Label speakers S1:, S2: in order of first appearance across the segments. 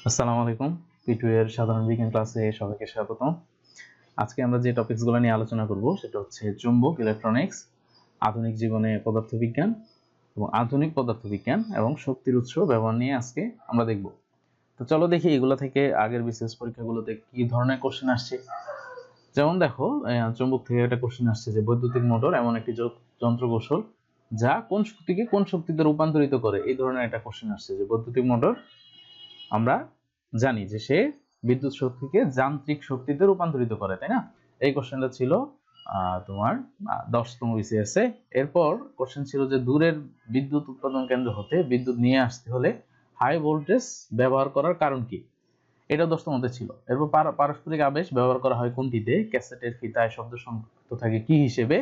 S1: আসসালামু আলাইকুম। P2 এর সাধারণ বিজ্ঞান ক্লাসে সবাইকে স্বাগতম। আজকে আমরা যে টপিকসগুলো নিয়ে আলোচনা করব সেটা হচ্ছে চুম্বক, ইলেকট্রনিক্স, আধুনিক জীবনে পদার্থবিজ্ঞান এবং আধুনিক পদার্থবিজ্ঞান এবং শক্তির উৎস ব্যবহার নিয়ে আজকে আমরা দেখব। তো চলো দেখি এগুলো থেকে আগের বিশেষ পরীক্ষাগুলোতে কি ধরনের কোশ্চেন আসছে। যেমন দেখো, চুম্বক থেকে একটা কোশ্চেন আসছে যে বৈদ্যুতিক মোটর এমন একটি যন্ত্র কৌশল যা কোন শক্তিকে কোন শক্তিতে রূপান্তরিত করে। এই ধরনের একটা কোশ্চেন আসছে যে বৈদ্যুতিক মোটর আমরা জানি যে সে বিদ্যুৎ শক্তিকে যান্ত্রিক শক্তিতে রূপান্তরিত করে, তাই না? এই কোশ্চেনটা ছিল তোমার 10তম বিসিএস এ। এরপর কোশ্চেন ছিল যে দূরের বিদ্যুৎ উৎপাদন কেন্দ্র হতে বিদ্যুৎ নিয়ে আসতে হলে হাই ভোল্টেজ ব্যবহার করার কারণ কি, এটা 10তমতে ছিল। এরপর পারস্পরিক আবেশ ব্যবহার করা হয় কোনটিতে, ক্যাসেটের ফিতায় শব্দ সংযুক্ত থাকে কি হিসেবে,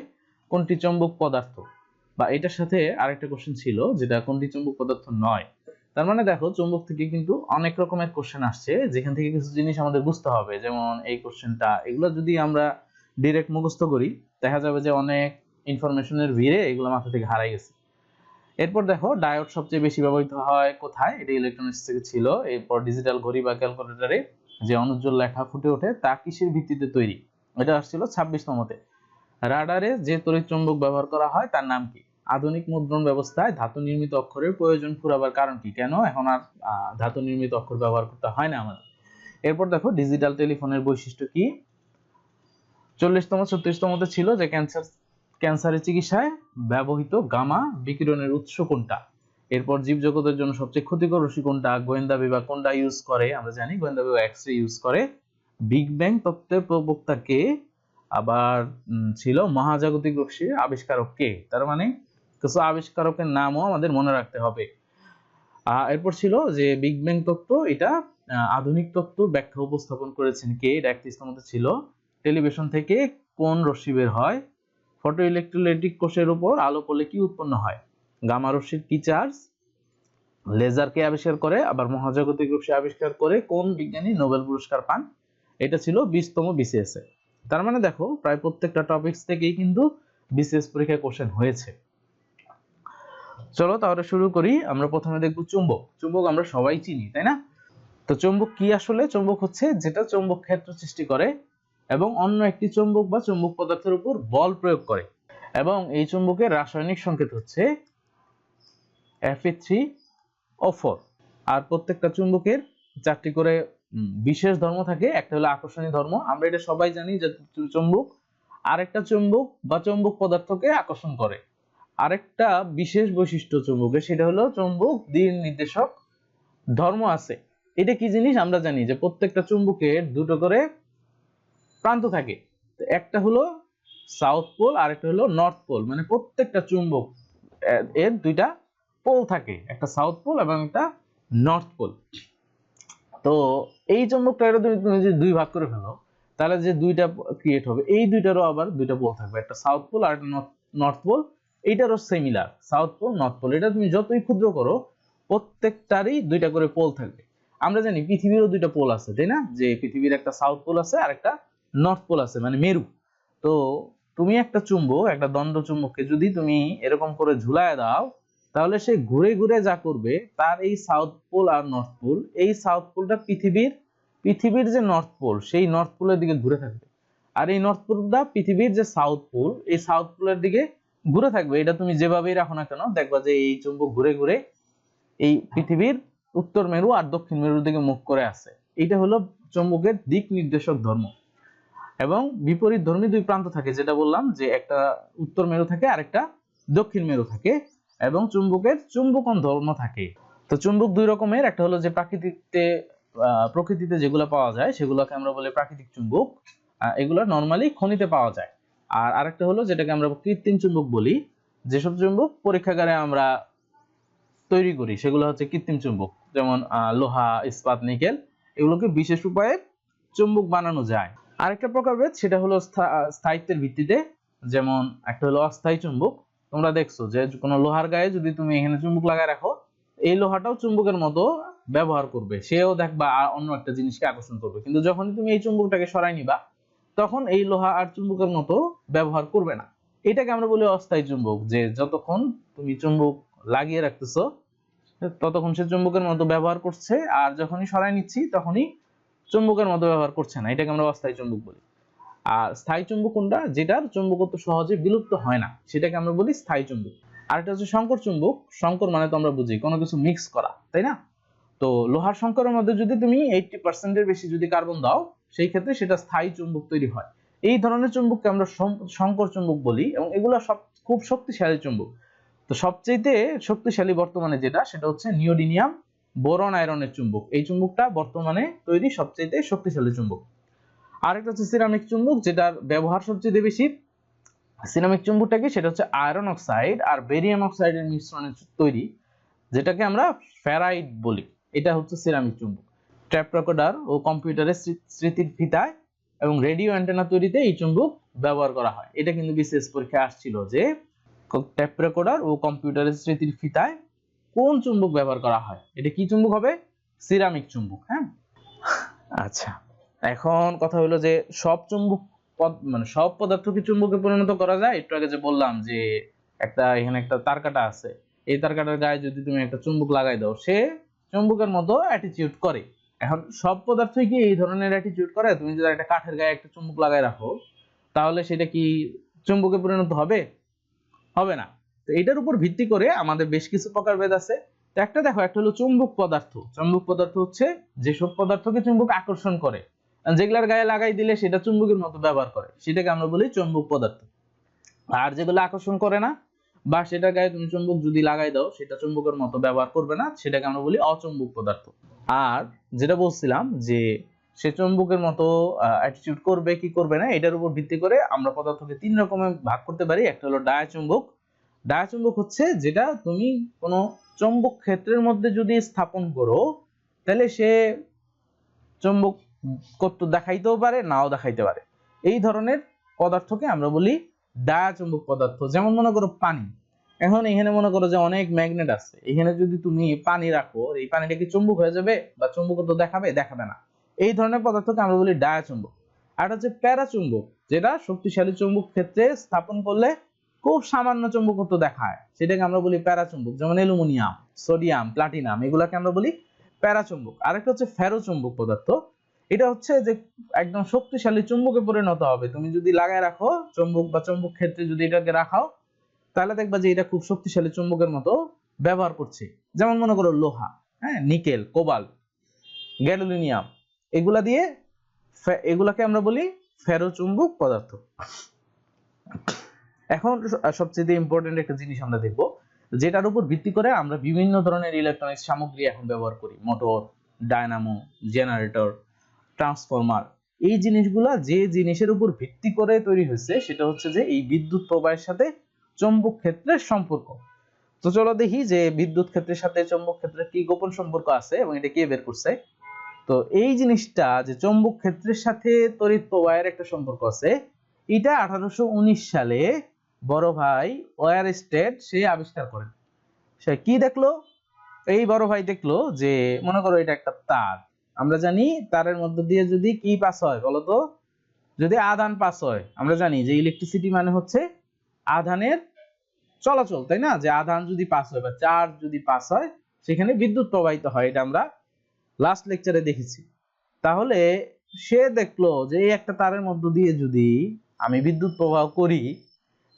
S1: কোনটি চৌম্বক পদার্থ, বা এটার সাথে আরেকটা কোশ্চেন ছিল যেটা কোনটি চৌম্বক পদার্থ নয়। তার মানে দেখো, চুম্বক থেকে কিন্তু অনেক রকমের কোশ্চেন আসছে, যেখান থেকে কিছু জিনিস আমাদের বুঝতে হবে। যেমন এই কোশ্চেনটা, এগুলো যদি আমরা ডিরেক্ট মুখস্থ করি দেখা যাবে যে অনেক ইনফরমেশনের ভিড়ে এগুলো মাথা থেকে হারাই গেছে। এরপর দেখো, ডায়োড সবচেয়ে বেশি ব্যবহৃত হয় কোথায়, এটা ইলেকট্রনিক্স থেকে ছিল। এরপর ডিজিটাল ঘড়ি বা ক্যালকুলেটরে যে অনুজ্জ্বল লেখা ফুটে ওঠে তা কিসের ভিত্তিতে তৈরি, এটা আসছিল 26তমতে। রাডারে যে তড়িৎ চুম্বক ব্যবহার করা হয় তার নাম কি? আধুনিক মুদ্রণ ব্যবস্থায় ধাতু নির্মিত অক্ষরের প্রয়োজন ফুরাবার কারণ কি? কেন এখন আর ধাতু নির্মিত অক্ষর ব্যবহার করতে হয় না আমাদের। এরপর দেখো, ডিজিটাল টেলিফোনের বৈশিষ্ট্য কি? 40তম 36তমতে ছিল যে ক্যান্সারের চিকিৎসায় ব্যবহৃত গামা বিকিরণের উৎস কোনটা। এরপর জীবজগতের জন্য সবচেয়ে ক্ষতিকর রশ্মি কোনটা, গোয়েন্দা বিভাগ কোনটা ইউজ করে? আমরা জানি গোয়েন্দা বিভাগ এক্স-রে ইউজ করে। বিগ ব্যাং তত্ত্বের প্রবক্তা কে? আবার ছিল মহাজাগতিক রশ্মির আবিষ্কারক কে? তার মানে কিছু আবিষ্কারকের নামও আমাদের মনে রাখতে হবে। এরপর ছিল যে বিগ ব্যাং তত্ত্ব, এটা আধুনিক তত্ত্ব ব্যাখ্যা উপস্থাপন করেছেন কে? এটা 31তম ছিল। টেলিভিশন থেকে কোন রশ্মি বের হয়? ফটো ইলেকট্রোলাইটিক কোষের উপর আলো পড়লে কি উৎপন্ন হয়? গামা রশ্মির কি চার্জ? লেজার কে আবিষ্কার করে? আবার মহাজাগতিক রশ্মি আবিষ্কার করে কোন বিজ্ঞানী নোবেল পুরস্কার পান? এটা ছিল 20তম বিসিএস এ। তার মানে দেখো, প্রায় প্রত্যেকটা টপিকস থেকেই কিন্তু বিসিএস পরীক্ষায় কোশ্চেন হয়েছে। চলো তাহলে শুরু করি। আমরা প্রথমে দেখব চুম্বক। চুম্বক আমরা সবাই চিনি, তাই না? তো চুম্বক কি আসলে? চুম্বক হচ্ছে যেটা চুম্বক ক্ষেত্র সৃষ্টি করে এবং অন্য একটি চুম্বক বা চুম্বক পদার্থের উপর বল প্রয়োগ করে। এবং এই চুম্বকের রাসায়নিক সংকেত হচ্ছে Fe3O4। আর প্রত্যেকটা চুম্বকের 4টি করে বিশেষ ধর্ম থাকে। একটা হলো আকর্ষণীয় ধর্ম, আমরা এটা সবাই জানি যে চুম্বক আরেকটা চুম্বক বা চুম্বক পদার্থকে আকর্ষণ করে। আরেকটা বিশেষ বৈশিষ্ট্য চুম্বকের, সেটা হলো চুম্বক দিক নির্দেশক ধর্ম আছে। এটা কি জিনিস? আমরা জানি যে প্রত্যেকটা চুম্বকের দুটো করে প্রান্ত থাকে। একটা হলো সাউথ পোল আর একটা হলো নর্থ পোল, মানে প্রত্যেকটা চুম্বক এর দুইটা পোল থাকে, একটা সাউথ পোল এবং একটা নর্থ পোল। তো এই চুম্বকটা তুমি যদি দুই ভাগ করে ফেলো তাহলে যে দুইটা ক্রিয়েট হবে, এই দুইটারও আবার দুইটা পোল থাকবে, একটা সাউথ পোল আর একটা নর্থ পোল। এইটারও similar, south pole north pole. এটা তুমি যতই ক্ষুদ্র করো প্রত্যেকটারই দুইটা করে পোল থাকবে। আমরা জানি পৃথিবীরও দুইটা পোল আছে, তাই না? যে পৃথিবীর একটা সাউথ পোল আছে আর একটা নর্থ পোল আছে, মানে মেরু। তো তুমি একটা চুম্বক, একটা দণ্ড চুম্বককে যদি তুমি এরকম করে ঝুলায় দাও তাহলে সে ঘুরে ঘুরে যা করবে, তার এই সাউথ পোল আর নর্থ পোল, এই সাউথ পোলটা পৃথিবীর যে নর্থ পোল সেই নর্থ পোলের দিকে ঘুরে থাকবে, আর এই নর্থ পোলটা পৃথিবীর যে সাউথ পোল এই সাউথ পোলের দিকে ঘুরে থাকবে। এটা তুমি যেভাবেই রাখো না কেন দেখবা যে এই চুম্বক ঘুরে ঘুরে এই পৃথিবীর উত্তর মেরু আর দক্ষিণ মেরুর দিকে মুখ করে আছে। এটা হলো চুম্বকের দিক নির্দেশক ধর্ম। এবং বিপরীত ধর্মী দুই প্রান্ত থাকে, যেটা বললাম যে একটা উত্তর মেরু থাকে আর একটা দক্ষিণ মেরু থাকে, এবং চুম্বকের চুম্বকন ধর্ম থাকে। তো চুম্বক দুই রকমের, একটা হলো যে প্রকৃতিতে যেগুলো পাওয়া যায় সেগুলোকে আমরা বলি প্রাকৃতিক চুম্বক, এগুলো নরমালি খনিতে পাওয়া যায়। আর আরেকটা হলো যেটাকে আমরা কৃত্রিম চুম্বক বলি, যেসব চুম্বক পরীক্ষাগারে আমরা তৈরি করি সেগুলো হচ্ছে কৃত্রিম চুম্বক। যেমন লোহা, ইস্পাত, নিকেল, এগুলোকে বিশেষ উপায়ে চুম্বক বানানো যায়। আরেকটা প্রকারভেদ, সেটা হলো স্থায়িত্বের ভিত্তিতে। যেমন একটা হলো অস্থায়ী চুম্বক। তোমরা দেখছো যে কোনো লোহার গায়ে যদি তুমি এখানে চুম্বক লাগায় রাখো, এই লোহাটাও চুম্বকের মতো ব্যবহার করবে, সেও দেখবা অন্য একটা জিনিসকে আকর্ষণ করবে। কিন্তু যখনই তুমি এই চুম্বকটাকে সরাই নিবা তখন এই লোহা আর চুম্বকের মতো ব্যবহার করবে না। এটাকে আমরা বলি অস্থায়ী চুম্বক, যে যতক্ষণ তুমি চুম্বক লাগিয়ে রাখতেছো ততক্ষণ সে চুম্বকের মতো ব্যবহার করছে, আর যখনই সরাই নিচ্ছি তখনই চুম্বকের মতো ব্যবহার করছে না, এটাকে আমরা অস্থায়ী চুম্বক বলি। আর স্থায়ী চুম্বক কোনটা? যেটার চুম্বকত্ব সহজে বিলুপ্ত হয় না, সেটাকে আমরা বলি স্থায়ী চুম্বক। আর এটা হচ্ছে সংকর চুম্বক। সংকর মানে তো আমরা বুঝি কোনো কিছু মিক্স করা, তাই না? তো লোহার সংকরের মধ্যে যদি তুমি 80% এর বেশি যদি কার্বন দাও, সেই ক্ষেত্রে সেটা স্থায়ী চুম্বক তৈরি হয়। এই ধরনের চুম্বককে আমরা সংকর চুম্বক বলি, এবং এগুলো সব খুব শক্তিশালী চুম্বক। তো সবচেয়ে শক্তিশালী বর্তমানে যেটা, সেটা হচ্ছে নিওডিমিয়াম বোরন আয়রনের চুম্বক। এই চুম্বকটা বর্তমানে তৈরি সবচেয়ে শক্তিশালী চুম্বক। আরেকটা হচ্ছে সিরামিক চুম্বক, যেটার ব্যবহার সবচেয়ে বেশি। সিরামিক চুম্বকটা কি? সেটা হচ্ছে আয়রন অক্সাইড আর বেরিয়াম অক্সাইডের মিশ্রণে তৈরি, যেটাকে আমরা ফেরাইট বলি। এটা হচ্ছে সিরামিক চুম্বক। ট্যাপ রেকর্ডার ও কম্পিউটারের স্মৃতির ফিতায় এবং রেডিও অ্যান্টেনা তৈরিতে এই চুম্বক ব্যবহার করা হয়। এটা কিন্তু বিসিএস পরীক্ষায় আসছিল যে ট্যাপ রেকর্ডার ও কম্পিউটারের স্মৃতির ফিতায় কোন চুম্বক ব্যবহার করা হয়। এটা কি চুম্বক হবে? সিরামিক চুম্বক। হ্যাঁ, আচ্ছা, এখন কথা হলো যে সব চুম্বক মানে সব পদার্থকে চুম্বকে পরিণত করা যায়? একটু আগে যে বললাম যে এখানে একটা তার কাটা আছে, এই তার কাটার গায়ে যদি তুমি একটা চুম্বক লাগাই দাও, সে চুম্বকের মতো অ্যাটিটিউড করে। এখন সব পদার্থই কি এই ধরনের অ্যাটিটিউড করে? তুমি যদি একটা কাঠের গায়ে একটা চুম্বক লাগাই রাখো, তাহলে সেটা কি চুম্বকে পরিণত হবে? হবে না। তো এটার উপর ভিত্তি করে আমাদের বেশ কিছু প্রকারভেদ আছে। তো একটা দেখো, একটা হলো চুম্বক পদার্থ। চুম্বক পদার্থ হচ্ছে যেসব পদার্থকে চুম্বক আকর্ষণ করে, যেগুলার গায়ে লাগাই দিলে সেটা চুম্বকের মতো ব্যবহার করে, সেটাকে আমরা বলি চুম্বক পদার্থ। আর যেগুলো আকর্ষণ করে না, বা সেটা গায়ে তুমি চুম্বক যদি লাগাই দাও সেটা চুম্বকের মতো ব্যবহার করবে না, সেটাকে আমরা বলি অচুম্বক পদার্থ। আর যেটা বলছিলাম যে সে চুম্বকের মতো অ্যাটিটিউড করবে কি করবে না, এটার উপর ভিত্তি করে আমরা পদার্থকে তিন রকমে ভাগ করতে পারি। একটা হলো ডায়াচুম্বক। ডায়াচুম্বক হচ্ছে যেটা তুমি কোনো চুম্বক ক্ষেত্রের মধ্যে যদি স্থাপন করো, তাহলে সে চুম্বক কত দেখাইতেও পারে, নাও দেখাইতে পারে। এই ধরনের পদার্থকে আমরা বলি ডায়াচুম্বক পদার্থ। যেমন মনে করো পানি। এখন এখানে মনে করো যে অনেক ম্যাগনেট আছে, এখানে যদি তুমি পানি রাখো, এই পানিটা কি চুম্বক হয়ে যাবে বা চুম্বকত্ব দেখাবে? দেখাবে না। এই ধরনের পদার্থকে আমরা বলি ডায়াচুম্বক। আর হচ্ছে প্যারাচুম্বক, যেটা শক্তিশালী চুম্বক ক্ষেত্রে স্থাপন করলে খুব সামান্য চুম্বকত্ব দেখায়, সেটাকে আমরা বলি প্যারাচুম্বক। যেমন অ্যালুমিনিয়াম, সোডিয়াম, প্লাটিনাম, এগুলাকে আমরা বলি প্যারাচুম্বক। আরেকটা হচ্ছে ফেরোচুম্বক পদার্থ। এটা হচ্ছে যে একদম শক্তিশালী চুম্বকে পরিণত হবে। তুমি যদি লাগায় রাখো চুম্বক বা চুম্বক ক্ষেত্রে যদি এটাকে রাখাও, তাহলে দেখবা যে এটা খুব শক্তিশালী চুম্বকের মতো ব্যবহার করছে। যেমন মনে করো লোহা, হ্যাঁ, নিকেল, কোবাল্ট, গ্যাডোলিনিয়াম, এগুলাকে আমরা বলি ফেরোচুম্বক পদার্থ। এখন সবচেয়ে ইম্পর্টেন্ট একটা জিনিস আমরা দেখব, যেটার উপর ভিত্তি করে আমরা বিভিন্ন ধরনের ইলেকট্রনিক্স সামগ্রী এখন ব্যবহার করি। Motor, Dynamo, generator, transformer. এই জিনিসগুলা যে জিনিসের উপর ভিত্তি করে তৈরি হয়েছে, সেটা হচ্ছে যে এই বিদ্যুৎ প্রবাহের সাথে চৌম্বক ক্ষেত্রের সম্পর্ক। তো চলো দেখি যে বিদ্যুৎ ক্ষেত্রের সাথে চৌম্বক ক্ষেত্রের কি গোপন সম্পর্ক আছে এবং এটা কে বের করছে। তো এই জিনিসটা যে চৌম্বক ক্ষেত্রের সাথে তড়িৎ প্রবাহের একটা সম্পর্ক আছে, এটা 1819 সালে বড় ভাই ওয়ারস্টেড সে আবিষ্কার করেন। সে কি দেখলো? এই বড় ভাই দেখলো যে মনে করো এটা একটা তার। আমরা জানি তারের মধ্য দিয়ে যদি কি পাস হয় বলতো? যদি আধান পাস হয়, আমরা জানি যে ইলেকট্রিসিটি মানে হচ্ছে আধানের চলাচল, তাই না? যে আধান যদি পাস হয় বা চার্জ যদি পাস হয়, সেখানে বিদ্যুৎ প্রবাহিত হয়। এটা আমরা লাস্ট লেকচারে দেখেছি। তাহলে সে দেখলো যে এই একটা তারের মধ্য দিয়ে যদি আমি বিদ্যুৎ প্রবাহ করি,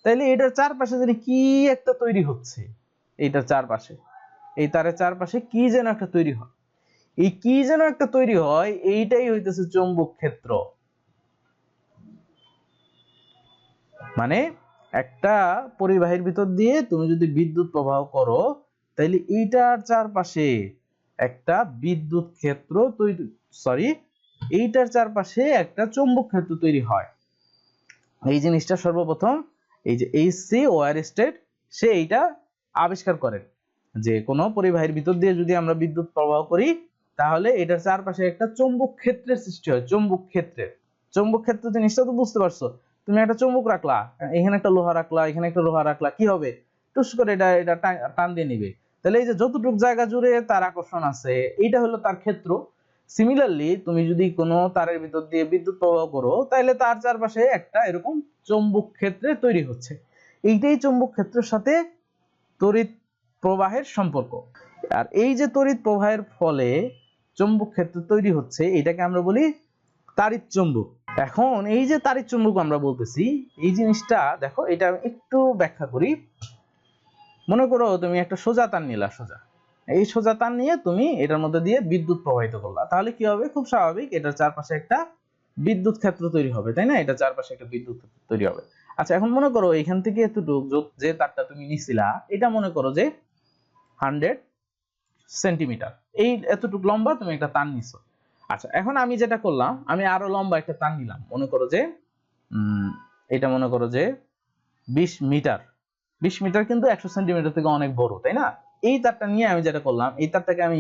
S1: তাহলে এটার চারপাশে যেন কি একটা তৈরি হচ্ছে। এইটার চারপাশে, এই তারের চারপাশে কি যেন একটা তৈরি হয়। এই কি যেন একটা তৈরি হয়, এইটাই হইতেছে চৌম্বক ক্ষেত্র। মানে একটা পরিবাহীর ভিতর দিয়ে তুমি যদি বিদ্যুৎ প্রবাহ করো, তাহলে এইটার চারপাশে একটা বিদ্যুৎ ক্ষেত্র তৈরি, এইটার চারপাশে একটা চৌম্বক ক্ষেত্র তৈরি হয়। এই জিনিসটা সর্বপ্রথম এই যে এইচসি ওয়ারস্টেড সে এইটা আবিষ্কার করেন, যে কোনো পরিবাহীর ভিতর দিয়ে যদি আমরা বিদ্যুৎ প্রবাহ করি, তাহলে এটার চারপাশে একটা চৌম্বক ক্ষেত্রের সৃষ্টি হয়। চৌম্বক ক্ষেত্র জিনিসটা তো বুঝতে পারছো। তুমি একটা চুম্বক রাখলা, এখানে একটা লোহা রাখলা, এখানে একটা লোহা রাখলা, কি হবে? টুস করে এটা টান দিয়ে নিবে। তাহলে এই যে যতটুকু জায়গা জুড়ে তার আকর্ষণ আছে, এইটা হলো তার ক্ষেত্র। সিমিলারলি তুমি যদি কোনো তারের ভিতর দিয়ে বিদ্যুৎ প্রবাহ করো, তাহলে তার চারপাশে একটা এরকম চৌম্বক ক্ষেত্রে তৈরি হচ্ছে। এইটাই চৌম্বক ক্ষেত্রের সাথে তড়িৎ প্রবাহের সম্পর্ক। আর এই যে তড়িৎ প্রবাহের ফলে চৌম্বক ক্ষেত্র তৈরি হচ্ছে, এটাকে আমরা বলি তাড়িৎ চুম্বক। এখন এই যে তাড়িৎ চুম্বক আমরা বলতেছি, এই জিনিসটা দেখো, এটা আমি একটু ব্যাখ্যা করি। মনে করো তুমি একটা সোজা তার নিলা, সোজা এই সোজা তার নিয়ে তুমি এটার মধ্যে দিয়ে বিদ্যুৎ প্রবাহিত করলা, তাহলে কি হবে? খুব স্বাভাবিক, এটার চারপাশে একটা বিদ্যুৎ ক্ষেত্র তৈরি হবে, তাই না? এটা চারপাশে একটা বিদ্যুৎ ক্ষেত্র তৈরি হবে। আচ্ছা, এখন মনে করো এখান থেকে এতটুকু যে তারটা তুমি নিছিলা, এটা মনে করো যে 100 সেন্টিমিটার, এই এতটুকু লম্বা তুমি একটা তার নিছো। আচ্ছা, এখন আমি যেটা করলাম, আমি আরো লম্বা একটা তার নিলাম, মনে করো যে এটা মনে করো যে 20 মিটার। 20 মিটার কিন্তু 100 সেন্টিমিটার থেকে অনেক বড়, তাই না? এই তারটা নিয়ে আমি যেটা করলাম, এই তারটাকে আমি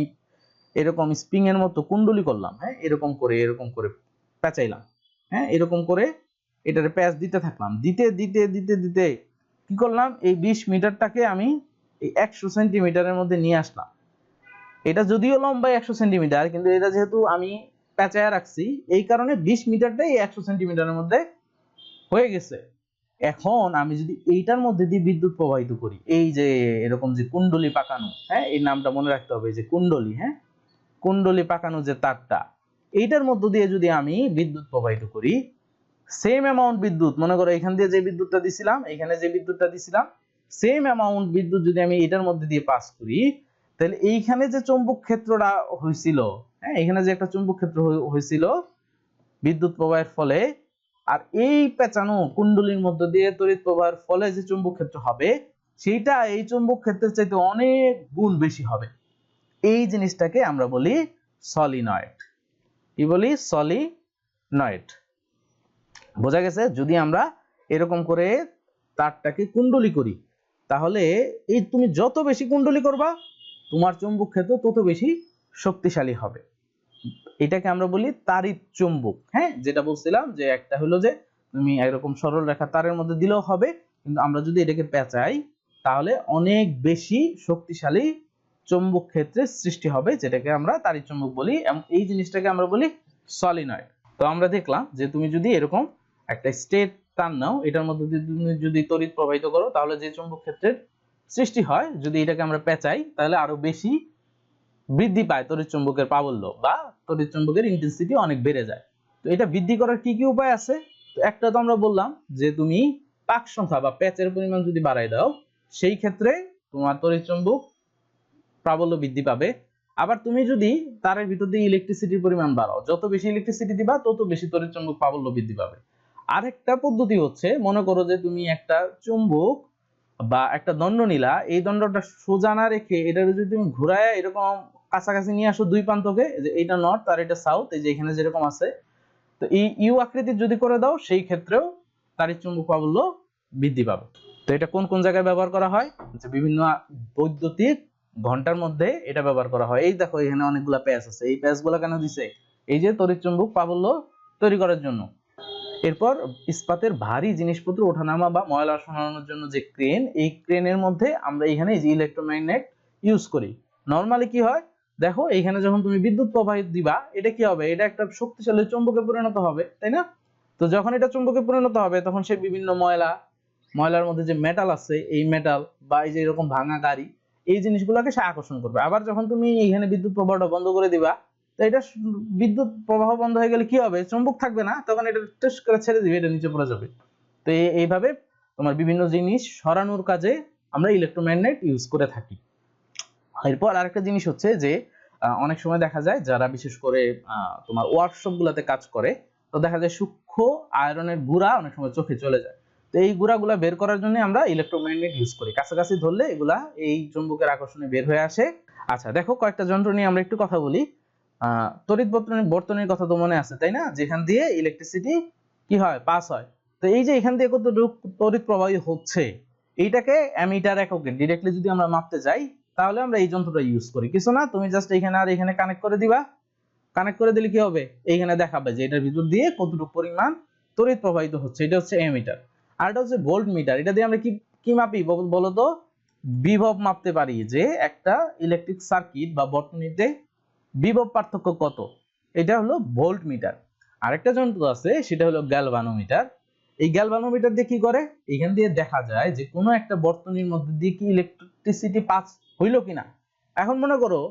S1: এরকম স্প্রিং এর মতো কুণ্ডলি করলাম, হ্যাঁ, এরকম করে পেঁচাইলাম, হ্যাঁ, এরকম করে এটারে প্যাচ দিতে থাকলাম, দিতে দিতে দিতে দিতে কি করলাম, এই 20 মিটারটাকে আমি এই 100 সেন্টিমিটারের মধ্যে নিয়ে আসলাম। এটা যদিও লম্বা 100 সেন্টিমিটার, কিন্তু এটা যেহেতু আমি পেঁচায়া রাখছি, এই কারণে 20 মিটারটাই 100 সেন্টিমিটারের মধ্যে হয়ে গেছে। এখন আমি যদি এইটার মধ্যে দিয়ে বিদ্যুৎ প্রবাহিত করি, এই যে এরকম যে কুণ্ডলী পাকানো, হ্যাঁ, এই নামটা মনে রাখতে হবে, যে কুণ্ডলী, হ্যাঁ, কুণ্ডলী পাকানো যে তারটা, এইটার মধ্য দিয়ে যদি আমি বিদ্যুৎ প্রবাহিত করি, সেম অ্যামাউন্ট বিদ্যুৎ, মনে করো এখান দিয়ে যে বিদ্যুৎটা দিছিলাম, এখানে যে বিদ্যুৎটা দিছিলাম, সেম অ্যামাউন্ট বিদ্যুৎ যদি আমি এটার মধ্যে দিয়ে পাস করি, তাহলে এইখানে যে চৌম্বক ক্ষেত্রটা হয়েছিল, হ্যাঁ, এখানে যে একটা চৌম্বক ক্ষেত্র হয়েছিল বিদ্যুৎ প্রবাহের ফলে, আর এই পেঁচানো কুণ্ডলীর মধ্য দিয়ে তড়িৎ প্রবাহের ফলে যে চৌম্বক ক্ষেত্র হবে, সেটা এই চৌম্বক ক্ষেত্রের চাইতে অনেক গুণ বেশি হবে। এই জিনিসটাকে আমরা বলি সলিনয়েড। কি বলি? সলিনয়েড। বোঝা গেছে? যদি আমরা এরকম করে তারটাকে কুণ্ডলী করি, তাহলে এই তুমি যত বেশি কুণ্ডলী করবা, তোমার চৌম্বক ক্ষেত্র তত বেশি শক্তিশালী হবে। এটাকে আমরা বলি তাড়িৎ চুম্বক। হ্যাঁ, যেটা বলছিলাম যে একটা হলো যে তুমি এরকম সরল রেখা তারের মধ্যে দিলেও হবে, কিন্তু আমরা যদি এটাকে পেঁচাই, তাহলে অনেক বেশি শক্তিশালী চৌম্বক ক্ষেত্রের সৃষ্টি হবে, যেটাকে আমরা তাড়িৎ চুম্বক বলি, এবং এই জিনিসটাকে আমরা বলি সলিনয়েড। তো আমরা দেখলাম যে তুমি যদি এরকম একটা স্ট্রেট তার নাও, এটার মধ্যে তুমি যদি তড়িৎ প্রবাহিত করো, তাহলে যে চৌম্বক ক্ষেত্রের সৃষ্টি হয়, যদি এটাকে আমরা পেঁচাই, তাহলে আরো বেশি বৃদ্ধি পায় তড়িৎ চুম্বকের প্রাবল্য, বা তড়িৎ চুম্বকের ইন্টেন্সিটি অনেক বেড়ে যায়। তো এটা বৃদ্ধি করার কি কি উপায় আছে? তো একটা তো আমরা বললাম যে তুমি পাক সংখ্যা বা প্যাচের পরিমাণ যদি বাড়াই দাও, সেই ক্ষেত্রে তোমার তড়িৎ চুম্বক প্রাবল্য বৃদ্ধি পাবে। আবার তুমি যদি তারের ভিতর দিয়ে ইলেকট্রিসিটির পরিমাণ বাড়াও, যত বেশি ইলেকট্রিসিটি দিবা, তত বেশি তড়িৎ চুম্বক প্রাবল্য বৃদ্ধি পাবে। আরেকটা পদ্ধতি হচ্ছে, মনে করো যে তুমি একটা চুম্বক বা একটা দণ্ড নিলা, এই দণ্ডটা সোজা না রেখে এটা যদি তুমি ঘুরায় এরকম কাছাকাছি নিয়ে আসো দুই প্রান্তকে, যে এটা নর্থ আর এটা সাউথ, এই যে এখানে যেরকম আছে, তো এই ইউ আকৃতির যদি করে দাও, সেই ক্ষেত্রেও তাড়িৎ চুম্বক প্রাবল্য বৃদ্ধি পাবে। তো এটা কোন কোন জায়গায় ব্যবহার করা হয়? যে বিভিন্ন বৈদ্যুতিক ঘন্টার মধ্যে এটা ব্যবহার করা হয়। এই দেখো এখানে অনেকগুলা প্যাচ আছে, এই প্যাচগুলো কেন দিছে? এই যে তড়িৎ চুম্বক প্রাবল্য তৈরি করার জন্য। এরপর ইস্পাতের ভারী জিনিসপত্র ওঠানামা বা ময়লা সরানোর জন্য যে ক্রেন, এই ক্রেনের মধ্যে আমরা এখানে যে ইলেকট্রোম্যাগনেট ইউজ করি। নরমালি কি হয় দেখো, এখানে যখন তুমি বিদ্যুৎ প্রবাহিত দিবা, এটা কি হবে? এটা একটা শক্তিশালী চুম্বকে পরিণত হবে, তাই না? তো যখন এটা চুম্বকে পরিণত হবে, তখন সে বিভিন্ন ময়লার মধ্যে যে মেটাল আছে, এই মেটাল বা এই যে এরকম ভাঙা গাড়ি, এই জিনিসগুলোকে সে আকর্ষণ করবে। আবার যখন তুমি এইখানে বিদ্যুৎ প্রবাহটা বন্ধ করে দিবা, তো এটা বিদ্যুৎ প্রবাহ বন্ধ হয়ে গেলে কি হবে? চুম্বক থাকবে না, তখন এটা টেস্ট করে ছেড়ে দিবে, এটা নিচে পড়ে যাবে। তো এইভাবে তোমার বিভিন্ন জিনিস সরানোর কাজে আমরা ইলেকট্রোম্যাগনেট ইউজ করে থাকি। এরপর আরেকটা জিনিস হচ্ছে যে অনেক সময় দেখা যায় যারা বিশেষ করে তোমার ওয়ার্কশপ গুলাতে কাজ করে, তো দেখা যায় সূক্ষ্ম আয়রনের গুঁড়া অনেক সময় চোখে চলে যায়। তো এই গুঁড়াগুলা বের করার জন্য আমরা ইলেকট্রোম্যাগনেট ইউজ করি, কাছাকাছি ধরলে এগুলা এই চুম্বকের আকর্ষণে বের হয়ে আসে। আচ্ছা দেখো, কয়েকটা যন্ত্র নিয়ে আমরা একটু কথা বলি। তড়িৎ বর্তনীর কথা তো মনে আছে, তাই না? যেখান দিয়ে ইলেকট্রিসিটি কি হয়, পাস হয়। তো এই যে এখান দিয়ে কতটুকু তড়িৎ প্রবাহিত হচ্ছে, এইটাকে অ্যামিটার এককে ডিরেক্টলি যদি আমরা মাপতে যাই, তাহলে আমরা এই যন্ত্রটা ইউজ করি। কিছু না, তুমি জাস্ট এখানে আর এখানে কানেক্ট করে দিবা। কানেক্ট করে দিলে কি হবে? এইখানে দেখাবে যে এটার ভিতর দিয়ে কতটুকু পরিমাণ তড়িৎ প্রবাহিত হচ্ছে। এটা হচ্ছে অ্যামিটার। আর এটা হচ্ছে ভোল্ট মিটার। এটা দিয়ে আমরা কি মাপি বলো তো? বিভব মাপতে পারি, যে একটা ইলেকট্রিক সার্কিট বা বর্তনীতে বিভব পার্থক্য কত, এটা হলো ভোল্ট মিটার। আরেকটা যন্ত্র আছে, সেটা হলো গ্যালভানোমিটার। এই গ্যালভানোমিটার দিয়ে কি করে? এখান দিয়ে দেখা যায় যে কোনো একটা বর্তনীর মধ্যে দিয়ে কি ইলেকট্রিসিটি পাস হইলো কিনা। এখন মনে করো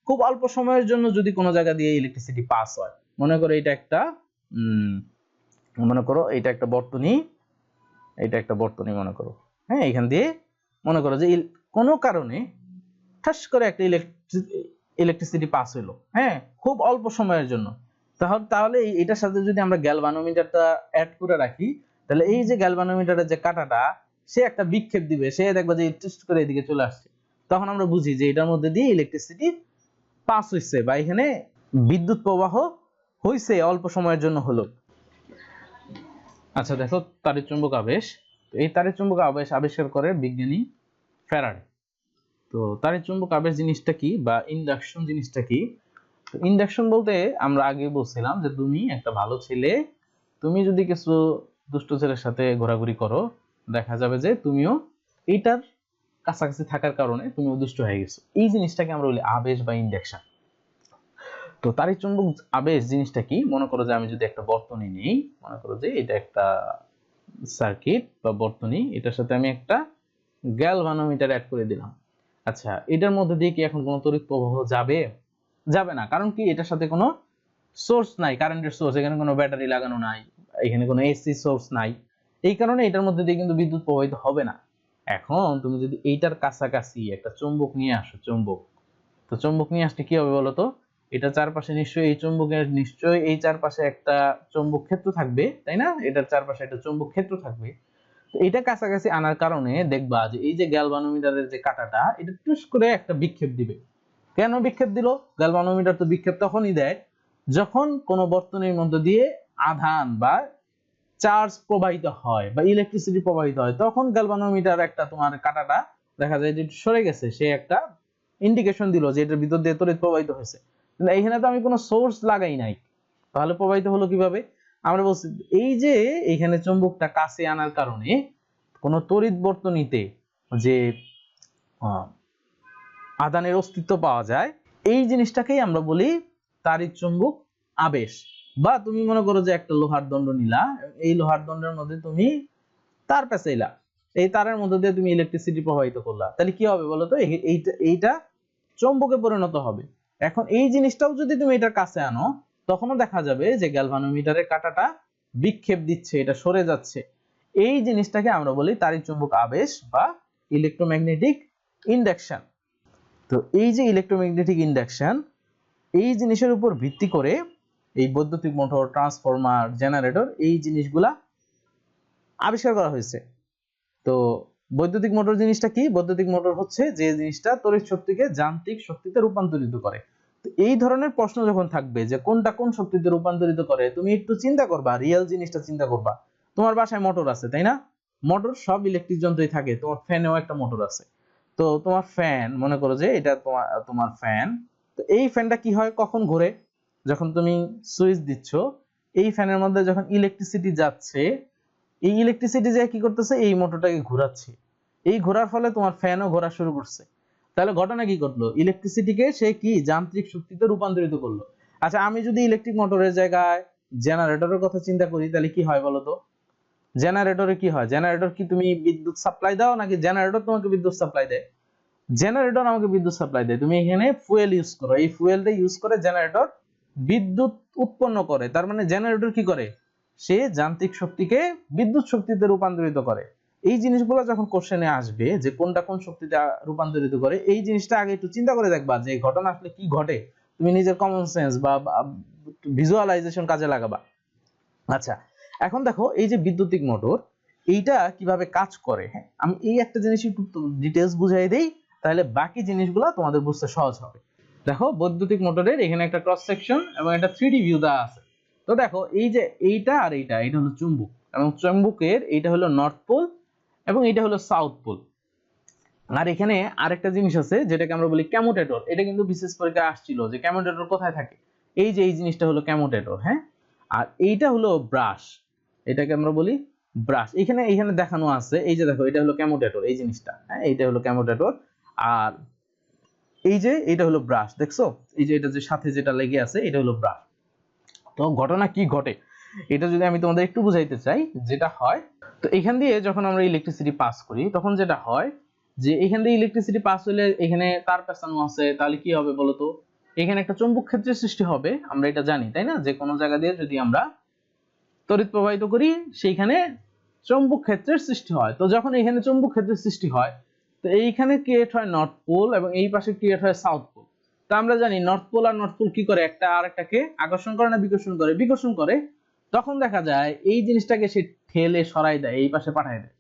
S1: খুব অল্প সময়ের জন্য যদি কোনো জায়গা দিয়ে ইলেকট্রিসিটি পাস হয়, মনে করো এটা একটা মনে করো এটা একটা বর্তনী, এটা একটা বর্তনী মনে করো, হ্যাঁ, এখান দিয়ে মনে করো যে কোনো কারণে ঠাস করে একটা ইলেকট্রিসিটি পাস হলো, হ্যাঁ, খুব অল্প সময়ের জন্য। তাহলে এটার সাথে যদি আমরা গ্যালভানোমিটারটা অ্যাড করে রাখি, তাহলে এই যে গ্যালভানোমিটারের যে কাঁটাটা, সে একটা বিক্ষেপ দিবে, সে দেখবে যে টিস্ট করে এদিকে চলে আসছে। তখন আমরা বুঝি যে এটার মধ্যে দিয়ে ইলেকট্রিসিটি পাস হইছে বা এখানে বিদ্যুৎ প্রবাহ হইছে, অল্প সময়ের জন্য হলো। আচ্ছা দেখো, তাড়িৎচুম্বক আবেশ। এই তাড়িৎচুম্বক আবেশ আবিষ্কার করে বিজ্ঞানী ফ্যারাডে। তো তাড়িৎচুম্বক আবেশ জিনিসটা কি বা ইন্ডাকশন জিনিসটা কি? ইন্ডাকশন বলতে আমরা আগে বলছিলাম যে তুমি একটা ভালো ছেলে, তুমি যদি কিছু দুষ্ট ছেলের সাথে ঘোরাঘুরি করো, দেখা যাবে যে তুমিও এইটার কাছাকাছি থাকার কারণে তুমিও দুষ্ট হয়ে গেছো। এই জিনিসটাকে আমরা বলি আবেশ বা ইন্ডাকশন। তো তাড়িৎচুম্বক আবেশ জিনিসটা কি? মনে করো যে আমি যদি একটা বর্তনী নিই, মনে করো যে এটা একটা সার্কিট বা বর্তনী, এটার সাথে আমি একটা গ্যালভানোমিটার অ্যাড করে দিলাম। আচ্ছা, এটার মধ্যে দিয়ে কি এখন কোনো তড়িৎ প্রবাহ যাবে? যাবে না। কারণ কি? এটার সাথে কোনো সোর্স নাই, কারেন্টের সোর্স, এখানে কোনো ব্যাটারি লাগানো নাই, এখানে কোনো এসি সোর্স নাই। এই কারণে এটার মধ্যে দিয়ে কিন্তু বিদ্যুৎ প্রবাহিত হবে না। এখন তুমি যদি এইটার কাছাকাছি একটা চুম্বক নিয়ে আসো, চুম্বক, তো চুম্বক নিয়ে আসলে কি হবে বলো তো? এটা চারপাশে নিশ্চয়ই, এই চুম্বকের নিশ্চয়ই এই চারপাশে একটা চুম্বক ক্ষেত্র থাকবে, তাই না? এটার চারপাশে একটা চুম্বক ক্ষেত্র থাকবে। তো এটা কাছাকাছি আনার কারণে দেখবা যে এই যে গ্যালভানোমিটারের যে কাঁটাটা, এটা টুস করে একটা বিক্ষেপ দিবে। কেন বিক্ষেপ দিল? গ্যালভানোমিটার তো বিক্ষেপ তখনই দেয় যখন কোনো বর্তনীর মধ্যে দিয়ে আধান বা চার্জ প্রবাহিত হয় বা ইলেকট্রিসিটি প্রবাহিত হয়, তখন গ্যালভানোমিটার একটা তোমার কাঁটাটা দেখা যায় যে সরে গেছে, সে একটা ইন্ডিকেশন দিল যে এটার ভিতর দিয়ে তড়িৎ প্রবাহিত হয়েছে। কিন্তু এখানে তো আমি কোনো সোর্স লাগাই নাই, তাহলে প্রবাহিত হলো কিভাবে? আমরা বলছি এই যে এখানে চুম্বকটা কাছে আনার কারণে কোনো তড়িৎ বর্তনীতে যে আধানের অস্তিত্ব পাওয়া যায়, এই জিনিসটাকেই আমরা বলি তাড়িৎচুম্বক আবেশ। বা তুমি মনে করো যে একটা লোহার দণ্ড নিলা, এই লোহার দণ্ডের মধ্যে তুমি তার পেঁচাইলা, এই তারের মধ্যে দিয়ে তুমি ইলেকট্রিসিটি প্রবাহিত করলা, তাহলে কি হবে বলো তো? এইটা চুম্বকে পরিণত হবে। এখন এই জিনিসটাও যদি তুমি এটার কাছে আনো, তখনও দেখা যাবে যে গ্যালভানোমিটারের কাঁটাটা বিক্ষেপ দিচ্ছে, এটা সরে যাচ্ছে। এই জিনিসটাকে আমরা বলি তাড়িৎচুম্বক আবেশ বা ইলেকট্রোম্যাগনেটিক ইন্ডাকশন। তো এই যে ইলেকট্রোম্যাগনেটিক ইন্ডাকশন, এই জিনিসের উপর ভিত্তি করে এই বৈদ্যুতিক মোটর, ট্রান্সফরমার, জেনারেটর, এই জিনিসগুলা আবিষ্কার করা হয়েছে। তো বৈদ্যুতিক মোটর জিনিসটা কি? বৈদ্যুতিক মোটর হচ্ছে যে জিনিসটা তড়িৎ শক্তিকে যান্ত্রিক শক্তিতে রূপান্তরিত করে। তো এই ধরনের প্রশ্ন যখন থাকবে যে কোনটা কোন শক্তিতে রূপান্তরিত করে, তুমি একটু চিন্তা করবা, রিয়েল জিনিসটা চিন্তা করবা। তোমার বাসায় মোটর আছে, তাই না? মোটর সব ইলেকট্রিক যন্ত্রই থাকে, তোমার ফ্যানেও একটা মোটর আছে। তো তোমার ফ্যান, মনে করো যে এটা তোমার ফ্যান। তো এই ফ্যানটা কি হয়, কখন ঘোরে? যখন তুমি সুইচ দিচ্ছ, এই ফ্যানের মধ্যে যখন ইলেকট্রিসিটি যাচ্ছে, এই ইলেকট্রিসিটি যে কি করতেছে, এই মোটরটাকে ঘোরাচ্ছে। এই ঘোরার ফলে তোমার ফ্যানও ঘোরা শুরু করছে। তাহলে ঘটনা কি ঘটলো? ইলেকট্রিসিটিকে সে কি যান্ত্রিক শক্তিতে রূপান্তরিত করলো। আচ্ছা, আমি যদি ইলেকট্রিক মোটরের জায়গায় জেনারেটরের কথা চিন্তা করি, তাহলে কি হয় বলতো? জেনারেটরে কি হয়? জেনারেটর কি তুমি বিদ্যুৎ সাপ্লাই দাও নাকি জেনারেটর তোমাকে বিদ্যুৎ সাপ্লাই দেয়? জেনারেটর আমাকে বিদ্যুৎ সাপ্লাই দেয়। তুমি এখানে ফুয়েল ইউজ করো, এই ফুয়েলটা ইউজ করে জেনারেটর বিদ্যুৎ উৎপন্ন করে। তার মানে জেনারেটর কি করে? সে যান্ত্রিক শক্তিকে বিদ্যুৎ শক্তিতে রূপান্তরিত করে। এই জিনিসগুলো যখন কোশ্চেনে আসবে যে কোনটা কোন শক্তিতে রূপান্তরিত করে, এই জিনিসটা আগে একটু চিন্তা করে দেখবা যে ঘটনা আসলে কি ঘটে। তুমি নিজের কমন সেন্স বা ভিজুয়ালাইজেশন কাজে লাগাবা। আচ্ছা, এখন দেখো এই যে বৈদ্যুতিক মোটর, এইটা কিভাবে কাজ করে। হ্যাঁ, আমি এই একটা জিনিস একটু ডিটেইলস বুঝাই দেই, তাহলে বাকি জিনিসগুলো তোমাদের বুঝতে সহজ হবে। দেখো, বৈদ্যুতিক মোটরের এখানে একটা ক্রস সেকশন এবং একটা 3D ভিউ দেওয়া আছে। তো দেখো এই যে এইটা আর এটা হলো চুম্বক, এবং চুম্বকের এইটা হলো নর্থ পোল এবং এটা হলো সাউথ পোল। আর এখানে আরেকটা জিনিস আছে যেটাকে আমরা বলি কম্যুটেটর। এটা কিন্তু বিশেষ পরীক্ষায় আসছিল যে কম্যুটেটর কোথায় থাকে। এই যে এই জিনিসটা হলো কম্যুটেটর, হ্যাঁ। আর এইটা হলো ব্রাশ, এটাকে আমরা বলি ব্রাশ। এখানে দেখানো আছে, এই যে দেখো এটা হলো কম্যুটেটর, এই জিনিসটা, হ্যাঁ, এইটা হলো কম্যুটেটর। আর এই যে এটা হলো ব্রাশ, দেখছো? এই যে এটা যে সাথে যেটা লেগে আছে, এটা হলো ব্রাশ। তো ঘটনা কি ঘটে এটা যদি আমি তোমাদের একটু বুঝাইতে চাই, যেটা হয়, তো এখান দিয়ে যখন আমরা ইলেকট্রিসিটি পাস করি, তখন যেটা হয়, যে এখান থেকে ইলেকট্রিসিটি পাস হলে এখানে তার পেঁচানো আছে, তাহলে কি হবে বলতো, এখানে একটা চৌম্বক ক্ষেত্রের সৃষ্টি হবে, আমরা এটা জানি তাই না, যে কোনো জায়গা দিয়ে যদি আমরা তড়িৎ প্রবাহিত করি সেইখানে চৌম্বক ক্ষেত্রের সৃষ্টি হয়। তো যখন এখানে চৌম্বক ক্ষেত্রের সৃষ্টি হয়, তো এইখানে ক্রিয়েট হয় নর্থ পোল এবং এই পাশে ক্রিয়েট হয় সাউথ পোল। তো আমরা জানি নর্থ পোল আর নর্থ পোল কি করে, একটা আরেকটাকে আকর্ষণ করে না বিকর্ষণ করে, বিকর্ষণ করে। তখন দেখা যায় এই জিনিসটাকে সে ঠেলে সরাই দেয়, এই পাশে পাঠায় দেয়,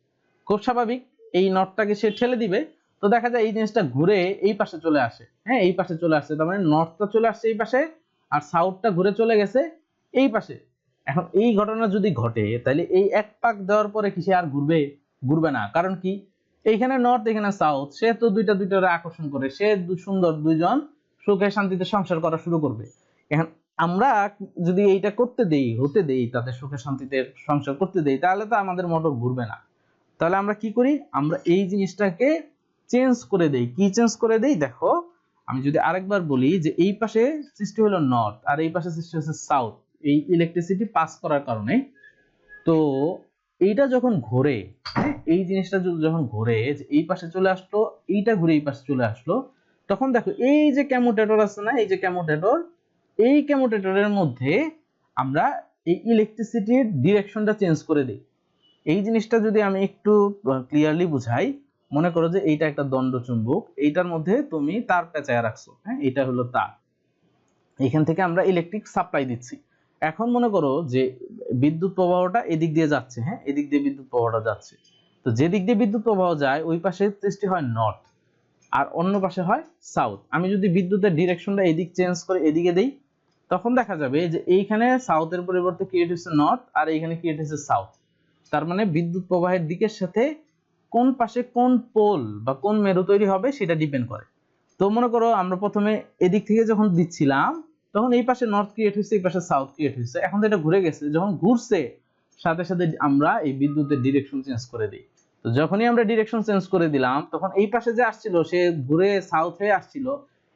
S1: খুব স্বাভাবিক, এই নর্থটাকে সে ঠেলে দিবে। তো দেখা যায় এই জিনিসটা ঘুরে এই পাশে চলে আসে, হ্যাঁ এই পাশে চলে আসছে, তার মানে নর্থটা চলে আসছে এই পাশে আর সাউথটা ঘুরে চলে গেছে এই পাশে। এখন এই ঘটনা যদি ঘটে তাহলে এই এক পাক দেওয়ার পরে কি সে আর ঘুরবে? ঘুরবে না। কারণ কি, এইখানে নর্থ এখানে সাউথ, সে তো দুইটারে আকর্ষণ করে, সে সুন্দর দুইজন সুখে শান্তিতে সংসার করা শুরু করবে। এখন আমরা যদি এইটা করতে দেই, হতে দেই, তাদের সুখে শান্তিতে সংসার করতে দেই, তাহলে তো আমাদের মোটর ঘুরবে না। তাহলে আমরা কি করি, আমরা এই জিনিসটাকে চেঞ্জ করে দেই। কি চেঞ্জ করে দেই দেখো, আমি যদি আরেকবার বলি যে এই পাশে সৃষ্টি হলো নর্থ আর এই পাশে সৃষ্টি হচ্ছে সাউথ, এই ইলেকট্রিসিটি পাস করার কারণে। তো এইটা যখন ঘোরে, হ্যাঁ এই জিনিসটা যখন ঘোরে, যে এই পাশে চলে আসলো, এইটা ঘুরে এই পাশে চলে আসলো, তখন দেখো এই যে কমিউটেটর আছে না, এই যে কমিউটেটর, এই কমিউটেটরের মধ্যে আমরা এই ইলেকট্রিসিটির ডিরেকশনটা চেঞ্জ করে দিই। এই জিনিসটা যদি আমি একটু ক্লিয়ারলি বুঝাই, মনে করো যে এইটা একটা দণ্ড চুম্বক, এইটার মধ্যে তুমি তার পেঁচায় রাখছো, হ্যাঁ এটা হলো তার, এখান থেকে আমরা ইলেকট্রিক সাপ্লাই দিচ্ছি। এখন মনে করো যে বিদ্যুৎ প্রবাহটা এদিক দিয়ে যাচ্ছে, হ্যাঁ এদিক দিয়ে বিদ্যুৎ প্রবাহটা যাচ্ছে। তো যে দিক দিয়ে বিদ্যুৎ প্রবাহ যায় ওই পাশে সৃষ্টি হয় নর্থ আর অন্য পাশে হয় সাউথ। আমি যদি বিদ্যুতের ডিরেকশনটা এদিক চেঞ্জ করে এদিকে দেই, তখন দেখা যাবে যে এইখানে সাউথের পরিবর্তে ক্রিয়েট হচ্ছে নর্থ আর এইখানে ক্রিয়েট হচ্ছে সাউথ। তার মানে বিদ্যুৎ প্রবাহের দিকের সাথে কোন পাশে কোন পোল বা কোন মেরু তৈরি হবে সেটা ডিপেন্ড করে। তো মনে করো আমরা প্রথমে এদিক থেকে যখন দিচ্ছিলাম, তখন এই পাশে নর্থ ক্রিয়েট হয়েছে, এই পাশে সাউথ ক্রিয়েট হয়েছে। এখন তো এটা ঘুরে গেছে, যখন ঘুরছে সাথে সাথে আমরা এই বিদ্যুতের ডিরেকশন চেঞ্জ করে দিই। তো যখনই আমরা ডিরেকশন চেঞ্জ করে দিলাম, তখন এই পাশে যে আসছিল সে ঘুরে সাউথ হয়ে আসছিল,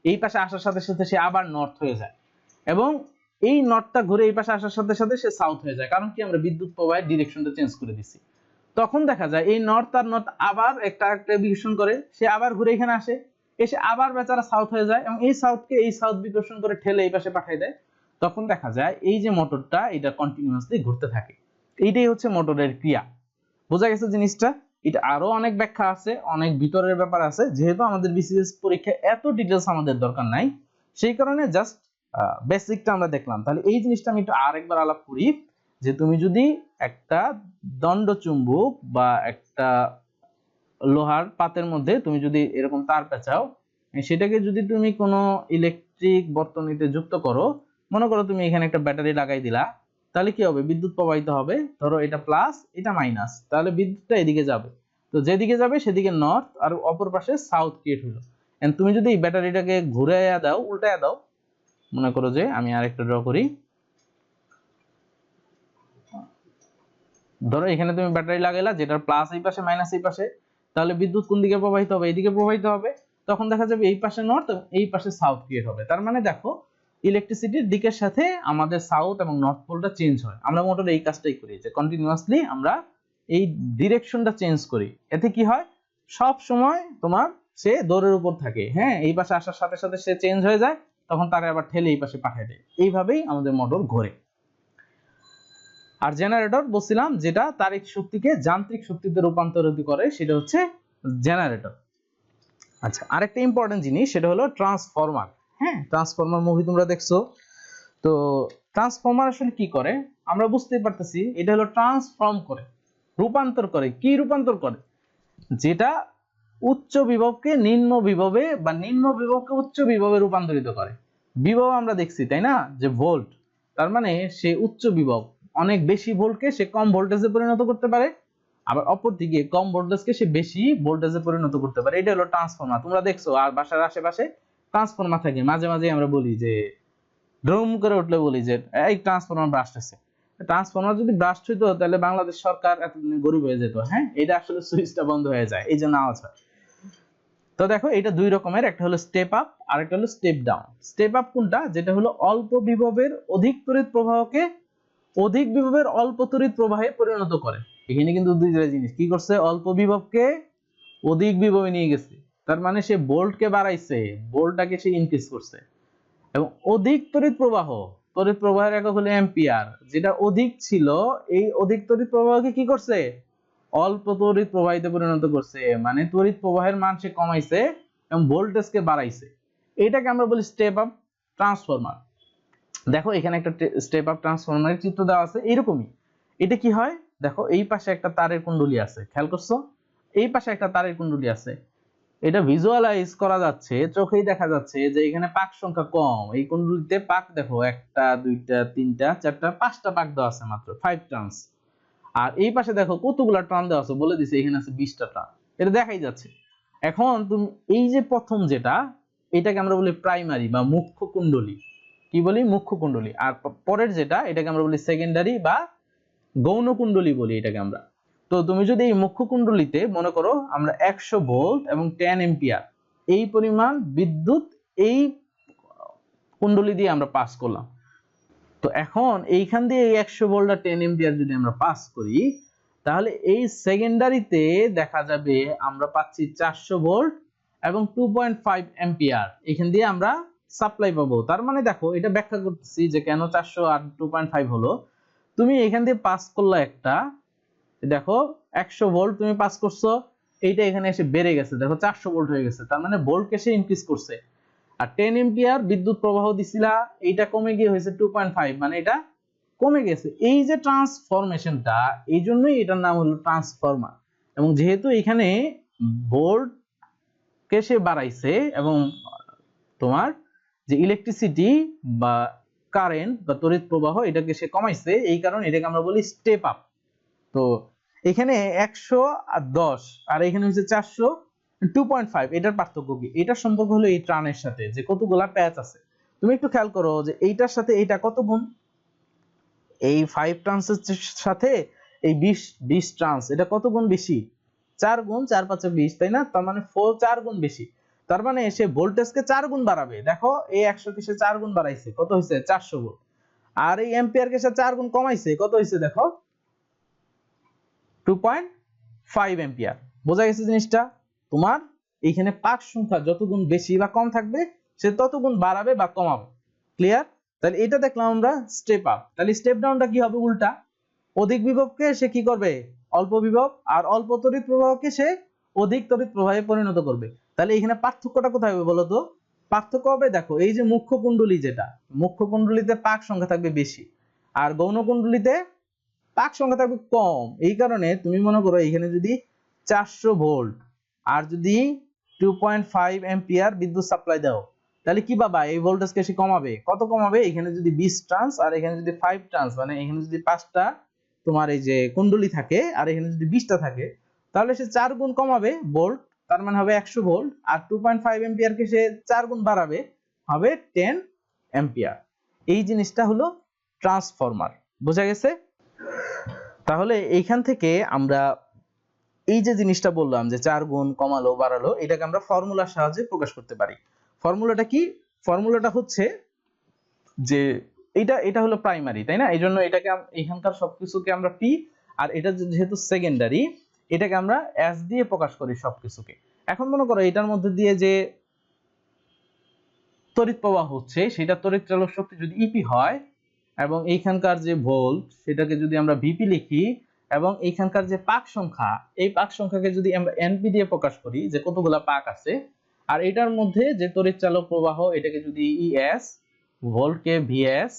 S1: এই পাশে আসার সাথে সাথে সে আবার নর্থ হয়ে যায়, এবং এই নর্থটা ঘুরে এই পাশে আসার সাথে সাথে সে সাউথ হয়ে যায়। কারণ কি, আমরা বিদ্যুৎ প্রবাহের ডিরেকশনটা চেঞ্জ করে দিছি। তখন দেখা যায় এই নর্থ আর নর্থ আবার একটা বিকর্ষণ করে, সে আবার ঘুরে এখানে আসে, এসে আবার বেচারা সাউথ হয়ে যায়, এবং এই সাউথকে এই সাউথ বিকর্ষণ করে ঠেলে এই পাশে পাঠিয়ে দেয়। তখন দেখা যায় এই যে মোটরটা এটা কন্টিনিউয়াসলি ঘুরতে থাকে। এইটাই হচ্ছে মোটরের ক্রিয়া। বোঝা গেছে জিনিসটা? এটা আরো অনেক ব্যাখ্যা আছে, অনেক ভিতরের ব্যাপার আছে, যেহেতু আমাদের বিসিএস পরীক্ষায় এত ডিটেইলস আমাদের দরকার নাই, সেই কারণে জাস্ট বেসিকটা আমরা দেখলাম। তাহলে এই জিনিসটা আমি একটু আরেকবার আলাপ করি, যে তুমি যদি একটা দণ্ড চুম্বক বা একটা লোহার পাতের মধ্যে তুমি যদি এরকম তার পেঁচাও, সেটাকে যদি তুমি কোনো ইলেকট্রিক বর্তনীতে যুক্ত করো, মনে করো তুমি এখানে একটা ব্যাটারি লাগাই দিলা, তাহলে কি হবে, বিদ্যুৎ প্রবাহিত হবে। ধরো এটা প্লাস এটা মাইনাস, তাহলে বিদ্যুৎটা এদিকে যাবে, তো যেদিকে যাবে সেদিকে নর্থ আর অপর পাশে সাউথ ক্রিয়েট হলো। এন্ড তুমি যদি এই ব্যাটারিটাকে ঘুরাইয়া দাও, উল্টায়া দাও, মনে করো যে আমি আরেকটা ড্র করি, ধরো এখানে তুমি ব্যাটারি লাগাইলা, যেটার প্লাস এই পাশে মাইনাস এই পাশে, তাহলে বিদ্যুৎ কোন দিকে প্রবাহিত হবে, এইদিকে প্রবাহিত হবে। তখন দেখা যাবে এই পাশে নর্থ এবং এই পাশে সাউথ ক্রিয়েট হবে। তার মানে দেখো ইলেকট্রিসিটির দিকের সাথে আমাদের সাউথ এবং নর্থ পোলটা চেঞ্জ হয়। আমরা মোটরে এই কাজটাই করি, যে কন্টিনিউয়াসলি আমরা এই ডিরেকশনটা চেঞ্জ করি। এতে কি হয়, সব সময় তোমার সে দৌড়ের উপর থাকে, হ্যাঁ এই পাশে আসার সাথে সাথে সে চেঞ্জ হয়ে যায়, তখন তারে আবার ঠেলে এই পাশে পাঠিয়ে দেয়। এইভাবেই আমাদের মোটর ঘোরে। আর জেনারেটর বলছিলাম, যেটা তাড়িৎ শক্তিকে যান্ত্রিক শক্তিতে রূপান্তরিত করে, সেটা হচ্ছে জেনারেটর। আচ্ছা, আরেকটা ইম্পর্টেন্ট জিনিস, সেটা হলো ট্রান্সফরমার। হ্যাঁ, ট্রান্সফরমার মুভি তোমরা দেখছো তো। ট্রান্সফরমার আসলে কি করে আমরা বুঝতেই পারতেছি, এটা হলো ট্রান্সফর্ম করে, রূপান্তর করে। কি রূপান্তর করে? যেটা উচ্চ বিভবকে নিম্ন বিভবে বা নিম্ন বিভবকে উচ্চ বিভবে রূপান্তরিত করে। বিভব আমরা দেখছি তাই না, যে ভোল্ট, তার মানে সে উচ্চ বিভব, অনেক বেশি ভোল্টকে সে কম ভোল্টেজে পরিণত করতে পারে, আবার অপরদিকে কম ভোল্টেজকে সে বেশি ভোল্টেজে পরিণত করতে পারে। এটা হলো ট্রান্সফরমার। তোমরা দেখছো আর বাসার আশেপাশে ট্রান্সফরমার থাকে, মাঝে মাঝে আমরা বলি যে ড্রুম করে উঠলে বলি যে এই ট্রান্সফরমার ব্রাস্ট আছে। ট্রান্সফরমার যদি ব্রাস্ট হইতো তাহলে বাংলাদেশ সরকার এতদিন গরিব হয়ে যেত। হ্যাঁ, এটা আসলে সুইচটা বন্ধ হয়ে যায়, এই জন্য আওয়াজ হয়। তো দেখো এটা দুই রকমের, একটা হলো স্টেপ আপ আর একটা হলো স্টেপ ডাউন। স্টেপ আপ কোনটা? যেটা হলো অল্প বিভবের অধিক তড়িৎ প্রবাহকে অধিক বিভবের অল্প তড়িৎ প্রবাহে পরিণত করে। এখানে কিন্তু দুইটা জিনিস কি করছে, অল্প বিভবকে অধিক বিভবে নিয়ে গেছে, তার মানে সে ভোল্টকে বাড়াইছে, ভোল্টটাকে সে ইনক্রিজ করছে। এবং অধিক তড়িৎ প্রবাহ, তড়িৎ প্রবাহের একক হলো অ্যাম্পিয়ার, যেটা অধিক ছিল এই অধিক তড়িৎ প্রবাহকে কি করছে, অল্প তড়িৎ প্রবাহিতে পরিণত করছে, মানে তড়িৎ প্রবাহের মান সে কমাইছে এবং ভোল্টেজকে বাড়াইছে। এটাকে আমরা বলি স্টেপ আপ ট্রান্সফরমার। দেখো এখানে একটা স্টেপ আপ ট্রান্সফরমারের চিত্র দেওয়া আছে এরকমই। এটা কি হয় দেখো, এই পাশে একটা তারের কুণ্ডলী আছে, খেয়াল করছো, এই পাশে একটা তারের কুণ্ডলী আছে, এটা ভিজুয়ালাইজ করা যাচ্ছে, চোখেই দেখা যাচ্ছে যে এখানে পাক সংখ্যা কম, এই কুণ্ডলীতে পাক দেখো 1টা 2টা 3টা 4টা 5টা পাক দেওয়া আছে, মাত্র 5 টার্নস। আর এই পাশে দেখো কতগুলা টার্ন দেওয়া আছে, বলে দিছে এখানে আছে 20টা টার্ন, এটা দেখাই যাচ্ছে। এখন তুমি এই যে প্রথম যেটা, এটাকে আমরা বলি প্রাইমারি বা মুখ্য কুণ্ডলী, কি বলি, মুখ্য কুণ্ডলী। আর পরের যেটা, এটাকে আমরা বলি সেকেন্ডারি বা গৌণ কুণ্ডলী বলি এটাকে আমরা। তো তুমি যদি এই মুখ্য কুণ্ডলীতে মনে করো আমরা 100 ভোল্ট এবং 10 এম্পিয়ার এই পরিমাণ বিদ্যুৎ এই কুণ্ডলী দিয়ে আমরা পাস করলাম। তো এখন এইখান দিয়ে এই 100 ভোল্ট আর 10 এম্পিয়ার যদি আমরা পাস করি, তাহলে এই সেকেন্ডারিতে দেখা যাবে আমরা পাচ্ছি 400 ভোল্ট এবং 2.5 এম্পিয়ার এখান দিয়ে আমরা সাপ্লাই পাবো। তার মানে দেখো এটা ব্যাখ্যা করতেছি যে কেন 400 আর 2.5 হলো। তুমি এখান দিয়ে পাস করলা একটা, দেখো 100 ভোল্ট তুমি পাস করছো, এইটা এখানে এসে বেড়ে গেছে, দেখো 400 ভোল্ট হয়ে গেছে, তার মানে ভোল্টকে সে ইনক্রিজ করছে। আর 10 এম্পিয়ার বিদ্যুৎ প্রবাহ দিছিলা, এইটা কমে গিয়ে হয়েছে 2.5, মানে এটা কমে গেছে। এই যে ট্রান্সফরমেশনটা, এই জন্যই এটার নাম হলো ট্রান্সফরমার। এবং যেহেতু এখানে ভোল্ট কে সে বাড়াইছে এবং তোমার যে ইলেকট্রিসিটি বা কারেন্ট বা তড়িৎ প্রবাহ এটাকে সে কমাইছে, এই কারণে এটাকে আমরা বলি স্টেপ আপ। তো এখানে 110 আর এখানে হচ্ছে 400, 2.5, এটার পার্থক্য কি? এটার সম্পর্ক হলো এই ট্রানের সাথে যে কতগুলা প্যাচ আছে। তুমি একটু খেয়াল করো যে এইটার সাথে এইটা কত গুণ, এই 5 ট্রান্সের সাথে এই 20 ট্রান্স, এটা কত গুণ বেশি? 4 গুণ, 4 5 20, তাই না? তার মানে 4 গুণ বেশি। তার মানে সে ভোল্টেজকে 4 গুণ বাড়াবে। দেখো এই 100 কে সে 4 গুণ বাড়াইছে, কত হইছে? 400 ভোল্ট। আর এই অ্যাম্পিয়ারকে সে 4 গুণ কমাইছে, কত হইছে দেখো? 2.5 এম্পিয়ার। বোঝা গেছে জিনিসটা? তোমার এইখানে পাক সংখ্যা যত গুণ বেশি বা কম থাকবে, সে তত গুণ বাড়াবে বা কমাবে। ক্লিয়ার? তাহলে এটা দেখলাম আমরা স্টেপ আপ। তাহলে স্টেপ ডাউনটা কি হবে? উল্টা, অধিক বিভবকে সে কি করবে? অল্প বিভব, আর অল্প তড়িৎ প্রবাহকে সে অধিক তড়িৎ প্রবাহে পরিণত করবে। তাহলে এখানে পার্থক্যটা কোথায় হবে বলো তো? পার্থক্য হবে দেখো, এই যে মুখ্য কুণ্ডলী, যেটা মুখ্য কুণ্ডলীতে পাক সংখ্যা থাকবে বেশি, আর গৌণ কুণ্ডলীতে পাক সংখ্যা থাকবে কম। এই কারণে তুমি মনে করো এখানে যদি 400 ভোল্ট আর যদি 2.5 এম্পিয়ার বিদ্যুৎ সাপ্লাই দাও, তাহলে কি পাবা? এই ভোল্টেজকে সে কমাবে। কত কমাবে? এখানে যদি 20 ট্রান্স আর এখানে যদি 5 ট্রান্স, মানে এখানে যদি 5টা তোমার এই যে কুণ্ডলী থাকে আর এখানে যদি 20টা থাকে, তাহলে সে 4 গুণ কমাবে ভোল্ট, তার মানে হবে 100 ভোল্ট। আর 2.5 এম্পিয়ারকে সে 4 গুণ বাড়াবে, হবে 10 এম্পিয়ার। এই জিনিসটা হলো ট্রান্সফরমার। বোঝা গেছে? তাহলে এইখান থেকে আমরা এই যে জিনিসটা বললাম যে 4 গুণ কমালো বাড়ালো, এটাকে আমরা ফর্মুলার সাহায্যে প্রকাশ করতে পারি। ফর্মুলাটা কি? ফর্মুলাটা হচ্ছে যে এটা হলো প্রাইমারি, তাই না? এই জন্য এটাকে এখানকার সবকিছুকে আমরা পি, আর এটা যেহেতু সেকেন্ডারি, এটাকে আমরা এস দিয়ে প্রকাশ করি সবকিছুকে। এখন মনে করো এটার মধ্যে দিয়ে যে তড়িৎ প্রবাহ হচ্ছে, সেটা তড়িৎ চালক শক্তি যদি ইপি হয়, এবং এইখানকার যে ভোল্ট সেটাকে যদি আমরা ভিপি লিখি, এবং এইখানকার যে পাক সংখ্যা, এই পাক সংখ্যাকে যদি আমরা এনপি দিয়ে প্রকাশ করি যে কতগুলা পাক আছে, আর এটার মধ্যে যে তড়িৎ চালক প্রবাহ এটাকে যদি ইএস, ভোল্টকে ভিএস,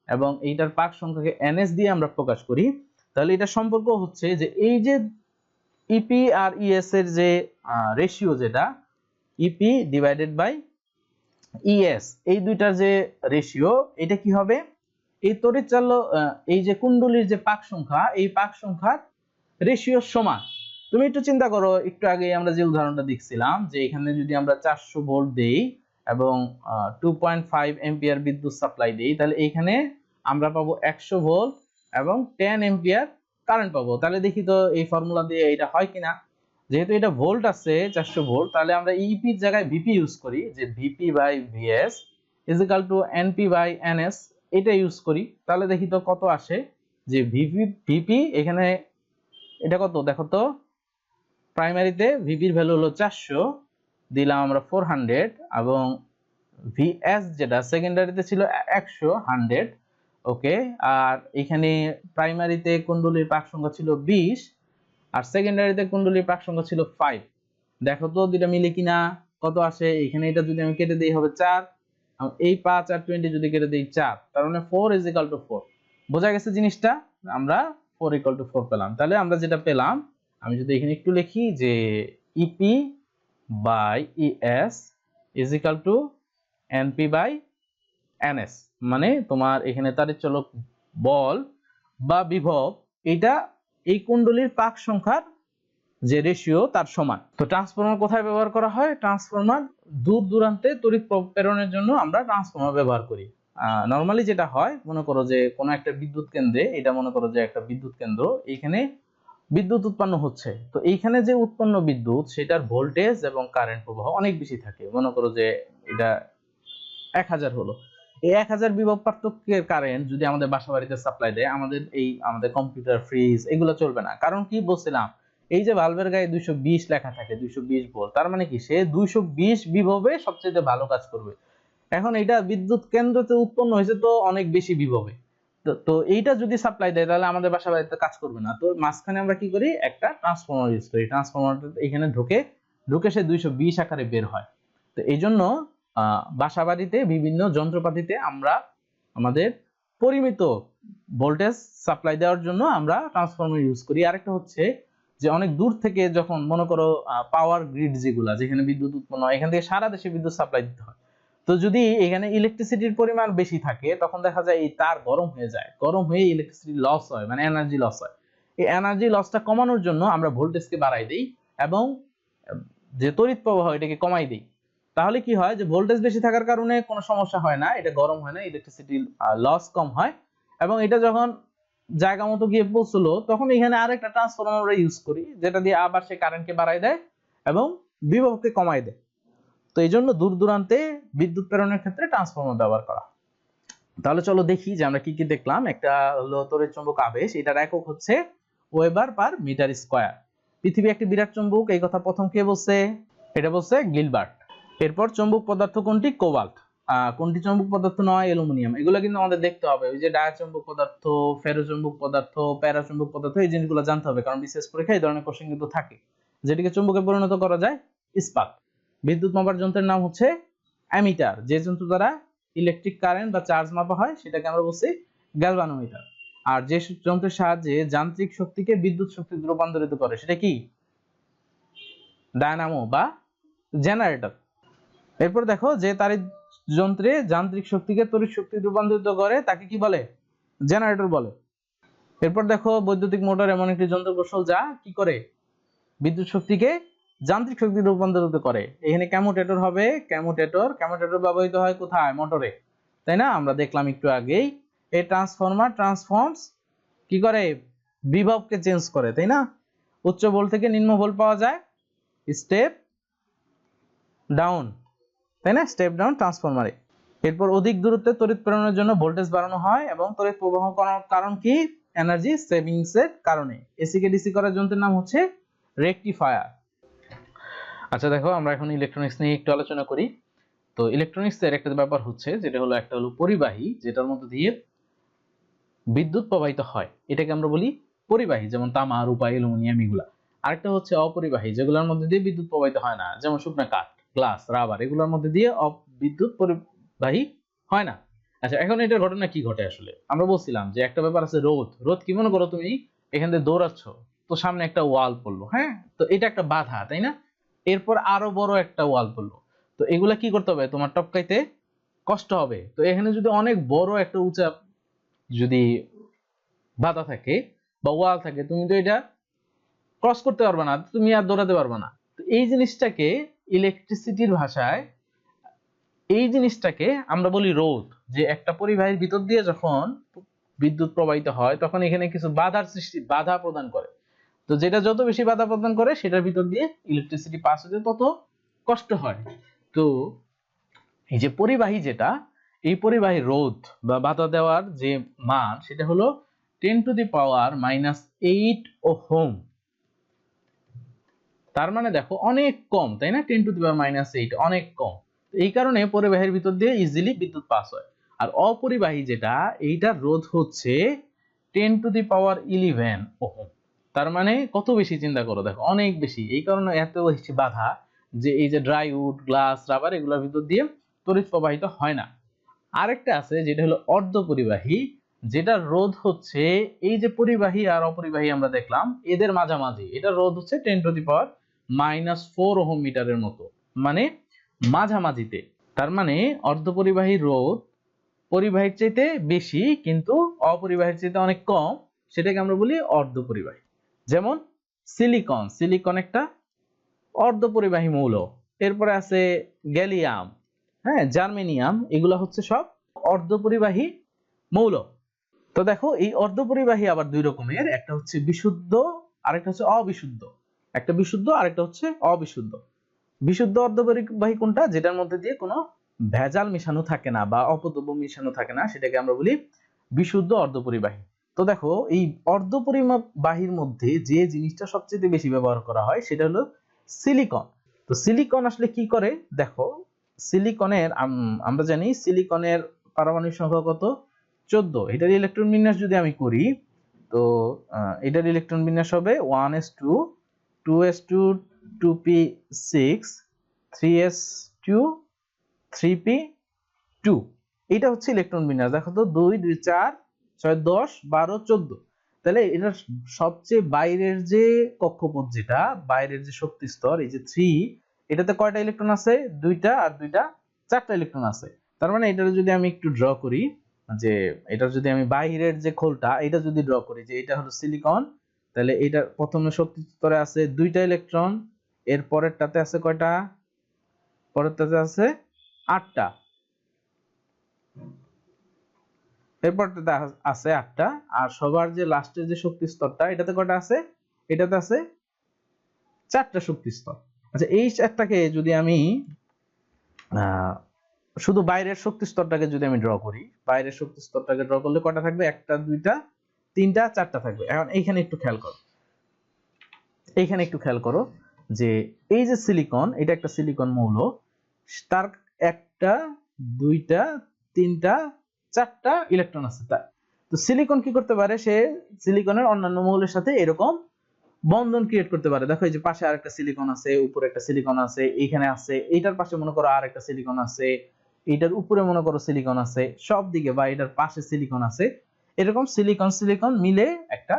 S1: এবং এইটার পাক সংখ্যাকে এনএস দিয়ে আমরা প্রকাশ করি, তাহলে এটা সম্পর্ক হচ্ছে যে এই যে ইপি আর ইএস এর যে রেশিও, যেটা ইপি ডিভাইডেড বাই ইএস, এই দুইটার যে রেশিও, এটা কি হবে? এই তড়িৎ চালক এই যে কুণ্ডলীর যে পাক সংখ্যা, এই পাক সংখ্যার রেশিওর সমান। তুমি একটু চিন্তা করো, একটু আগে আমরা যে উদাহরণটা দেখছিলাম যে এখানে যদি আমরা 400 ভোল্ট দেই এবং 2.5 এম্পিয়ার বিদ্যুৎ সাপ্লাই দেই, তাহলে এইখানে আমরা পাবো 100 ভোল্ট এবং 10 এম্পিয়ার কারেন্ট পাবো। তাহলে দেখি তো এই ফর্মুলা দিয়ে এটা হয় কিনা। যেহেতু এটা ভোল্ট আছে 400 ভোল্ট, তাহলে আমরা ইপি এর জায়গায় ভিপি ইউজ করি, যে VP by VS is equal to NP by NS, এটা ইউজ করি। তাহলে দেখি তো কত আসে, যে ভিপি এখানে এটা কত দেখো তো, প্রাইমারিতে ভিপির ভ্যালু হলো 400, দিলাম আমরা 400, এবং ভিএস যেটা সেকেন্ডারিতে ছিল 100 100। ওকে, আর এখানে প্রাইমারিতে কুণ্ডলীর পাক সংখ্যা ছিল 20 আর সেকেন্ডারিতে কুণ্ডলীর পাক সংখ্যা ছিল 5। দেখো তো দুইটা মিলে কিনা, কত আসে? এখানে এটা যদি আমি কেটে দেই হবে 4, এই 5 আর 20 যদি কেটে দেই 4, তার মানে 4 = 4। বোঝা গেছে জিনিসটা? আমরা 4 = 4 পেলাম। তাহলে আমরা যেটা পেলাম, আমি যদি এখানে একটু লিখি যে EP by ES = NP by NS, মানে তোমার এখানে তাড়িৎ-চলক বল বা বিভব এটা এই কুণ্ডলীর পাক সংখ্যার যে রেশিও তার সমান। তো ট্রান্সফরমার কোথায় ব্যবহার করা হয়? ট্রান্সফরমার দূর দূরান্তে তড়িৎ প্রেরণের জন্য আমরা ট্রান্সফরমার ব্যবহার করি। নরমালি যেটা হয়, মনে করো যে কোনো একটা বিদ্যুৎ কেন্দ্রে, এটা মনে করো যে একটা বিদ্যুৎ কেন্দ্র, এখানে বিদ্যুৎ উৎপন্ন হচ্ছে, তো এইখানে যে উৎপন্ন বিদ্যুৎ সেটার ভোল্টেজ এবং কারেন্ট প্রবাহ অনেক বেশি থাকে। মনে করো যে এটা 1000 হলো, এই 1000 বিভব পার্থক্যের কারেন্ট যদি আমাদের বাসা বাড়িতে সাপ্লাই দেয়, আমাদের কম্পিউটার, ফ্রিজ এগুলো চলবে না। কারণ কি বলছিলাম, এই যে বাল্বের গায়ে 220 লেখা থাকে, 220 ভোল্ট, তার মানে কি সে 220 বিভবে সবচেয়ে ভালো কাজ করবে। এখন এটা বিদ্যুৎ কেন্দ্রতে উৎপন্ন হয়েছে তো অনেক বেশি বিভবে, তো এইটা যদি সাপ্লাই দেয় তাহলে আমাদের বাসা বাড়িতে কাজ করবে না। তো মাঝখানে আমরা কি করি, একটা ট্রান্সফরমার ইউজ করি। ট্রান্সফরমারটা এখানে ঢুকে সে 220 আকারে বের হয়। তো এই জন্য বাসা বাড়িতে বিভিন্ন যন্ত্রপাতিতে আমরা আমাদের পরিমিত ভোল্টেজ সাপ্লাই দেওয়ার জন্য আমরা ট্রান্সফরমার ইউজ করি। আরেকটা হচ্ছে যে অনেক দূর থেকে যখন মনে করো পাওয়ার গ্রিড যেখানে বিদ্যুৎ উৎপন্ন হয়, এখান থেকে সারা দেশে বিদ্যুৎ সাপ্লাই দিতে হয়। তো যদি এখানে ইলেকট্রিসিটির পরিমাণ বেশি থাকে, তখন দেখা যায় এই তার গরম হয়ে যায়, গরম হয়ে ইলেকট্রিসিটি লস হয়, মানে এনার্জি লস হয়। এই এনার্জি লসটা কমানোর জন্য আমরা ভোল্টেজকে বাড়াই দিই এবং যে তড়িৎ প্রবাহ এটাকে কমাই দিই। তাহলে কি হয়, যে ভোল্টেজ বেশি থাকার কারণে কোনো সমস্যা হয় না, এটা গরম হয় না, ইলেকট্রিসিটি লস কম হয়। এবং এটা যখন জায়গা মতো গিয়ে পৌঁছলো, তখন এখানে আরেকটা ট্রান্সফরমার আমরা ইউজ করি, যেটা দিয়ে আবার সে কারেন্টকে বাড়াই দেয় এবং বিভবকে কমাই দেয়। তো এই জন্য দূর দূরান্তে বিদ্যুৎ প্রেরণের ক্ষেত্রে ট্রান্সফরমার ব্যবহার করা। তাহলে চলো দেখি যে আমরা কি কি দেখলাম। একটা হলো তড়িৎ চুম্বক আবেশ, এটার একক হচ্ছে ওয়েবার পার মিটার স্কয়ার। পৃথিবী একটি বিরাট চুম্বক, এই কথা প্রথম কে বলছে? এটা বলছে গিলবার্ট। এরপর চুম্বক পদার্থ কোনটি? কোবাল্ট। কোনটি চুম্বক পদার্থ নয়? অ্যালুমিনিয়াম। এগুলো কিন্তু আমাদের দেখতে হবে, ওই যে ডায়াচুম্বক পদার্থ, ফেরোচুম্বক পদার্থ, প্যারাচুম্বক পদার্থ, এই জিনিসগুলো জানতে হবে, কারণ বিশেষ পরীক্ষায় এই ধরনের কোশ্চেন কিন্তু থাকে। যেটিকে চুম্বকে পরিণত করা যায়? ইস্পাত। বিদ্যুৎ মাপার যন্ত্রের নাম হচ্ছে অ্যামিটার। যে যন্ত্র দ্বারা ইলেকট্রিক কারেন্ট বা চার্জ মাপা হয় সেটাকে আমরা বলছি গ্যালভানোমিটার। আর যে যন্ত্রের সাহায্যে যান্ত্রিক শক্তিকে বিদ্যুৎ শক্তিতে রূপান্তরিত করে সেটা কি? ডায়নামো বা জেনারেটর। এরপর দেখো, যে তাড়িৎ যন্ত্রে যান্ত্রিক শক্তিকে তড়িৎ শক্তিতে রূপান্তরিত করে তাকে কি বলে? জেনারেটর বলে। এরপর দেখো, বৈদ্যুতিক মোটর এমন একটি যন্ত্র কৌশল যা কি করে? বিদ্যুৎ শক্তিকে যান্ত্রিক শক্তিতে রূপান্তরিত করে। এখানে কম্যুটেটর হবে, কম্যুটেটর ব্যবহৃত হয় কোথায়? মোটরে, তাই না? আমরা দেখলাম একটু আগেই। এই ট্রান্সফর্মস কি করে? বিভবকে চেঞ্জ করে, তাই না? উচ্চ ভোল্ট থেকে নিম্ন ভোল্ট পাওয়া যায় স্টেপ ডাউন, তাই না? স্টেপ ডাউন ট্রান্সফরমারে। এরপর অধিক দূরত্বে তড়িৎ প্রেরণের জন্য ভোল্টেজ বাড়ানো হয় এবং তড়িৎ প্রবাহ করার কারণ কি? এনার্জি সেভিংস এর কারণে। এসি কে ডিসি করার যন্ত্রের নাম হচ্ছে রেকটিফায়ার। আচ্ছা দেখো, আমরা এখন ইলেকট্রনিক্স নিয়ে একটু আলোচনা করি। তো ইলেকট্রনিক্স এর একটা ব্যাপার হচ্ছে, যেটা হলো একটা হলো পরিবাহী, যেটার মধ্যে দিয়ে বিদ্যুৎ প্রবাহিত হয়, এটাকে আমরা বলি পরিবাহী, যেমন তামা, রূপা, অ্যালুমিনিয়াম এগুলা। আরেকটা হচ্ছে অপরিবাহী, যেগুলোর মধ্যে দিয়ে বিদ্যুৎ প্রবাহিত হয় না, যেমন শুকনা কাঠ, গ্লাস, রাবার, এগুলোর মধ্যে দিয়ে বিদ্যুৎ পরিবাহী হয় না। আচ্ছা, এখন এটার ঘটনা কি ঘটে আসলে? আমরা বলছিলাম যে একটা ব্যাপার আছে রোধ কি মনে করো, তুমি এখান থেকে দৌড়াচ্ছ, তো সামনে একটা ওয়াল পড়লো, হ্যাঁ, তো এটা একটা বাধা, তাই না? এরপর আরো বড় একটা ওয়াল পড়লো, তো এগুলা কি করতে হবে? তোমার টপকাইতে কষ্ট হবে। তো এখানে যদি অনেক বড় একটা উঁচা যদি বাধা থাকে বা ওয়াল থাকে, তুমি তো এটা ক্রস করতে পারবে না, তুমি আর দৌড়াতে পারবে না। তো এই জিনিসটাকে ইলেকট্রিসিটির ভাষায় এই জিনিসটাকে আমরা বলি রোধ। যে একটা পরিবাহীর ভিতর দিয়ে যখন বিদ্যুৎ প্রবাহিত হয়, তখন এখানে কিছু বাধা প্রদান করে। তো যেটা যত বেশি বাধা প্রদান করে, সেটার ভিতর দিয়ে ইলেকট্রিসিটি পাস হতে তত কষ্ট হয়। তো এই যে পরিবাহী, যেটা এই পরিবাহী রোধ বা বাধা দেওয়ার যে মান, সেটা হলো 10⁻⁻⁸ ওহম। তার মানে দেখো অনেক কম, তাই না? 10⁻⁸ অনেক কম। এই কারণে পরিবাহীর ভিতর দিয়ে ইজিলি বিদ্যুৎ পাস হয়। আর অপরিবাহী যেটা, এইটার রোধ হচ্ছে 10⁻11 ওহম। তার মানে কত বেশি, চিন্তা করো, দেখো অনেক বেশি। এই কারণে এত বেশি বাধা যে এই যে ড্রাই উড, গ্লাস, রাবার এগুলোর ভিতর দিয়ে তড়িৎ প্রবাহিত হয় না। আরেকটা আছে যেটা হলো অর্ধপরিবাহী, যেটা রোধ হচ্ছে এই যে পরিবাহী আর অপরিবাহী আমরা দেখলাম এদের মাঝামাঝি, এটা রোধ হচ্ছে 10⁻⁻4 ওহম মিটারের মতো, মানে মাঝামাঝিতে। তার মানে অর্ধপরিবাহী রোধ পরিবাহীর চাইতে বেশি কিন্তু অপরিবাহীর চাইতে অনেক কম, সেটাকে আমরা বলি অর্ধপরিবাহী। যেমন সিলিকন, সিলিকন একটা অর্ধপরিবাহী মৌল। এরপরে আছে গ্যালিয়াম, হ্যাঁ, জার্মেনিয়াম, এগুলো হচ্ছে সব অর্ধপরিবাহী মৌল। তো দেখো এই অর্ধপরিবাহী আবার দুই রকমের, একটা হচ্ছে বিশুদ্ধ, আরেকটা হচ্ছে অবিশুদ্ধ। একটা বিশুদ্ধ, আরেকটা হচ্ছে অবিশুদ্ধ। বিশুদ্ধ অর্ধপরিবাহী কোনটা? যেটার মধ্যে দিয়ে কোনো ভেজাল মিশানো থাকে না বা অপদ্রব্য মিশানো থাকে না, সেটাকে আমরা বলি বিশুদ্ধ অর্ধপরিবাহী। তো দেখো এই অর্ধপরিবাহীর মধ্যে যে জিনিসটা সবচেয়ে বেশি ব্যবহার করা হয় সেটা হলো সিলিকন। তো সিলিকন আসলে কি করে দেখো, সিলিকনের আমরা জানি সিলিকনের পারমাণবিক সংখ্যা কত? 14। এটার ইলেকট্রন বিন্যাস যদি আমি করি, তো এটার ইলেকট্রন বিন্যাস হবে 1s2 2s2 2p6 3s2 3p2। এটা হচ্ছে ইলেকট্রন বিন্যাস। দেখো তো 2 2 4 6 10 12 14। তাহলে এটা সবচেয়ে বাইরের যে কক্ষপথ, যেটা বাইরের যে শক্তি স্তর, এই যে 3, এটাতে কয়টা ইলেকট্রন আছে? দুইটা, আর দুইটা 4টা ইলেকট্রন আছে। তার মানে এটা যদি আমি একটু ড্র করি, যে এটা যদি আমি বাইরের যে খোলটা এটা যদি ড্র করি, যে এটা হলো সিলিকন, তাহলে এটা প্রথমে শক্তি স্তরে আছে দুইটা ইলেকট্রন, এর পরেরটাতে আছে কয়টা? পরেরটাতে আছে 8টা, এরপরটাতে আছে 8টা, আর সবার যে লাস্টের যে শক্তি স্তরটা, এটাতে কয়টা আছে? এটাতে আছে 4টা শক্তি স্তর। আচ্ছা, এই 4টাকে যদি আমি শুধু বাইরের শক্তি স্তরটাকে যদি আমি ড্র করি, বাইরের শক্তি স্তরটাকে ড্র করলে কয়টা থাকবে? 1টা 2টা 3টা 4টা থাকবে। এখন এইখানে একটু খেয়াল করো, এইখানে একটু খেয়াল করো যে এই যে সিলিকন, এটা একটা সিলিকন মৌল, তার 1টা 2টা 3টা 4টা ইলেকট্রন আছে তার। তো সিলিকন কি করতে পারে? সে সিলিকনের অন্যান্য মৌলের সাথে এরকম বন্ধন ক্রিয়েট করতে পারে। দেখো এই যে পাশে আরেকটা সিলিকন আছে, উপরে একটা সিলিকন আছে, এইখানে আছে, এইটার পাশে মনে করো আরেকটা সিলিকন আছে, এইটার উপরে মনে করো সিলিকন আছে, সব দিকে বা এটার পাশে সিলিকন আছে, এরকম সিলিকন সিলিকন মিলে একটা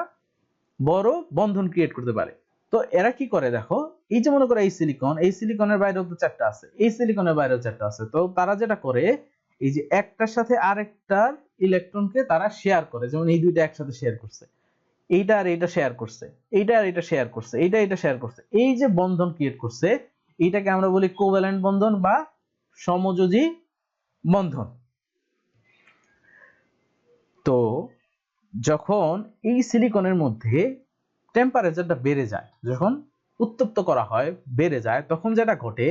S1: বড় বন্ধন ক্রিয়েট করতে পারে। তো এরা কি করে দেখো, এই যে মনে করো এই সিলিকন, এই সিলিকনের বাইরেও তো 4টা আছে, এই সিলিকনের বাইরেও 4টা আছে। তো তারা যেটা করে, এই যে একটার সাথে আরেকটার ইলেকট্রনকে তারা শেয়ার করে, যেমন এই দুইটা একসাথে শেয়ার করছে, এইটা আর এইটা শেয়ার করছে, এইটা আর এটা শেয়ার করছে, এইটা এটা শেয়ার করছে, এই যে বন্ধন ক্রিয়েট করছে, এইটাকে আমরা বলি কোভ্যালেন্ট বন্ধন বা সমযোজী বন্ধন। তো যখন এই সিলিকনের মধ্যে টেম্পারেচারটা বেড়ে যায়, যখন উত্তপ্ত করা হয়, বেড়ে যায়, তখন যেটা ঘটে,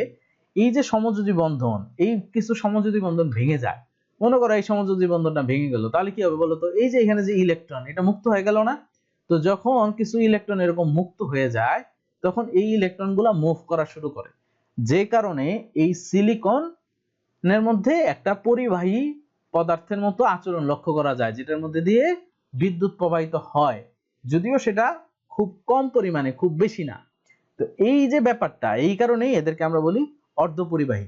S1: এই যে সমযোজী বন্ধন, এই কিছু সমযোজী বন্ধন ভেঙে যায়। মনে করো এই সমযোজী বন্ধনটা ভেঙে গেল, তাহলে কি হবে বলো তো? এই যে এখানে যে ইলেকট্রন, এটা মুক্ত হয়ে গেল না? তো যখন কিছু ইলেকট্রন এরকম মুক্ত হয়ে যায়, তখন এই ইলেকট্রনগুলো মুভ করা শুরু করে, যে কারণে এই সিলিকনের মধ্যে একটা পরিবাহী পদার্থের মতো আচরণ লক্ষ্য করা যায়, যেটার মধ্যে দিয়ে বিদ্যুৎ প্রবাহিত হয়, যদিও সেটা খুব কম পরিমাণে, খুব বেশি না। তো এই যে ব্যাপারটা, এই কারণেই এদেরকে আমরা বলি অর্ধপরিবাহী।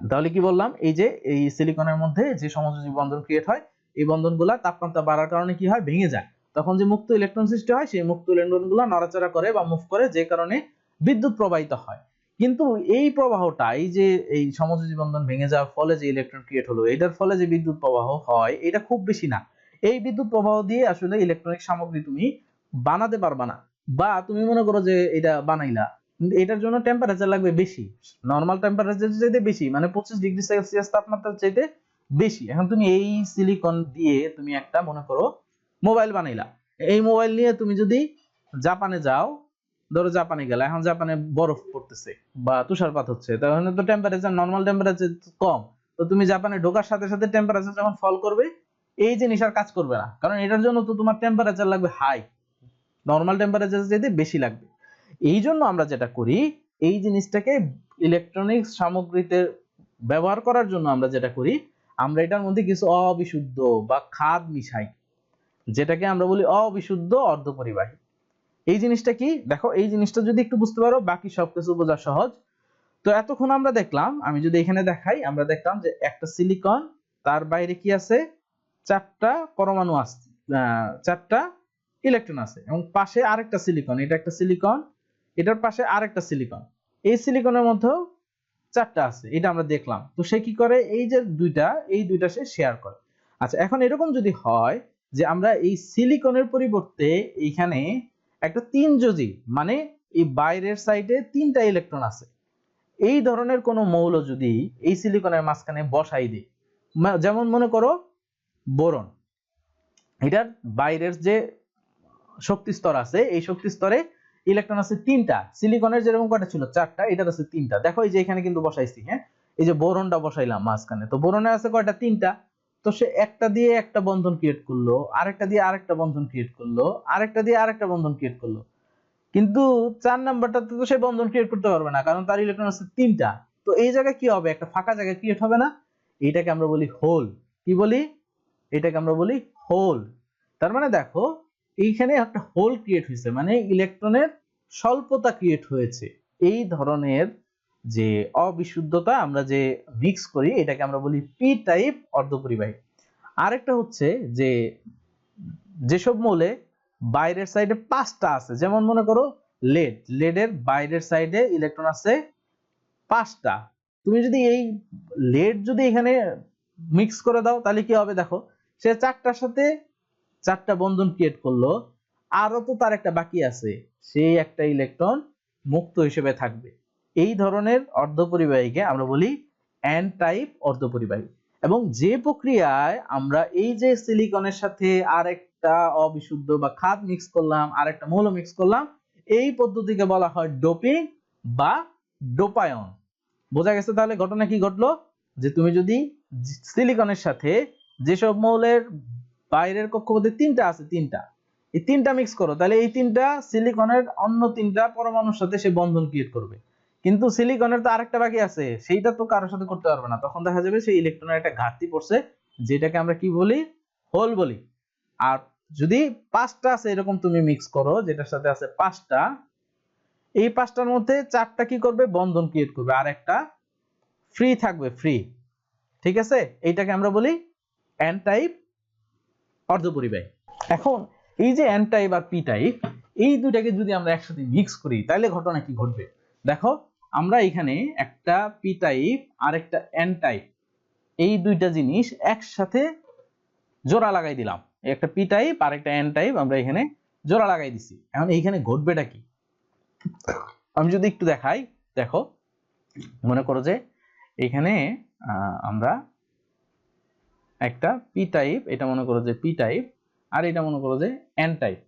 S1: তাহলে কি বললাম? এই যে এই সিলিকনের মধ্যে যে সমযোজী বন্ধন ক্রিয়েট হয়, এই বন্ধনগুলা তাপমাত্রা বাড়ার কারণে কি হয়? ভেঙে যায়। তখন যে মুক্ত ইলেকট্রন সৃষ্টি হয়, সেই মুক্ত ইলেকট্রনগুলো নড়াচড়া করে বা মুভ করে, যে কারণে বিদ্যুৎ প্রবাহিত হয়। কিন্তু এই প্রবাহটা, এই যে এই সমযোজী বন্ধন ভেঙে যাওয়ার ফলে যে ইলেকট্রন ক্রিয়েট হলো, এটার ফলে যে বিদ্যুৎ প্রবাহ হয়, এটা খুব বেশি না। এই বিদ্যুৎ প্রবাহ দিয়ে আসলে ইলেকট্রনিক সামগ্রী তুমি বানাতে পারবা না, বা তুমি মনে করো যে এটা বানাইলা, কিন্তু এটার জন্য টেম্পারেচার লাগবে বেশি, নরমাল টেম্পারেচার চাইতে বেশি, মানে 25°C তাপমাত্রার চাইতে বেশি। এখন তুমি এই সিলিকন দিয়ে তুমি একটা মনে করো মোবাইল বানাইলা, এই মোবাইল নিয়ে তুমি যদি জাপানে যাও, ধরো জাপানে গেলে, এখন জাপানে বরফ পড়তেছে বা তুষারপাত হচ্ছে, তখন তো টেম্পারেচার, নরমাল টেম্পারেচার কম। তো তুমি জাপানে ঢোকার সাথে সাথে টেম্পারেচার যখন ফল করবে, এই জিনিস আর কাজ করবে না, কারণ এটার জন্য তো তোমার টেম্পারেচার লাগবে হাই, নরমাল টেম্পারেচার চাইতে বেশি লাগবে। এই জন্য আমরা যেটা করি, এই জিনিসটাকে ইলেকট্রনিক্স সামগ্রীতে ব্যবহার করার জন্য আমরা যেটা করি, আমরা এটার মধ্যে কিছু অবিশুদ্ধ বা খাদ মিশাই, যেটাকে আমরা বলি অবিশুদ্ধ অর্ধপরিবাহী। এই জিনিসটা কি দেখো, এই জিনিসটা যদি একটু বুঝতে পারো বাকি সবকিছু বোঝা সহজ। তো এতক্ষণ আমরা দেখলাম, আমি যদি এখানে দেখাই, আমরা দেখলাম যে একটা সিলিকন, তার বাইরে কি আছে, চারটা পরমাণু আছে, চারটা ইলেকট্রন আছে, এবং পাশে আরেকটা সিলিকন, এটা একটা সিলিকন, এটার পাশে আরেকটা সিলিকন, এই সিলিকনের মধ্যেও চারটা আছে, এটা আমরা দেখলাম। তো সে কি করে, এই যে দুইটা, এই দুইটা সে শেয়ার করে। আচ্ছা, এখন এরকম যদি হয় যে আমরা এই সিলিকনের পরিবর্তে এইখানে একটা তিন যোজি, মানে এই বাইরের সাইডে তিনটা ইলেকট্রন আছে, এই ধরনের কোন মৌল যদি এই সিলিকনের মাঝখানে বসাই দিই, যেমন মনে করো বোরন, এটার বাইরের যে শক্তি স্তর আছে, এই শক্তি স্তরে ইলেকট্রন আছে তিনটা, সিলিকনের যেরকম কয়টা ছিল চারটা, এটার আছে তিনটা। দেখো এই যে এখানে কিন্তু বসাইছি, হ্যাঁ, এই যে বোরনটা বসাইলাম মাঝখানে, তো বোরনের আছে কয়টা, তিনটা। তো সে একটা দিয়ে একটা বন্ধন ক্রিয়েট করলো, আরেকটা দিয়ে আরেকটা বন্ধন ক্রিয়েট করলো, আরেকটা দিয়ে আরেকটা বন্ধন ক্রিয়েট করলো, কিন্তু 4 নাম্বারটাতে তো সে বন্ধন ক্রিয়েট করতে পারবে না, কারণ তার ইলেকট্রন আছে তিনটা। তো এই জায়গায় কি হবে, একটা ফাঁকা জায়গা ক্রিয়েট হবে না, এটাকে আমরা বলি হোল। কি বলি, এটাকে আমরা বলি হোল। তার মানে দেখো, এইখানে একটা হোল ক্রিয়েট হয়েছে, মানে ইলেকট্রনের স্বল্পতা ক্রিয়েট হয়েছে। এই ধরনের যে অবিশুদ্ধতা আমরা যে মিক্স করি, এটাকে আমরা বলি পি টাইপ অর্ধপরিবাহী। আরেকটা হচ্ছে যে যেসব মৌলে বাইরের সাইডে পাঁচটা আছে, যেমন মনে করো লেড, লেডের বাইরের সাইডে ইলেকট্রন আছে পাঁচটা। তুমি যদি এই লেড যদি এখানে মিক্স করে দাও, তাহলে কি হবে দেখো, সে চারটার সাথে চারটা বন্ধন ক্রিয়েট করলো, আরো তো তার একটা বাকি আছে, সেই একটা ইলেকট্রন মুক্ত হিসেবে থাকবে। এই ধরনের অর্ধপরিবাহীকে আমরা বলি এন টাইপ অর্ধপরিবাহী। এবং যে প্রক্রিয়ায় আমরা এই যে সিলিকনের সাথে আরেকটা অবিশুদ্ধ বা খাদ মিক্স করলাম, আরেকটা মৌল মিক্স করলাম, এই পদ্ধতিকে বলা হয় ডোপিং বা ডোপায়ন। বোঝা গেছে তাহলে ঘটনা কি ঘটলো, যে তুমি যদি সিলিকনের সাথে যেসব মৌলের বাইরের কক্ষপথে তিনটা আছে, তিনটা, এই তিনটা মিক্স করো, তাহলে এই তিনটা সিলিকনের অন্য তিনটা পরমাণুর সাথে সে বন্ধন ক্রিয়েট করবে, কিন্তু সিলিকনের তো আরেকটা বাকি আছে, সেইটা তো কারোর সাথে করতে পারবে না, তখন দেখা যাবে সেই ইলেকট্রনের একটা ঘাটতি পড়ছে, যেটাকে আমরা কি বলি, হোল বলি। আর যদি পাঁচটা আছে এরকম তুমি মিক্স করো, যেটার সাথে আছে পাঁচটা, এই পাঁচটার মধ্যে চারটা কি করবে, বন্ধন ক্রিয়েট করবে, আর একটা ফ্রি থাকবে, ফ্রি। ঠিক আছে, এইটাকে আমরা বলি এন টাইপ অর্ধপরিবাহী। এখন এই যে এন টাইপ আর পি টাইপ, এই দুটাকে যদি আমরা একসাথে মিক্স করি, তাহলে ঘটনা কি ঘটবে দেখো, আমরা এখানে একটা পি টাইপ আর একটা এন টাইপ, এই দুইটা জিনিস একসাথে জোড়া লাগাই দিলাম, একটা পি টাইপ আর একটা এন টাইপ আমরা এখানে জোড়া লাগাই দিছি। এখন এইখানে ঘটবেটা কি, আমি যদি একটু দেখাই, দেখো মনে করো যে এখানে আমরা একটা পি টাইপ, এটা মনে করো যে পি টাইপ, আর এটা মনে করো যে এন টাইপ,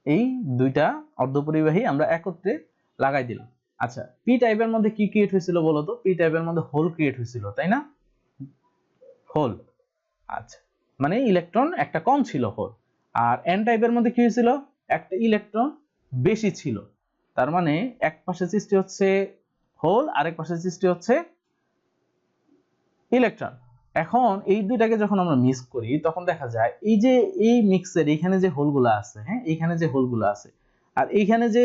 S1: এই দুইটা অর্ধপরিবাহী আমরা একত্রে লাগাই দিলাম। আচ্ছা, পি টাইপের মধ্যে কি ক্রিয়েট হয়েছিল বলো তো, পি টাইপের মধ্যে হোল ক্রিয়েট হয়েছিল, তাই না, হোল। আচ্ছা, মানে ইলেকট্রন একটা কম ছিল, হোল। আর এন টাইপের মধ্যে কি হয়েছিল, একটা ইলেকট্রন বেশি ছিল, তার মানে এক পাশে সৃষ্টি হচ্ছে হোল, আরেক পাশে সৃষ্টি হচ্ছে ইলেকট্রন। এখন এই দুইটাকে যখন আমরা মিক্স করি, তখন দেখা যায় এই যে এই মিক্সের এখানে যে হোলগুলো আছে, হ্যাঁ, এইখানে যে হোলগুলো আছে আর এইখানে যে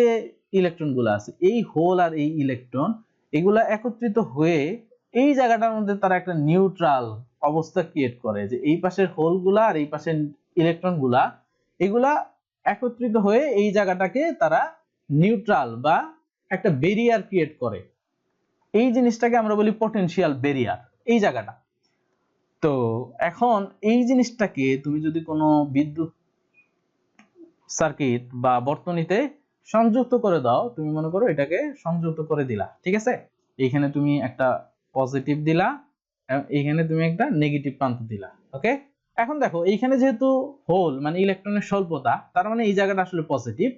S1: ইলেকট্রনগুলো আছে, এই হোল আর এই ইলেকট্রন এগুলা একত্রিত হয়ে এই জায়গাটার মধ্যে তারা একটা নিউট্রাল অবস্থা ক্রিয়েট করে, যে এই পাশের হোলগুলা আর এই পাশের ইলেকট্রনগুলা এগুলা একত্রিত হয়ে এই জায়গাটাকে তারা নিউট্রাল বা একটা ব্যারিয়ার ক্রিয়েট করে। এই জিনিসটাকে আমরা বলি পটেনশিয়াল ব্যারিয়ার, এই জায়গাটা। তো এখন এই জিনিসটাকে তুমি যদি কোনো বিদ্যুৎ সার্কিট বা বর্তনীতে সংযুক্ত করে দাও, তুমি মনে করো এটাকে সংযুক্ত করে দিলা, ঠিক আছে, এইখানে তুমি একটা পজিটিভ দিলা, এইখানে তুমি একটা নেগেটিভ প্রান্ত দিলা, ওকে। এখন দেখো এইখানে যেহেতু হোল মানে ইলেকট্রনের স্বল্পতা, তার মানে এই জায়গাটা আসলে পজিটিভ,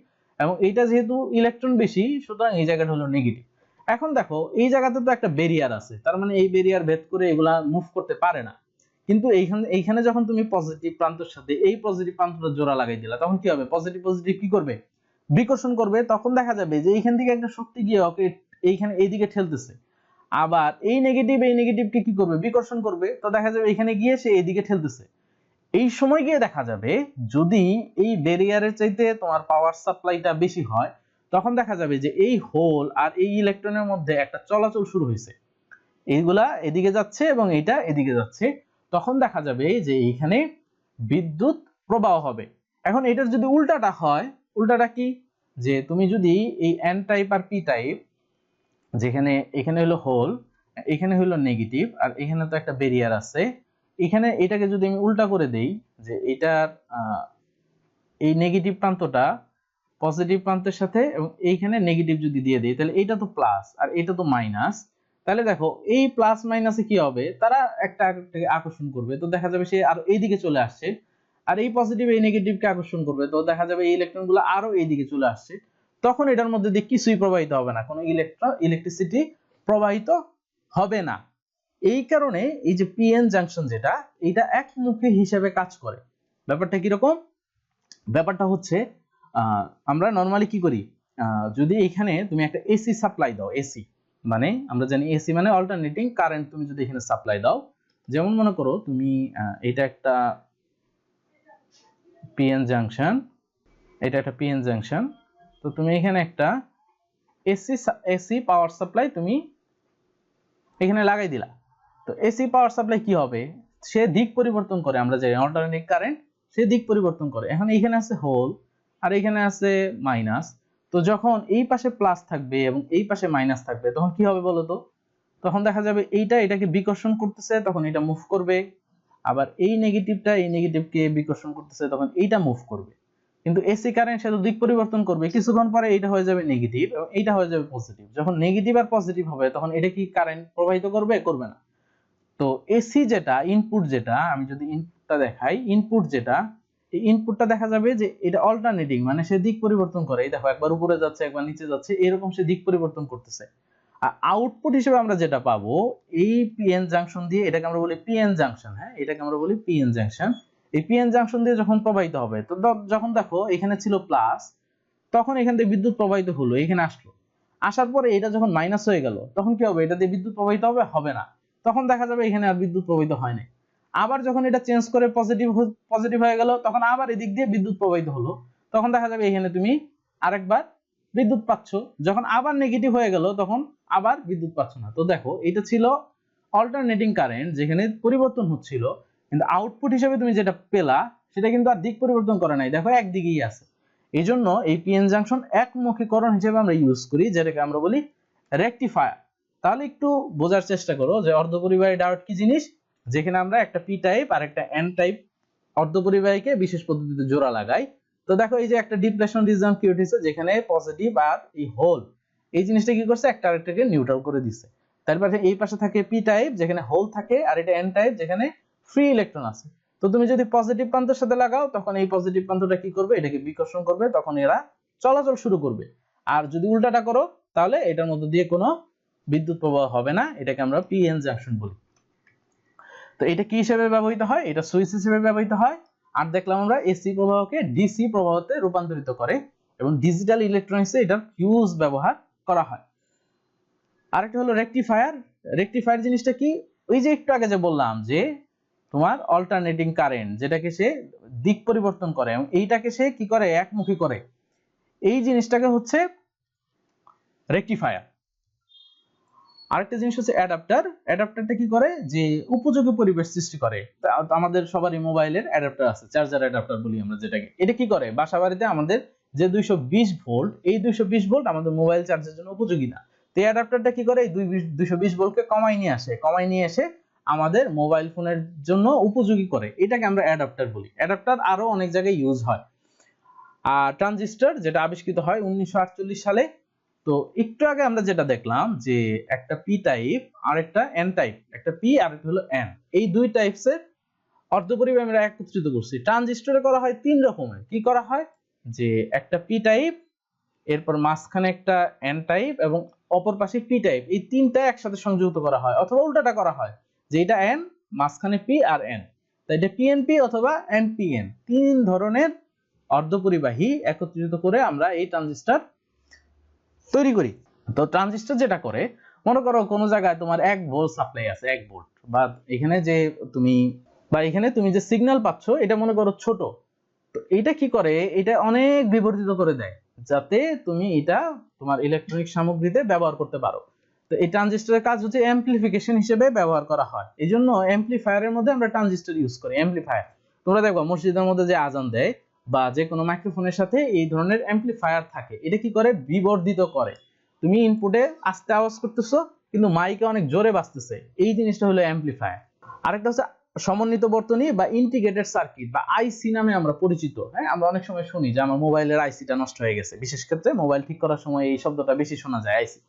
S1: এবং এইটা যেহেতু ইলেকট্রন বেশি, সুতরাং এই জায়গাটা হলো নেগেটিভ। এখন দেখো এই জায়গাতে তো একটা ব্যারিয়ার আছে, তার মানে এই ব্যারিয়ার ভেদ করে এগুলা মুভ করতে পারে না, কিন্তু এইখানে যখন তুমি পজিটিভ প্রান্তের সাথে এই পজিটিভ প্রান্তটা জোড়া লাগাই দিলা, তখন কি হবে, পজিটিভ পজিটিভ কি করবে, বিকর্ষণ করবে তখন দেখা যাবে যে এইখান থেকে একটা শক্তি গিয়ে ওকে এইখানে এইদিকে ঠেলতেছে, আবার এই নেগেটিভকে কি করবে, বিকর্ষণ করবে, তো দেখা যাবে এখানে গিয়ে সে এইদিকে ঠেলতেছে। এই সময় গিয়ে দেখা যাবে যদি এই ব্যারিয়ারের চাইতে তোমার পাওয়ার সাপ্লাইটা বেশি হয়, তখন দেখা যাবে যে এই হোল আর এই ইলেকট্রনের মধ্যে একটা চলাচল শুরু হয়েছে, এইগুলা এদিকে যাচ্ছে এবং এইটা এদিকে যাচ্ছে, তখন দেখা যাবে যে এইখানে বিদ্যুৎ প্রবাহ হবে। এখন এটার যদি উল্টাটা হয়, উল্টাটা কি, যে তুমি যদি এই এন টাইপ আর পি টাইপ, যেখানে এখানে হলো হোল, এখানে হলো নেগেটিভ, আর এখানে তো একটা ব্যারিয়ার আছে, এখানে এটাকে যদি আমি উল্টা করে দেই, যে এটার এই নেগেটিভ প্রান্তটা পজিটিভ প্রান্তের সাথে এবং এইখানে নেগেটিভ যদি দিয়ে দেই, তাহলে এটা তো প্লাস আর এটা তো মাইনাস, তাহলে দেখো এই প্লাস মাইনাসে কি হবে, তারা একটা আরেকটাকে আকর্ষণ করবে, তো দেখা যাবে সে আর এইদিকে চলে আসছে, আর এই পজিটিভ এই নেগেটিভকে আকর্ষণ করবে, তো দেখা যাবে এই ইলেকট্রনগুলো আরো এইদিকে চলে আসছে, তখন এটার মধ্যে দিয়ে কিছুই প্রবাহিত হবে না, কোনো ইলেকট্রিসিটি প্রবাহিত হবে না। এই কারণে এই যে পিএন জাংশন যেটা, এটা একমুখী হিসেবে কাজ করে। ব্যাপারটা কিরকম, ব্যাপারটা হচ্ছে আমরা নরমালি কি করি, যদি এখানে তুমি একটা এসি সাপ্লাই দাও, এসি মানে আমরা জানি এসি মানে অল্টারনেটিং কারেন্ট, তুমি যদি এখানে সাপ্লাই দাও, যেমন মনে করো তুমি এটা একটা পিএন জাংশন, এটা একটা পিএন জাংশন, তো তুমি এখানে একটা এসি পাওয়ার সাপ্লাই তুমি এখানে লাগাই দিলা, তো এসি পাওয়ার সাপ্লাই কি হবে, সে দিক পরিবর্তন করে, আমরা জানি অল্টারনেটিং কারেন্ট সে দিক পরিবর্তন করে। এখন এখানে আছে হোল আর এখানে আছে মাইনাস, তো যখন এই পাশে প্লাস থাকবে এবং এই পাশে মাইনাস থাকবে, তখন কি হবে বলো তো, তখন দেখা যাবে এইটা এটাকে বিকর্ষণ করতেছে, তখন এটা মুভ করবে, আবার এই নেগেটিভটা এই নেগেটিভকে বিকর্ষণ করতেছে, তখন এইটা মুভ করবে। কিন্তু এসি কারেন্ট সে তো দিক পরিবর্তন করবে, কিছুক্ষণ পরে এটা হয়ে যাবে নেগেটিভ এবং এইটা হয়ে যাবে পজিটিভ, যখন নেগেটিভ আর পজিটিভ হবে তখন এটা কি কারেন্ট প্রবাহিত করবে, করবে না। তো এসি যেটা ইনপুট, যেটা আমি যদি ইনপুটটা দেখাই, ইনপুট যেটা, এই ইনপুটটা দেখা যাবে যে এটা অল্টারনেটিং, মানে সে দিক পরিবর্তন করে, এই দেখো একবার উপরে যাচ্ছে একবার নিচে যাচ্ছে, এরকম সে দিক পরিবর্তন করতেছে। আর আউটপুট হিসেবে আমরা যেটা পাবো এই পিএন জাংশন দিয়ে, এটাকে আমরা বলি পিএন জাংশন, হ্যাঁ এটাকে আমরা বলি পিএন জাংশন। এই পিএন জাংশন দিয়ে যখন প্রবাহিত হবে, তো যখন দেখো এখানে ছিল প্লাস, তখন এখান থেকে বিদ্যুৎ প্রবাহিত হলো, এখানে আসলো, আসার পরে এটা যখন মাইনাস হয়ে গেল, তখন কি হবে, এটা দিয়ে বিদ্যুৎ প্রবাহিত হবে, হবে না, তখন দেখা যাবে এখানে আর বিদ্যুৎ প্রবাহিত হয় না। আবার যখন এটা চেঞ্জ করে পজিটিভ হয়ে গেল, তখন আবার এদিক দিয়ে বিদ্যুৎ প্রবাহিত হলো, তখন দেখা যাবে এখানে তুমি আরেকবার বিদ্যুৎ পাচ্ছ, যখন আবার নেগেটিভ হয়ে গেল তখন আবার বিদ্যুৎ পাচ্ছ না। তো দেখো এটা ছিল অল্টারনেটিং কারেন্ট, যেখানে পরিবর্তন হচ্ছিল, কিন্তু আউটপুট হিসেবে তুমি যেটা পেলা সেটা কিন্তু আর দিক পরিবর্তন করে নাই, দেখো একদিকেই আছে। এই জন্য এই পিএন জাংশন একমুখীকরণ হিসেবে আমরা ইউজ করি, যেটাকে আমরা বলি রেকটিফায়ার। তাহলে একটু বোঝার চেষ্টা করো যে অর্ধপরিবাহী ডায়োড কি জিনিস, যেখানে আমরা একটা পি টাইপ আর একটা এন টাইপ অর্ধপরিবাহীকে বিশেষ পদ্ধতিতে জোড়া লাগাই। তো দেখো এই যে একটা ডিপ্লেশন রিজন ক্রিয়েট হয়েছে, যেখানে পজিটিভ আর এই হোল এই জিনিসটা কি করছে, একটা আরেকটাকে নিউট্রাল করে দিচ্ছে। তারপরে এই পাশে থাকে পি টাইপ যেখানে হোল থাকে, আর এটা এন টাইপ যেখানে ফ্রি ইলেকট্রন আছে। তো তুমি যদি পজিটিভ প্রান্তের সাথে লাগাও, তখন এই পজিটিভ প্রান্তটা কি করবে, এটাকে বিকর্ষণ করবে, তখন এরা চলাচল শুরু করবে। আর যদি উল্টাটা করো, তাহলে এটার মধ্যে দিয়ে কোনো বিদ্যুৎ প্রবাহ হবে না, এটাকে আমরা পিএন জাংশন বলি। তো এটা কি হিসেবে ব্যবহৃত হয়, এটা সুইচ হিসেবে ব্যবহৃত হয়। আর দেখলাম আমরা এসি প্রবাহকে ডিসি প্রবাহতে রূপান্তরিত করে, এবং ডিজিটাল ইলেকট্রনিক্সে এটার হিউজ ব্যবহার করা হয়। আরেকটা হলো রেকটিফায়ার। রেকটিফায়ার জিনিসটা কি, ওই যে একটু আগে যে বললাম যে তোমার অল্টারনেটিং কারেন্ট যেটাকে সে দিক পরিবর্তন করে এবং এইটাকে সে কি করে, একমুখী করে, এই জিনিসটাকে হচ্ছে রেকটিফায়ার। আরেকটা জিনিস হচ্ছে অ্যাডাপ্টার। অ্যাডাপ্টারটা কি করে, যে উপযোগী পরিবেশ সৃষ্টি করে। আমাদের সবারই মোবাইলের অ্যাডাপ্টার আছে, চার্জার অ্যাডাপ্টার বলি আমরা যেটাকে। এটা কি করে, বাসা বাড়িতে আমাদের যে 220 ভোল্ট, এই 220 ভোল্ট আমাদের মোবাইল চার্জের জন্য উপযোগী না। তো এই অ্যাডাপ্টারটা কি করে, এই 220 ভোল্টকে কমাই নিয়ে এসে আমাদের মোবাইল ফোনের জন্য উপযোগী করে, এটাকে আমরা অ্যাডাপ্টার বলি। অ্যাডাপ্টার আরো অনেক জায়গায় ইউজ হয়। আর ট্রানজিস্টর যেটা আবিষ্কৃত হয় 1948 সালে। তো একটু আগে আমরা যেটা দেখলাম যে একটা পি টাইপ আর একটা এন টাইপ, একটা পি আর একটা হলো এন, এই দুই টাইপসের অর্ধপরিবাহী আমরা একত্রিত করছি। ট্রানজিস্টরে করা হয় তিন রকমের। কি করা হয়, যে একটা পি টাইপ, এরপর মাঝখানে একটা এন টাইপ এবং অপর পাশে পি টাইপ, এই তিনটা একসাথে সংযুক্ত করা হয়, অথবা উল্টাটা করা হয় যে এটা এন মাঝখানে পি আর এন, তাই এটা পিএনপি অথবা এনপিএন। তিন ধরনের অর্ধপরিবাহী একত্রিত করে আমরা এই ট্রানজিস্টর তৈরি করি। তো ট্রানজিস্টর যেটা করে, মনে করো কোনো জায়গায় তোমার 1 ভোল্ট সাপ্লাই আছে, 1 ভোল্ট, বা এখানে তুমি যে সিগন্যাল পাচ্ছ এটা মনে করো ছোট, তো এটা কি করে, এটা অনেক বিবর্ধিত করে দেয় যাতে তুমি এটা তোমার ইলেকট্রনিক সামগ্রীতে ব্যবহার করতে পারো। তো এই ট্রানজিস্টরের কাজ হচ্ছে অ্যামপ্লিফিকেশন হিসেবে ব্যবহার করা হয়। এই জন্য অ্যামপ্লিফায়ারের মধ্যে আমরা ট্রানজিস্টর ইউজ করি। অ্যামপ্লিফায়ার তোমরা দেখবা মসজিদের মধ্যে যে আজান দেয় বা যে কোনো মাইক্রোফোনের সাথে এই ধরনের অ্যামপ্লিফায়ার থাকে। এটা কি করে, বিবর্ধিত করে। তুমি ইনপুটে আস্তে আওয়াজ করতেছো কিন্তু মাইকে অনেক জোরে বাজতেছে, এই জিনিসটা হলো অ্যামপ্লিফায়ার। আরেকটা হচ্ছে সমন্বিত বর্তনী বা ইন্টিগ্রেটেড সার্কিট বা আইসি নামে আমরা পরিচিত। হ্যাঁ, আমরা অনেক সময় শুনি যে আমার মোবাইলের আইসিটা নষ্ট হয়ে গেছে, বিশেষ ক্ষেত্রে মোবাইল ঠিক করার সময় এই শব্দটা বেশি শোনা যায়, আইসি।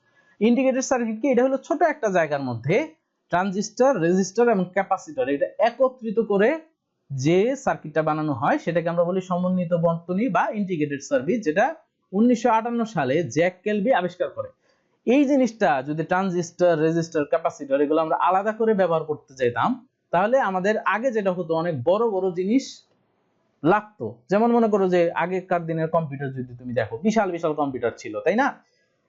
S1: ইন্টিগ্রেটেড সার্কিট কি, এটা হলো ছোট একটা জায়গার মধ্যে ট্রানজিস্টর, রেজিস্টর এবং ক্যাপাসিটর এটা একত্রিত করে যে সার্কিটটা বানানো হয় সেটাকে আমরা বলি সমন্বিত বর্তনী বা ইন্টিগ্রেটেড সার্কিট, যেটা 1958 সালে জ্যাক কেলবি আবিষ্কার করে। এই জিনিসটা যদি ট্রানজিস্টর, রেজিস্টর, ক্যাপাসিটর এগুলো আমরা আলাদা করে ব্যবহার করতে চাইতাম, তাহলে আমাদের আগে যেটা হতো অনেক বড় বড় জিনিস লাগতো। যেমন মনে করো যে আগেকার দিনের কম্পিউটার যদি তুমি দেখো, বিশাল বিশাল কম্পিউটার ছিল, তাই না?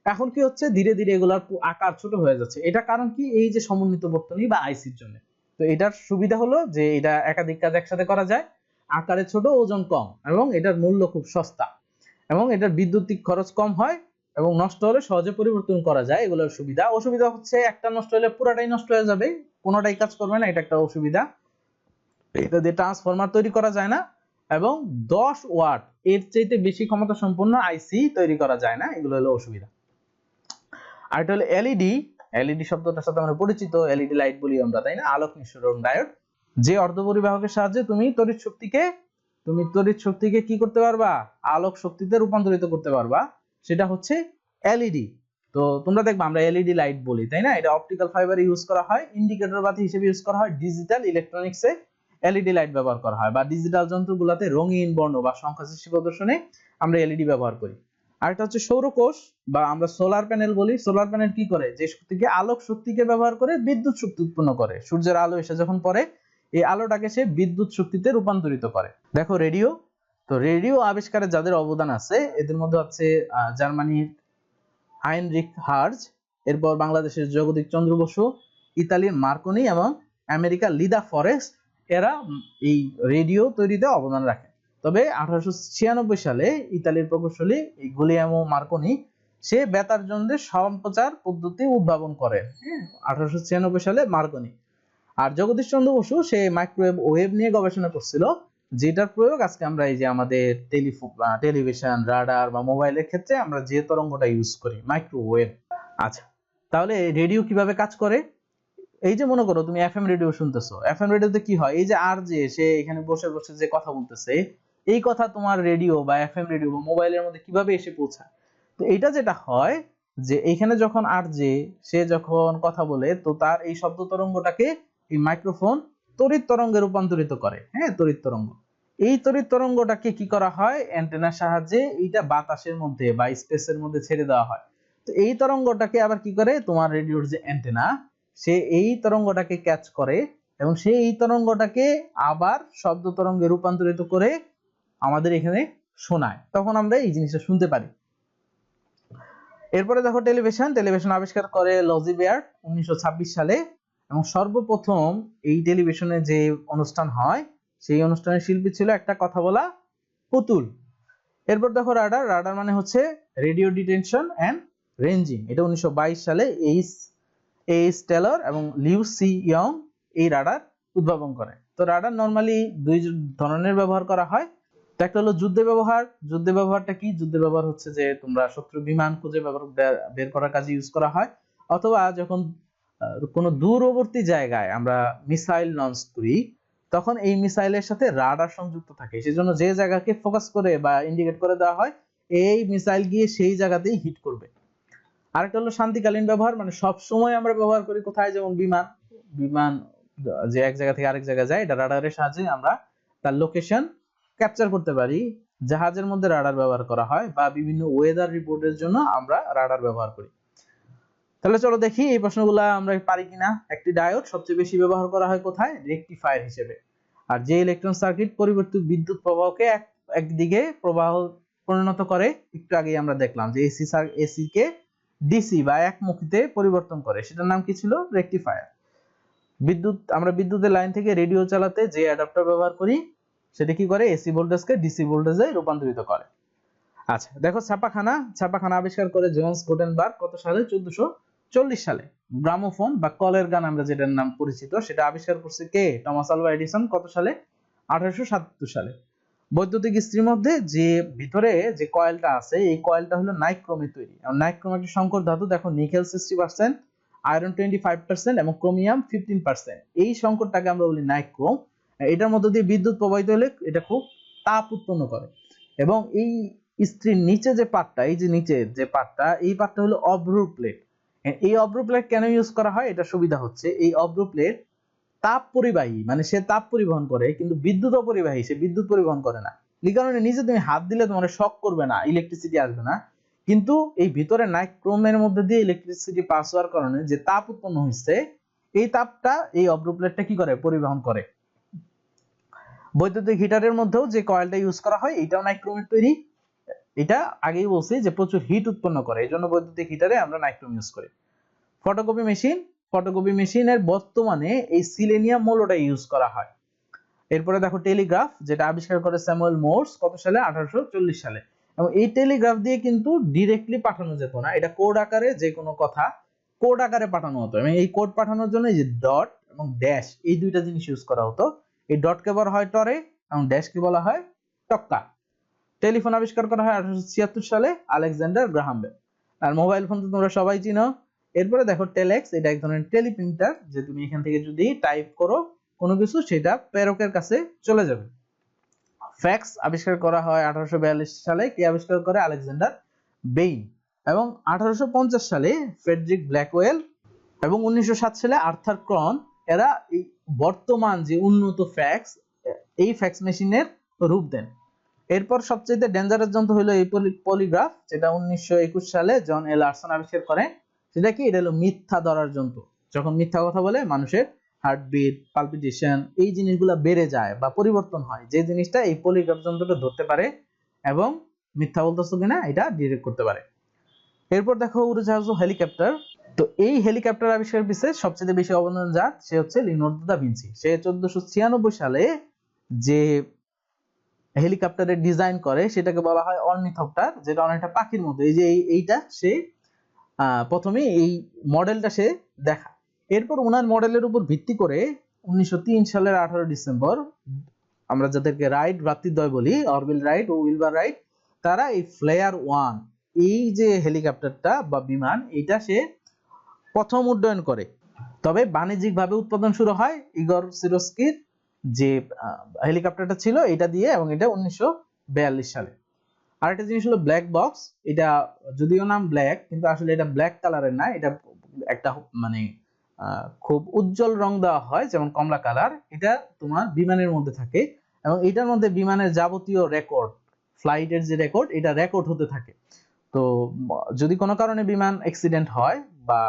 S1: এখন কি হচ্ছে, ধীরে ধীরে এগুলার আকার ছোট হয়ে যাচ্ছে। এটা কারণ কি, এই যে সমন্বিত বর্তনী বা আইসির জন্য। তো এটার সুবিধা হলো যে এটা একাধিক কাজ একসাথে করা যায়, আকারে ছোট, ওজন কম, এবং এটার মূল্য খুব সস্তা, এবং এটার বিদ্যুতিক খরচ কম হয়, এবং নষ্ট হলে সহজে পরিবর্তন করা যায়। এগুলোর সুবিধা। অসুবিধা হচ্ছে একটা নষ্ট হলে পুরাটাই নষ্ট হয়ে যাবে, কোনোটাই কাজ করবে না, এটা একটা অসুবিধা। এটা দিয়ে ট্রান্সফরমার তৈরি করা যায় না, এবং 10 ওয়াট এর চাইতে বেশি ক্ষমতা সম্পন্ন আইসি তৈরি করা যায় না, এগুলো হলো অসুবিধা। আর এটা হলো এলইডি। এলইডি শব্দটার সাথে আমরা পরিচিত, এলইডি লাইট বলি আমরা, তাই না? আলোক নিঃসরণ ডায়োড। যে অর্ধপরিবাহকের সাহায্যে তুমি তড়িৎ শক্তিকে কি করতে পারবা, আলোক শক্তিতে রূপান্তরিত করতে পারবা, সেটা হচ্ছে এলইডি। তো তোমরা দেখবা আমরা এলইডি লাইট বলি, তাই না? এটা অপটিক্যাল ফাইবার ইউজ করা হয়, ইন্ডিকেটর বাতি হিসেবে ইউজ করা হয়, ডিজিটাল ইলেকট্রনিক্সে এলইডি লাইট ব্যবহার করা হয়, বা ডিজিটাল যন্ত্রগুলোতে রঙিন বর্ণ বা সংখ্যাসৃষ্টি প্রদর্শনে আমরা এলইডি ব্যবহার করি। আরেকটা হচ্ছে সৌরকোষ, বা আমরা সোলার প্যানেল বলি। সোলার প্যানেল কি করে, যে শক্তিকে, আলোক শক্তিকে ব্যবহার করে বিদ্যুৎ শক্তি উৎপন্ন করে। সূর্যের আলো এসে যখন পড়ে, এই আলোটাকে সে বিদ্যুৎ শক্তিতে রূপান্তরিত করে। দেখো রেডিও। তো রেডিও আবিষ্কারে যাদের অবদান আছে এদের মধ্যে হচ্ছে জার্মানির হাইনরিখ হার্জ, এরপর বাংলাদেশের জগদীশ চন্দ্র বসু, ইতালির মার্কনি এবং আমেরিকার লিদা ফরেস্ট, এরা এই রেডিও তৈরিতে অবদান রাখে। তবে 1896 সালে ইতালির প্রকৌশলী এই গুলিয়ামো মার্কনি সে বেতার যন্ত্রের সম্প্রচার পদ্ধতি উদ্ভাবন করেন। 1896 সালে মার্কনি। আর জগদীশ চন্দ্র বসু সে মাইক্রোওয়েভ ওয়েভ নিয়ে গবেষণা করছিল, যেটার প্রয়োগ আজকে আমরা এই যে আমাদের টেলিভিশন, রাডার বা মোবাইলের ক্ষেত্রে আমরা যে তরঙ্গটা ইউজ করি, মাইক্রোওয়েভ। আচ্ছা, তাহলে রেডিও কিভাবে কাজ করে? এই যে মনে করো তুমি এফএম রেডিও শুনতেছো, এফএম রেডিওতে কি হয়, এই যে আর যে সে এখানে বসে বসে যে কথা বলতেছে, এই কথা তোমার রেডিও বা এফএম রেডিও বা মোবাইলের মধ্যে কিভাবে এসে পৌঁছায়? তো এটা যেটা হয় যে এইখানে যখন আর যে সে যখন কথা বলে, তো তার এই শব্দ তরঙ্গটাকে এই মাইক্রোফোন তড়িৎ তরঙ্গে রূপান্তরিত করে। হ্যাঁ, তড়িৎ তরঙ্গ। এই তড়িৎ তরঙ্গটাকে কি করা হয়, অ্যান্টেনার সাহায্যে এইটা বাতাসের মধ্যে বা স্পেসের মধ্যে ছেড়ে দেওয়া হয়। তো এই তরঙ্গটাকে আবার কি করে, তোমার রেডিওর যে অ্যান্টেনা, সে এই তরঙ্গটাকে ক্যাচ করে, এবং সে এই তরঙ্গটাকে আবার শব্দ তরঙ্গে রূপান্তরিত করে আমাদের এখানে শোনায়, তখন আমরা এই জিনিসটা শুনতে পারি। এরপরে দেখো টেলিভিশন আবিষ্কার করে লজি বেয়ার্ড 1926 সালে, এবং সর্বপ্রথম এই টেলিভিশনে যে অনুষ্ঠান হয় সেই অনুষ্ঠানের শিল্পী ছিল একটা কথা বলা পুতুল। এরপর দেখো রাডার মানে হচ্ছে রেডিও ডিটেকশন এন্ড রেঞ্জিং। এটা 1922 সালে এইচ টেলর এবং লিউ সি ইয়ং এই রাডার উদ্ভাবন করে। তো রাডার নরমালি দুই ধরনের ব্যবহার করা হয়। একটা হলো যুদ্ধে ব্যবহারটা কি, যুদ্ধে ব্যবহার হচ্ছে যে তোমরা শত্রু বিমান খুঁজে বের করার কাজে ইউজ করা হয়, অথবা যখন কোনো দূরবর্তী জায়গায় আমরা মিসাইল লঞ্চ করি, তখন এই মিসাইলের সাথে রাডার সংযুক্ত থাকে, সেজন্য যে জায়গাকে ফোকাস করে বা ইন্ডিকেট করে দেওয়া হয়, এই মিসাইল গিয়ে সেই জায়গাতেই হিট করবে। আরেকটা হলো শান্তিকালীন ব্যবহার, মানে সব সময় আমরা ব্যবহার করি কোথায়, যেমন বিমান যে এক জায়গা থেকে আরেক জায়গায় যায়, এটা রাডারের সাহায্যে আমরা তার লোকেশন ক্যাপচার করতে পারি। জাহাজের মধ্যে রাডার ব্যবহার করা হয়, বা বিভিন্ন ওয়েদার রিপোর্টের জন্য আমরা রাডার ব্যবহার করি। তাহলে চলো দেখি এই প্রশ্নগুলো আমরা পারি কিনা। একটি ডায়োড সবচেয়ে বেশি ব্যবহার করা হয় কোথায়, রেকটিফায়ার হিসেবে। আর যে ইলেকট্রন সার্কিট পরিবর্তিত বিদ্যুৎ প্রবাহকে এক একদিকে প্রবাহ পরিণত করে। একটু আগে আমরা দেখলাম যে এসি কে ডিসি বা একমুখীতে পরিবর্তন করে, সেটার নাম কি ছিল? রেকটিফায়ার। আমরা বিদ্যুতের লাইন থেকে রেডিও চালাতে যে অ্যাডাপ্টার ব্যবহার করি সেটা কি করে? এসি ভোল্টেজকে ডিসি ভোল্টেজে রূপান্তরিত করে। আচ্ছা দেখো, ছাপাখানা আবিষ্কার করে জোহান্স গুটেনবার্গ কত সালে? 1440 সালে। গ্রামোফোন বা কলের গান আমরা যেটার নাম পরিচিত, সেটা আবিষ্কার করছে কে? Thomas Alva Edison. কত সালে? 1877 সালে। বৈদ্যুতিক ইস্ত্রির মধ্যে যে ভিতরে যে কয়েলটা আছে, এই কয়েলটা হলো নাইক্রোমে তৈরি। নাইক্রোম একটা সংকর ধাতু। দেখো, নিকেল 60%, আয়রন 25% এবং ক্রোমিয়াম 15%। এই সংকরটাকে আমরা বলি নাইক্রোম। এটার মধ্যে দিয়ে বিদ্যুৎ প্রবাহিত হলে এটা খুব তাপ উৎপন্ন করে। এবং এই ইস্ত্রির নিচে যে পার্টটা, এই যে নিচে যে পার্টটা, এই পার্টটা হলো অভ্র প্লেট। এই অভ্র প্লেট কেন ইউজ করা হয়? এটা সুবিধা হচ্ছে, এই অভ্র প্লেট তাপ পরিবাহী, মানে সে তাপ পরিবহন করে, কিন্তু বিদ্যুৎ অপরিবাহী, সে বিদ্যুৎ পরিবহন করে না। এই কারণে নিচে তুমি হাত দিলে তোমার শক করবে না, ইলেকট্রিসিটি আসবে না। কিন্তু এই ভিতরে নাইক্রোমের মধ্যে দিয়ে ইলেকট্রিসিটি পাস হওয়ার কারণে যে তাপ উৎপন্ন হচ্ছে, এই তাপটা এই অভ্র প্লেটটা কি করে? পরিবহন করে। বৈদ্যুতিক হিটারের মধ্যেও যে কয়েলটা ইউজ করা হয়, এটাও নাইক্রোমের তৈরি। এটা আগেই বলছি যে প্রচুর হিট উৎপন্ন করে, এই জন্য বৈদ্যুতিক হিটারে আমরা নাইক্রোম ইউজ করি। ফটোকপি মেশিনের বর্তমানে এই সিলেনিয়াম মৌলটা ইউজ করা হয়। এরপরে দেখো, টেলিগ্রাফ, যেটা আবিষ্কার করে স্যামুয়েল মোর্স। কত সালে? 1840 সালে। এবং এই টেলিগ্রাফ দিয়ে কিন্তু ডিরেক্টলি পাঠানো যেত না, এটা কোড আকারে যে কোনো কথা কোড আকারে পাঠানো হতো। এবং এই কোড পাঠানোর জন্য এই যে ডট এবং ড্যাশ, এই দুইটা জিনিস ইউজ করা হতো। এই ডটকে বলা হয় টরে এবং ড্যাশকে বলা হয় টক্কা। টেলিফোন আবিষ্কার করা হয় 1876 সালে, আলেকজান্ডার গ্রাহাম বেল। আর মোবাইল ফোন তো তোমরা সবাই চিনো। এরপরে দেখো, টেলেক্স, এটা এক ধরনের টেলিপ্রিন্টার, যে তুমি এখান থেকে যদি টাইপ করো কোনো কিছু, সেটা প্রেরকের কাছে চলে যাবে। ফ্যাক্স আবিষ্কার করা হয় 1842 সালে। কে আবিষ্কার করে? আলেকজান্ডার বেইন। এবং 1850 সালে ফ্রেডরিক ব্ল্যাকওয়েল এবং 1907 সালে আর্থার ক্রন, এরা এই বর্তমান যে উন্নত ফ্যাক্স, এই ফ্যাক্স মেশিনের রূপ দেন। এরপর সবচেয়ে ডেঞ্জারাস যন্ত্র হলো এই পলিগ্রাফ, যেটা 1921 সালে জন এ লারসন আবিষ্কার করেন। সেটা কি? এটা হলো মিথ্যা ধরার যন্ত্র। যখন মিথ্যা কথা বলে মানুষের হার্টবিট, পালপিটেশন, এই জিনিসগুলো বেড়ে যায় বা পরিবর্তন হয়, যে জিনিসটা এই পলিগ্রাফ যন্ত্রটা ধরতে পারে এবং মিথ্যা বলতেছো কিনা এটা ডিটেক্ট করতে পারে। এরপর দেখো, উড়োজাহাজ ও হেলিকপ্টার। তো এই হেলিকপ্টার আবিষ্কারের পিছনে সবচেয়ে বেশি অবদান যার, সে হচ্ছে লিওনার্দো দা ভিঞ্চি। সে 1496 সালে যে হেলিকপ্টারের ডিজাইন করে, সেটাকে বলা হয় অর্নিথপ্টার, যেটা অনেকটা পাখির মতো। এই যে এইটা সে প্রথমে এই মডেলটা সে দেখা। এরপর ওনার মডেলের উপর ভিত্তি করে 1903 সালের 18 ডিসেম্বর, আমরা যাদেরকে রাইট ভ্রাতৃদ্বয় বলি, অরভিল রাইট ও উইলবার রাইট, তারা এই ফ্লেয়ার 1, এই যে হেলিকপ্টারটা বা বিমান, এটা সে প্রথম উড্ডয়ন করে। তবে বাণিজ্যিকভাবে উৎপাদন শুরু হয় ইগর সিরোস্কির যে হেলিকপ্টারটা ছিল এটা দিয়ে, এবং এটা 1942 সালে। আরেকটা জিনিস হলো ব্ল্যাক বক্স। এটা যদিও নাম ব্ল্যাক, কিন্তু আসলে এটা ব্ল্যাক কালারের না, এটা একটা মানে খুব উজ্জ্বল রং দেওয়া হয়, যেমন কমলা কালার। এটা তোমার বিমানের মধ্যে থাকে এবং এটার মধ্যে বিমানের যাবতীয় রেকর্ড, ফ্লাইটের যে রেকর্ড, এটা রেকর্ড হতে থাকে। তো যদি কোনো কারণে বিমান অ্যাক্সিডেন্ট হয় বা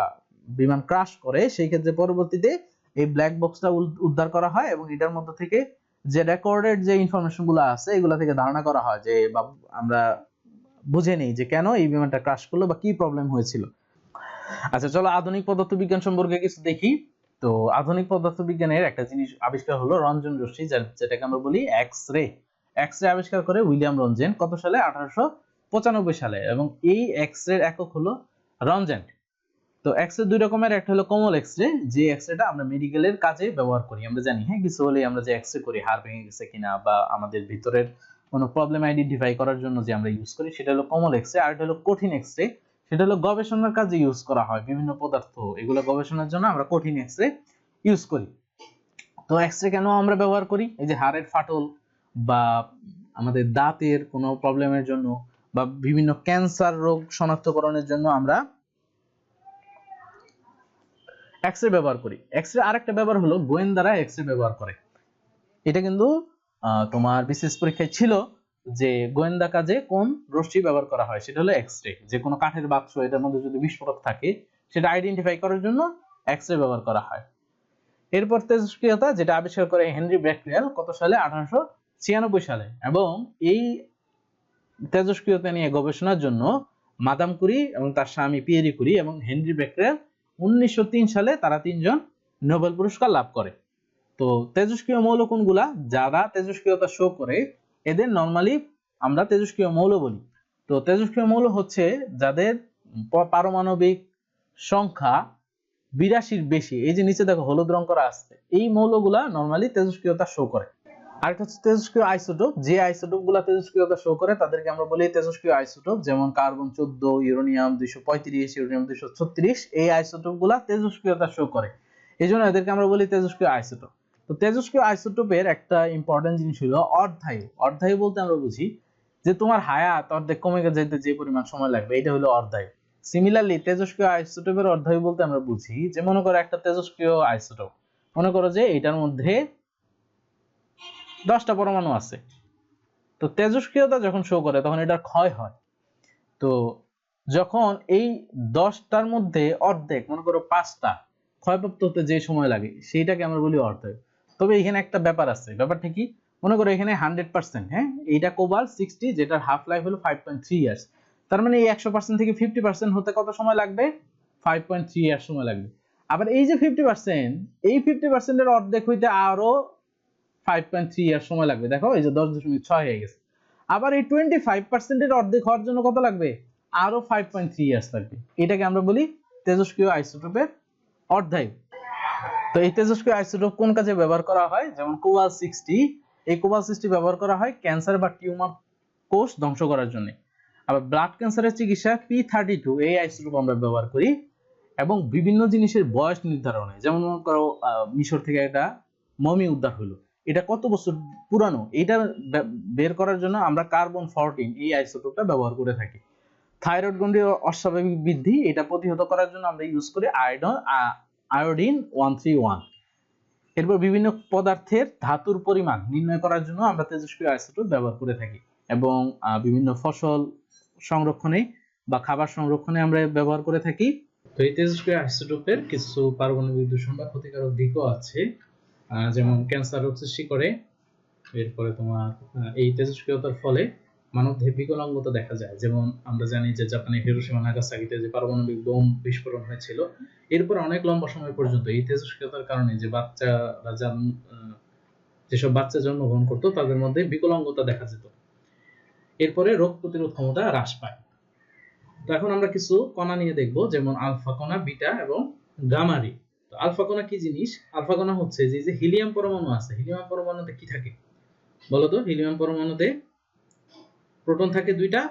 S1: বিমান ক্রাশ করে, সেই ক্ষেত্রে পরবর্তীতে এই ব্ল্যাক বক্সটা উদ্ধার করা হয় এবং এটার মধ্যে থেকে যে রেকর্ডেড যে ইনফরমেশন গুলো আছে, এগুলা থেকে ধারণা করা হয় যে আমরা বুঝে নেই যে কেন এই বিমানটা ক্রাশ করলো বা কি প্রবলেম হয়েছিল। আচ্ছা চলো, আধুনিক পদার্থবিজ্ঞান সম্পর্কে কিছু দেখি। তো আধুনিক পদার্থবিজ্ঞানের একটা জিনিস আবিষ্কার হলো রঞ্জন রশ্মি, যেটাকে আমরা বলি এক্স রে। এক্স রে আবিষ্কার করে উইলিয়াম রঞ্জেন। কত সালে? 1895 সালে। এবং এই এক্স রে একক হলো রঞ্জেন। তো এক্স রে দুই রকমের, একটা হলো কমল এক্স রে, যে এক্স রেটা আমরা মেডিকেলের কাজে ব্যবহার করি। আমরা জানি, হ্যাঁ, কিছু হলে আমরা যে এক্স রে করি, হাড় ভেঙে গেছে কিনা বা আমাদের ভিতরের কোনো প্রবলেম আইডেন্টিফাই করার জন্য যে আমরা ইউজ করি, সেটা হলো কমল এক্স রে। আর এটা হলো কঠিন এক্স রে, সেটা হলো গবেষণার কাজে ইউজ করা হয়। বিভিন্ন পদার্থ, এগুলো গবেষণার জন্য আমরা কঠিন এক্স রে ইউজ করি। তো এক্স রে কেন আমরা ব্যবহার করি? এই যে হাড়ের ফাটল বা আমাদের দাঁতের কোনো প্রবলেমের জন্য বা বিভিন্ন ক্যান্সার রোগ শনাক্তকরণের জন্য আমরা এক্স রে ব্যবহার করি। এক্স রে আরেকটা ব্যবহার হলো গোয়েন্দারা এক্স রে ব্যবহার করে। এটা কিন্তু তোমার বিশেষ পরীক্ষায় ছিল যে গোয়েন্দা কাজে কোন রশ্মি ব্যবহার করা হয়, সেটা হলো এক্স রে। যে কোনো কাঠের বাক্স, এটার মধ্যে যদি বিস্ফোরক থাকে, সেটা আইডেন্টিফাই করার জন্য এক্স রে ব্যবহার করা হয়। এরপর তেজস্ক্রিয়তা, যেটা আবিষ্কার করে হেনরি ব্রেকরেল। কত সালে? 96 সালে, এবং এই তেজস্ক্রিয়তা নিয়ে গবেষণার জন্য মাদাম কুরি এবং তার স্বামী পিয়েরি কুরি এবং হেনরি বেকেরেল 1903 সালে তারা তিনজন নোবেল পুরস্কার লাভ করে। তো তেজস্ক্রিয় মৌল কোনগুলা? যারা তেজস্ক্রিয়তা শো করে এদের নরমালি আমরা তেজস্ক্রিয় মৌল বলি। তো তেজস্ক্রিয় মৌল হচ্ছে যাদের পারমাণবিক সংখ্যা 82-র বেশি। এই যে নিচে দেখো হলুদ রং করা আছে, এই মৌলগুলা নরমালি তেজস্ক্রিয়তা শো করে। আরেকটা হচ্ছে তেজস্ক্রিয় আইসোটোপ। যে আইসোটোপ গুলা তেজস্ক্রিয়তা শো করে তাদেরকে আমরা বলি তেজস্ক্রিয় আইসোটোপ, যেমন কার্বন 14, ইউরেনিয়াম 235, ইউরেনিয়াম 236। এই আইসোটোপ গুলা তেজস্ক্রিয়তা শো করে, এই জন্য এদেরকে আমরা বলি তেজস্ক্রিয় আইসোটোপ। তো তেজস্ক্রিয় আইসোটোপের একটা ইম্পর্টেন্ট জিনিস হলো অর্ধায়ু। অর্ধায়ু বলতে আমরা বুঝি যে তোমার হায়াত অর্ধেক কমে যেতে যে পরিমাণ সময় লাগবে, এটা হলো অর্ধায়ু। সিমিলারলি তেজস্ক্রিয় আইসোটোপের অর্ধায়ু বলতে আমরা বুঝি যে মনে করো একটা তেজস্ক্রিয় আইসোটোপ, মনে করো যে এটার মধ্যে 10টা পরমাণু আছে। তো তেজস্ক্রিয়তা যখন শো করে তখন এটার ক্ষয় হয়। তো যখন এই 10টার মধ্যে অর্ধেক, মনে করো 5টা ক্ষয়প্রাপ্ত হতে যে সময় লাগে, সেইটাকে আমরা বলি অর্ধায়ু। তবে এখানে একটা ব্যাপার আছে। ব্যাপারটা কি? মনে করো এখানে 100%, হ্যাঁ, এইটা কোবাল্ট 60, যেটার হাফ লাইফ হলো 5.3 ইয়ার্স। তার মানে এই 100% থেকে 50% হতে কত সময় লাগবে? 5.3 ইয়ার্স সময় লাগবে। আবার এই যে 50%, এই 50% এর অর্ধেক হইতে আরো 5.3 ইয়ার সময় লাগবে। দেখো এই যে 10.6 হয়ে গেছে। আবার এই 25% এর অর্ধেক হওয়ার জন্য কত লাগবে? আরো 5.3 ইয়ার্স লাগবে। এটাকে আমরা বলি তেজস্ক্রিয় আইসোটোপের অর্ধায়ু। তো এই তেজস্ক্রিয় আইসোটোপ কোন কাজে ব্যবহার করা হয়? যেমন কোবাল্ট 60, এই কোবাল্ট 60 ব্যবহার করা হয় ক্যান্সার বা টিউমার কোষ ধ্বংস করার জন্য। আবার ব্লাড ক্যান্সারের চিকিৎসা P32 এই আইসোটোপ আমরা ব্যবহার করি, এবং বিভিন্ন জিনিসের বয়স নির্ধারণে, যেমন মনে করো মিশর থেকে একটা মমি উদ্ধার হলো, এটা কত বছর পুরানো, এটা বের করার জন্য আমরা কার্বন 14 এই আইসোটোপটা ব্যবহার করে থাকি। থাইরয়েড গ্রন্থির অস্বাভাবিক বৃদ্ধি, এটা প্রতিহত করার জন্য আমরা ইউজ করি আয়োডিন 131। এরপর বিভিন্ন পদার্থের ধাতুর পরিমাণ নির্ণয় করার জন্য আমরা তেজস্ক্রিয় আইসোটোপ ব্যবহার করে থাকি, এবং বিভিন্ন ফসল সংরক্ষণে বা খাবার সংরক্ষণে আমরা ব্যবহার করে থাকি। তো এই তেজস্ক্রিয় আইসোটোপের কিছু পারমাণবিক দূষণ বা ক্ষতিকারক দিকও আছে, যেমন ক্যান্সার রোগ সৃষ্টি করে। এরপরে তোমার এই তেজস্ক্রিয়তার ফলে মানবদেহে বিকলাঙ্গতা দেখা যায়। যেমন আমরা জানি যে জাপানের হিরোশিমা নাগাসাকিতে যে পারমাণবিক বোম বিস্ফোরণ হয়েছিল, এরপর অনেক লম্বা সময় পর্যন্ত এই তেজস্ক্রিয়তার কারণে যে যেসব বাচ্চা জন্মগ্রহণ করতো তাদের মধ্যে বিকলাঙ্গতা দেখা যেত। এরপরে রোগ প্রতিরোধ ক্ষমতা হ্রাস পায়। তো এখন আমরা কিছু কণা নিয়ে দেখব, যেমন আলফা কণা, বিটা এবং গামা রে। তো আলফা কণা কি জিনিস? আলফা কণা হচ্ছে যে হিলিয়াম পরমাণু আছে, হিলিয়াম পরমাণুতে কি থাকে বলো তো? হিলিয়াম পরমাণুতে প্রোটন থাকে 2টা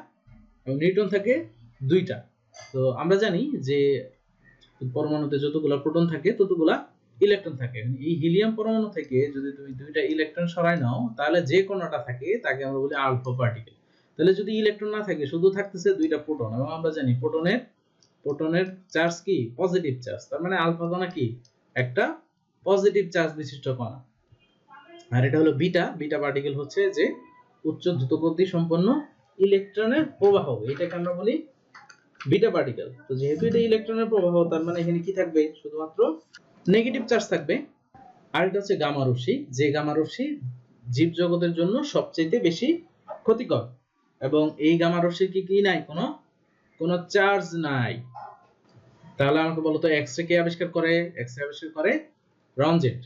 S1: এবং নিউট্রন থাকে 2টা। তো আমরা জানি যে পরমাণুতে যতগুলা প্রোটন থাকে ততগুলা ইলেকট্রন থাকে। এই হিলিয়াম পরমাণু থেকে যদি তুমি 2টা ইলেকট্রন সরাই নাও, তাহলে যে কণাটা থাকে তাকে আমরা বলি আলফা পার্টিকেল। তাহলে যদি ইলেকট্রন না থাকে, শুধু থাকতেছে 2টা প্রোটন, এবং আমরা জানি প্রোটনের চার্জ কি? Positive charge. তার মানে আলফা কণা কি? একটা পজিটিভ চার্জ বিশিষ্ট কণা। আর এটা হলো বিটা পার্টিকেল, হচ্ছে যে উচ্চ দ্রুতগতি সম্পন্ন ইলেকট্রনের প্রবাহ, এটাকে আমরা বলি বিটা পার্টিকেল। তো যেহেতু এটা ইলেকট্রনের প্রবাহ, তার মানে এখানে কি থাকবে? শুধুমাত্র নেগেটিভ চার্জ থাকবে। আর এটা হচ্ছে গামা রশ্মি, যে গামা রশ্মি জীব জগতের জন্য সবচেয়ে বেশি ক্ষতিকর, এবং এই গামা রশ্মির কি নাই? কোনো চার্জ নাই। তাহলে আমাকে বলো তো, এক্স রে কে আবিষ্কার করে? এক্স রে আবিষ্কার করে রনজেট।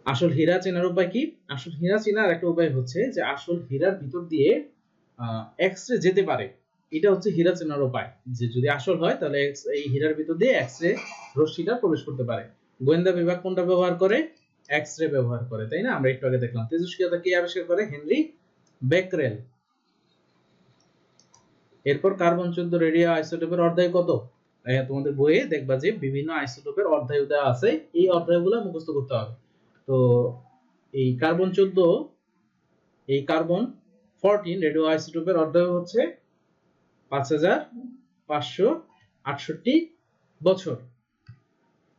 S1: আসল হীরা চেনার উপায় কি? আসল হীরা চেনার একটা উপায় হচ্ছে যে আসল হীরার ভিতর দিয়ে এক্স রে যেতে পারে। এটা হচ্ছে হীরা চেনার উপায়, যে যদি আসল হয় তাহলে এই হীরার ভিতর দিয়ে এক্স রে রশ্মিটা প্রবেশ করতে পারে। গোয়েন্দা বিভাগ কোনটা ব্যবহার করে? এক্স রে ব্যবহার করে, তাই না? আমরা একটু আগে দেখলাম। তেজস্ক্রিয়তা কে আবিষ্কার করে? Henry Becquerel. এরপর কার্বন 14 রেডিও আইসোটোপের অর্ধায়ু কত? তোমাদের বইয়ে দেখবা যে বিভিন্ন আইসোটোপের অর্ধায়ু দেওয়া আছে, এই অর্ধায়ুগুলো মুখস্থ করতে হবে। তো এই কার্বন 14, এই কার্বন 14 রেডিও আইসোটোপের অর্ধায়ু হচ্ছে 5568 বছর।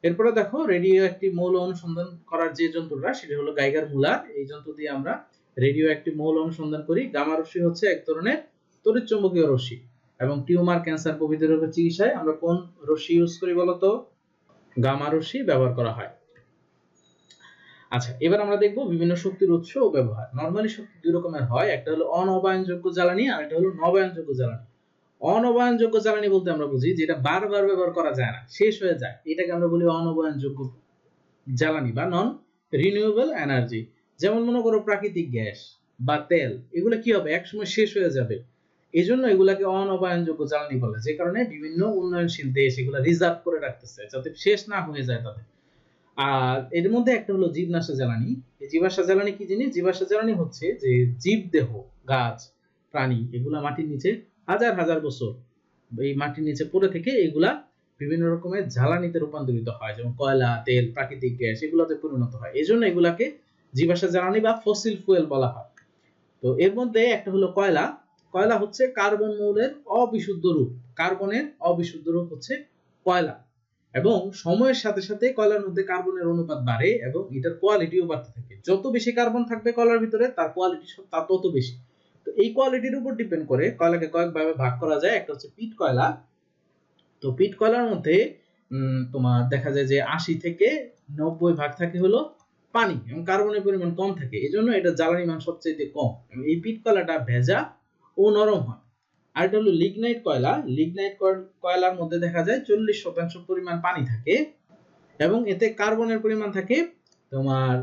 S1: এরপরে দেখো, রেডিও অ্যাক্টিভ মৌল অনুসন্ধান করার যে যন্ত্রটা, সেটা হলো গাইগার মুলার। এই যন্ত্র দিয়ে আমরা রেডিও অ্যাক্টিভ মৌল অনুসন্ধান করি। গামা রশ্মি হচ্ছে এক ধরনের তড়িৎচুম্বকীয় রশ্মি, এবং টিউমার, ক্যান্সার প্রভৃতি রোগের চিকিৎসায় আমরা কোন রশ্মি ইউজ করি বলতো? গামা রশ্মি ব্যবহার করা হয়। আচ্ছা, এবার আমরা দেখব বিভিন্ন শক্তির উৎস ও ব্যবহার। নরমালি শক্তি দুই রকমের হয়, একটা হলো অনবায়নযোগ্য জ্বালানি আর একটা হলো নবায়নযোগ্য জ্বালানি। অনবায়নযোগ্য জ্বালানি বলতে আমরা বুঝি যেটা বারবার ব্যবহার করা যায় না, শেষ হয়ে যায়, এটাকে আমরা বলি অনবায়নযোগ্য জ্বালানি বা নন রিনিউয়েবল এনার্জি। যেমন মনে করো প্রাকৃতিক গ্যাস বা তেল, এগুলো কি হবে, একসময় শেষ হয়ে যাবে, এজন্য এগুলাকে অনবায়নযোগ্য জ্বালানি বলে, যে কারণে বিভিন্ন উন্নয়নশীল দেশ এগুলা রিজার্ভ করে রাখতেছে যাতে শেষ না হয়ে যায় তাদের। আর এর মধ্যে একটা হলো জীবনাশা জ্বালানি। এই জীবাশ্ম জ্বালানি কি জিনিস? জীবাশ্ম জ্বালানি হচ্ছে যে জীবদেহ, গাছ, প্রাণী, এগুলা মাটির নিচে হাজার হাজার বছর এই মাটির নিচে পড়ে থেকে এগুলা বিভিন্ন রকমের জ্বালানিতে রূপান্তরিত হয়, যেমন কয়লা, তেল, প্রাকৃতিক গ্যাস, এগুলোতে পরিণত হয়, এজন্য এগুলাকে জীবাশ্ম জ্বালানি বা ফসিল ফুয়েল বলা হয়। তো এর মধ্যে একটা হলো কয়লা। কয়লা হচ্ছে কার্বন মৌলের অবিশুদ্ধ রূপ, কার্বনের অবিশুদ্ধ রূপ হচ্ছে কয়লা, এবং সময়ের সাথে সাথে কয়লার মধ্যে কার্বনের অনুপাত বাড়ে এবং এটার কোয়ালিটিও বাড়তে থাকে। যত বেশি কার্বন থাকবে কয়লার ভিতরে তার কোয়ালিটি তত বেশি। তো এই কোয়ালিটির উপর ডিপেন্ড করে কয়লাকে কয়েকভাবে ভাগ করা যায়। একটা হচ্ছে পিট কয়লা। তো পিট কয়লার মধ্যে তোমার দেখা যায় যে 80 থেকে 90 ভাগ থাকে হলো পানি এবং কার্বনের পরিমাণ কম থাকে, এজন্য এটা জ্বালানি মান সবচেয়ে কম। এই পিট কয়লাটা ভেজা ও নরম হয়। আর এটা হলো লিগনাইট কয়লা। লিগনাইট কয়লার মধ্যে দেখা যায় 40% পরিমাণ পানি থাকে এবং এতে কার্বনের পরিমাণ থাকে তোমার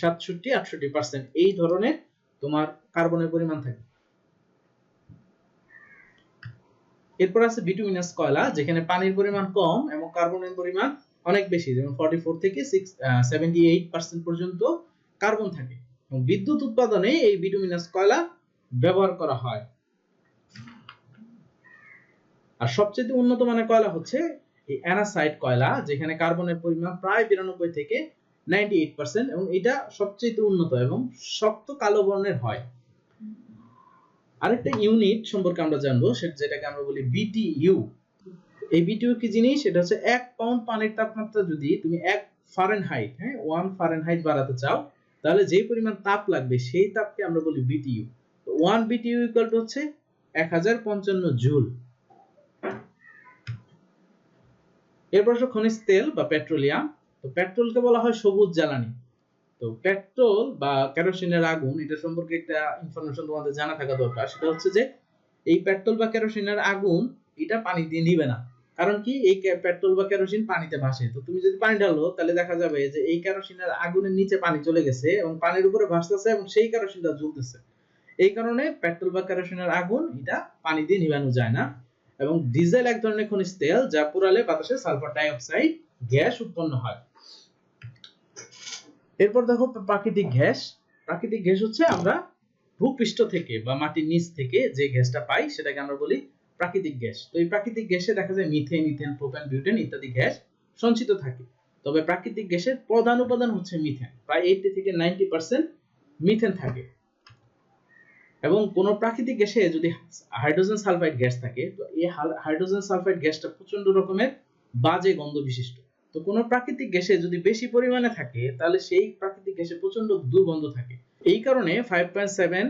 S1: 67-68%, এই ধরনের তোমার কার্বনের পরিমাণ থাকে। এরপর আছে বিটুমিনাস কয়লা, যেখানে পানির পরিমাণ কম এবং কার্বনের পরিমাণ অনেক বেশি, যেমন 44 থেকে 78% পর্যন্ত কার্বন থাকে, এবং বিদ্যুৎ উৎপাদনে এই বিটুমিনাস কয়লা ব্যবহার করা হয়। আর সবচেয়ে উন্নত মানের কয়লা হচ্ছে এই অ্যানাসাইট কয়লা, যেখানে কার্বনের পরিমাণ প্রায় 92 থেকে 98%, এবং এটা সবচেয়ে উন্নত এবং শক্ত কালো বর্ণের হয়। আরেকটা ইউনিট সম্পর্কে আমরা জানবো, যেটাকে আমরা বলি বিটিইউ। এই বিটিইউ কি জিনিস? এটা হচ্ছে 1 পাউন্ড পানির তাপমাত্রা যদি তুমি 1 ফারেনহাইট 1 ফারেনহাইট বাড়াতে চাও, তাহলে যে পরিমাণ তাপ লাগবে সেই তাপকে আমরা বলি বিটিইউ। 1 বিটিইউ ইকুয়াল টু হচ্ছে 1055 জুল। এরপর হচ্ছে খনিজ তেল বা পেট্রোলিয়াম। তো পেট্রোলকে বলা হয় সবুজ জ্বালানি। তো পেট্রোল বা কেরোসিনের আগুন, এটা সম্পর্কে একটা ইনফরমেশন তোমাদের জানা থাকা দরকার। সেটা হচ্ছে যে এই পেট্রোল বা কেরোসিনের আগুন এটা পানি দিয়ে নিবে না। কারণ কি, এই পেট্রোল বা কেরোসিন পানিতে ভাসে। তো তুমি যদি পানি ঢালো তাহলে দেখা যাবে যে এই কেরোসিনের আগুনের নিচে পানি চলে গেছে এবং পানির উপরে ভাসতেছে এবং সেই কেরোসিনটা জ্বলতেছে। এই কারণে পেট্রোল বা কেরোসিনের আগুন এটা পানি দিয়ে নিভানো যায় না। এবং ডিজেল এক ধরনের খনিজ তেল, যা পুড়ালে বাতাসে সালফার ডাই অক্সাইড গ্যাস উৎপন্ন হয়। এরপর দেখো প্রাকৃতিক গ্যাস। প্রাকৃতিক গ্যাস হচ্ছে আমরা ভূপৃষ্ঠ থেকে বা মাটির নিচ থেকে যে গ্যাসটা পাই সেটাকে আমরা বলি প্রাকৃতিক গ্যাস। তো এই প্রাকৃতিক গ্যাসে দেখা যায় মিথেন, ইথেন, প্রোপেন, বিউটেন ইত্যাদি গ্যাস সঞ্চিত থাকে। তবে প্রাকৃতিক গ্যাসের প্রধান উপাদান হচ্ছে মিথেন, প্রায় 80 থেকে 90% মিথেন থাকে। এবং কোন প্রাকৃতিক গ্যাসে যদি হাইড্রোজেন সালফাইড গ্যাস থাকে, তো এই হাইড্রোজেন সালফাইড গ্যাসটা প্রচন্ড রকমের বাজে গন্ধ বিশিষ্ট। তো কোন প্রাকৃতিক গ্যাসে যদি বেশি পরিমাণে থাকে তাহলে সেই প্রাকৃতিক গ্যাসে প্রচন্ড দুর্গন্ধ থাকে। এই কারণে 5.7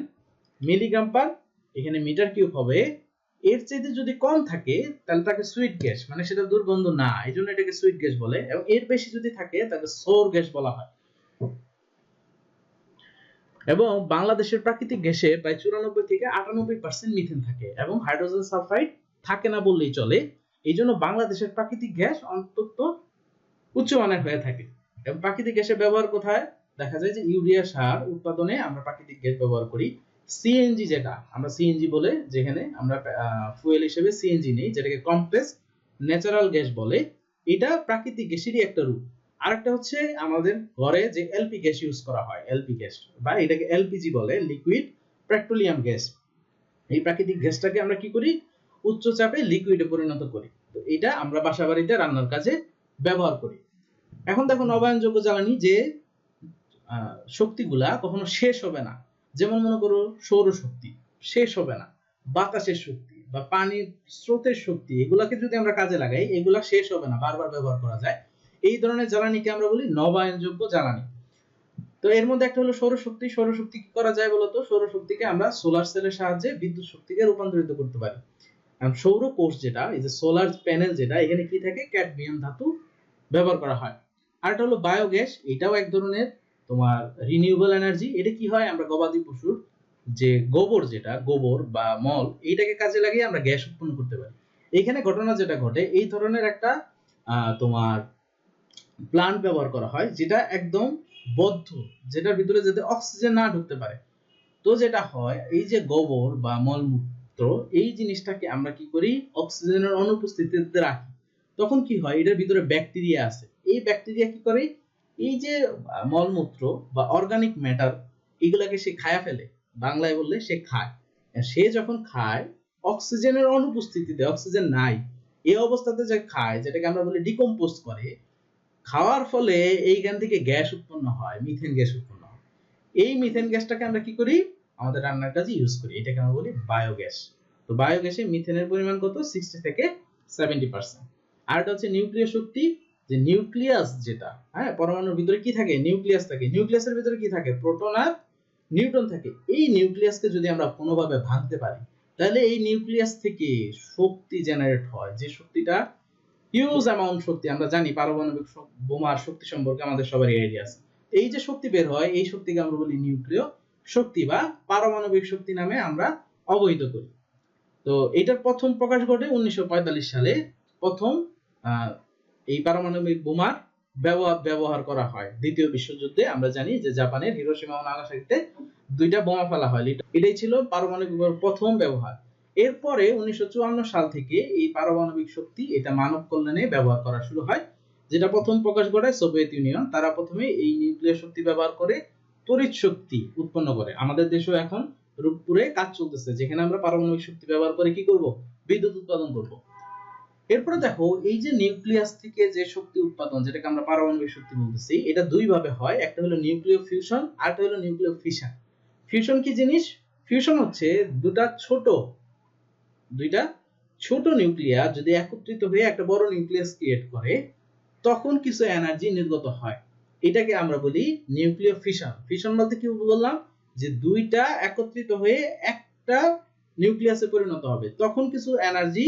S1: মিলিগ্রাম পার এখানে মিটার কিউব হবে। এর চাইতে যদি কম থাকে তাহলে তাকে সুইট গ্যাস, মানে সেটা দুর্গন্ধ না, এই জন্য এটাকে সুইট গ্যাস বলে। এবং এর বেশি যদি থাকে তাকে সোর গ্যাস বলা হয়। এবং বাংলাদেশের প্রাকৃতিক গ্যাসে প্রায় 94 থেকে 98% মিথেন থাকে এবং হাইড্রোজেন সালফাইড থাকে না বললেই চলে। এই জন্য বাংলাদেশের প্রাকৃতিক গ্যাস অন্তত উচ্চমানের হয়ে থাকে। এবং প্রাকৃতিক গ্যাসের ব্যবহার কোথায়? দেখা যায় যে ইউরিয়া সার উৎপাদনে আমরা প্রাকৃতিক গ্যাস ব্যবহার করি। সিএনজি, যেটা আমরা সিএনজি বলে, যেখানে আমরা ফুয়েল হিসেবে সিএনজি নেই, যেটাকে কমপ্লেক্স ন্যাচারাল গ্যাস বলে, এটা প্রাকৃতিক গ্যাসেরই একটা রূপ। আরেকটা হচ্ছে আমাদের ঘরে যে এলপি গ্যাস ইউজ করা হয়, এলপি গ্যাস বা এটাকে এলপিজি বলে, লিকুইড পেট্রোলিয়াম গ্যাস। এই প্রাকৃতিক গ্যাসটাকে আমরা কি করি? উচ্চ চাপে লিকুইডে পরিণত করি। তো এটা আমরা বাসাবাড়িতে রান্নার কাজে ব্যবহার করি। এখন দেখো নবায়নযোগ্য জ্বালানি যে শক্তিগুলা কখনো শেষ হবে না। যেমন মনে করো সৌরশক্তি শেষ হবে না, বাতাসের শক্তি বা পানির স্রোতের শক্তি, এগুলাকে যদি আমরা কাজে লাগাই এগুলা শেষ হবে না, বারবার ব্যবহার করা যায়। এই ধরনের জ্বালানিকে আমরা বলি নবায়নযোগ্য জ্বালানি। তো এর মধ্যে একটা হলো সৌরশক্তি। সৌরশক্তি কি করা যায় বলতো? সৌরশক্তিকে আমরা সোলার সেলের সাহায্যে বিদ্যুৎ শক্তিকে রূপান্তরিত করতে পারি। সৌর কোষ যেটা, এই যে সোলার প্যানেল যেটা, এখানে কি থাকে? ক্যাডমিয়াম ধাতু ব্যবহার করা হয়। আর এটা হলো বায়োগ্যাস। এটাও এক ধরনের
S2: তোমার রিনিউয়েবল এনার্জি। এটা কি হয়, আমরা গবাদি পশুর যে গোবর, যেটা গোবর বা মল, এইটাকে কাজে লাগিয়ে আমরা গ্যাস উৎপন্ন করতে পারি। এখানে ঘটনা যেটা ঘটে, এই ধরনের একটা তোমার প্লান্ট ব্যবহার করা হয় যেটা একদম বদ্ধ, যেটার ভিতরে যাতে অক্সিজেন না ঢুকতে পারে। তো যেটা হয়, এই যে গোবর বা মলমূত্র, এই জিনিসটাকে আমরা কি করি, অক্সিজেনের অনুপস্থিতিতে রাখি। তখন কি হয়, এটার ভিতরে ব্যাকটেরিয়া আছে। এই ব্যাকটেরিয়া কি করে, এই যে মলমূত্র বা অর্গানিক ম্যাটার, এগুলাকে সে খায়া ফেলে, বাংলায় বললে সে খায়। সে যখন খায় অক্সিজেনের অনুপস্থিতিতে, অক্সিজেন নাই এই অবস্থাতে যে খায়, যেটাকে আমরা বলি ডিকম্পোজ করে, খাওয়ার ফলে এইখান থেকে গ্যাস উৎপন্ন হয়, মিথেন গ্যাস উৎপন্ন হয়। এই মিথেন গ্যাসটাকে আমরা কি করি, আমাদের রান্নার কাজে ইউজ করি। এটাকে আমরা বলি বায়োগ্যাস। তো বায়োগ্যাসে মিথেনের পরিমাণ কত, 60 থেকে 70%। আর এটা হচ্ছে নিউক্লিয় শক্তি, যে নিউক্লিয়াস যেটা, হ্যাঁ, পরমাণুর ভিতরে কি থাকে, নিউক্লিয়াস থাকে। নিউক্লিয়াসের ভিতরে কি থাকে, প্রোটন আর নিউট্রন থাকে। এই নিউক্লিয়াসকে যদি আমরা কোনোভাবে ভাঙতে পারি, তাহলে এই নিউক্লিয়াস থেকে শক্তি জেনারেট হয়, যে শক্তিটা হিউজ অ্যামাউন্ট শক্তি। আমরা জানি পারমাণবিক বোমার শক্তি সম্পর্কে আমাদের সবারই আইডিয়া আছে। এই যে শক্তি বের হয়, এই শক্তিকে আমরা বলি নিউক্লিয় শক্তি বা পারমাণবিক শক্তি নামে আমরা অবহিত করি। তো এটার প্রথম প্রকাশ ঘটে 1945 সালে। প্রথম এই পারমাণবিক বোমার ব্যবহার করা হয় দ্বিতীয় বিশ্বযুদ্ধে। আমরা জানি যে জাপানের হিরোশিমা ও নাগাসাকিতে দুইটা বোমা ফেলা হয়, এটাই ছিল পারমাণবিক বোমার প্রথম ব্যবহার। এরপরে 1954 সাল থেকে এই পারমাণবিক শক্তি এটা মানব কল্যাণে ব্যবহার করা শুরু হয়। যেটা প্রথম প্রকাশ ঘটায় সোভিয়েত ইউনিয়ন। তারা প্রথমে এই নিউক্লিয়ার শক্তি ব্যবহার করে তড়িৎ শক্তি উৎপন্ন করে। আমাদের দেশেও এখন রূপপুরে কাজ চলতেছে, যেখানে আমরা পারমাণবিক শক্তি ব্যবহার করে কি করব, বিদ্যুৎ উৎপাদন করব। এরপরে দেখো, এই যে নিউক্লিয়াস থেকে যে শক্তি উৎপাদন, যেটাকে আমরা পারমাণবিক শক্তি বলতেছি, এটা দুই ভাবে হয়। একটা হলো নিউক্লিয় ফিউশন, আর একটা হলো নিউক্লিয় ফিশন। ফিউশন কি জিনিস, ফিউশন হচ্ছে দুইটা ছোট নিউক্লিয়াস যদি একত্রিত হয়ে একটা বড় নিউক্লিয়াস ক্রিয়েট করে, তখন কিছু এনার্জি নির্গত হয়। এটাকে আমরা বলি নিউক্লিয় ফিশন। ফিশন বলতে কি বললাম, যে দুইটা একত্রিত হয়ে একটা নিউক্লিয়াসে পরিণত হবে, তখন কিছু এনার্জি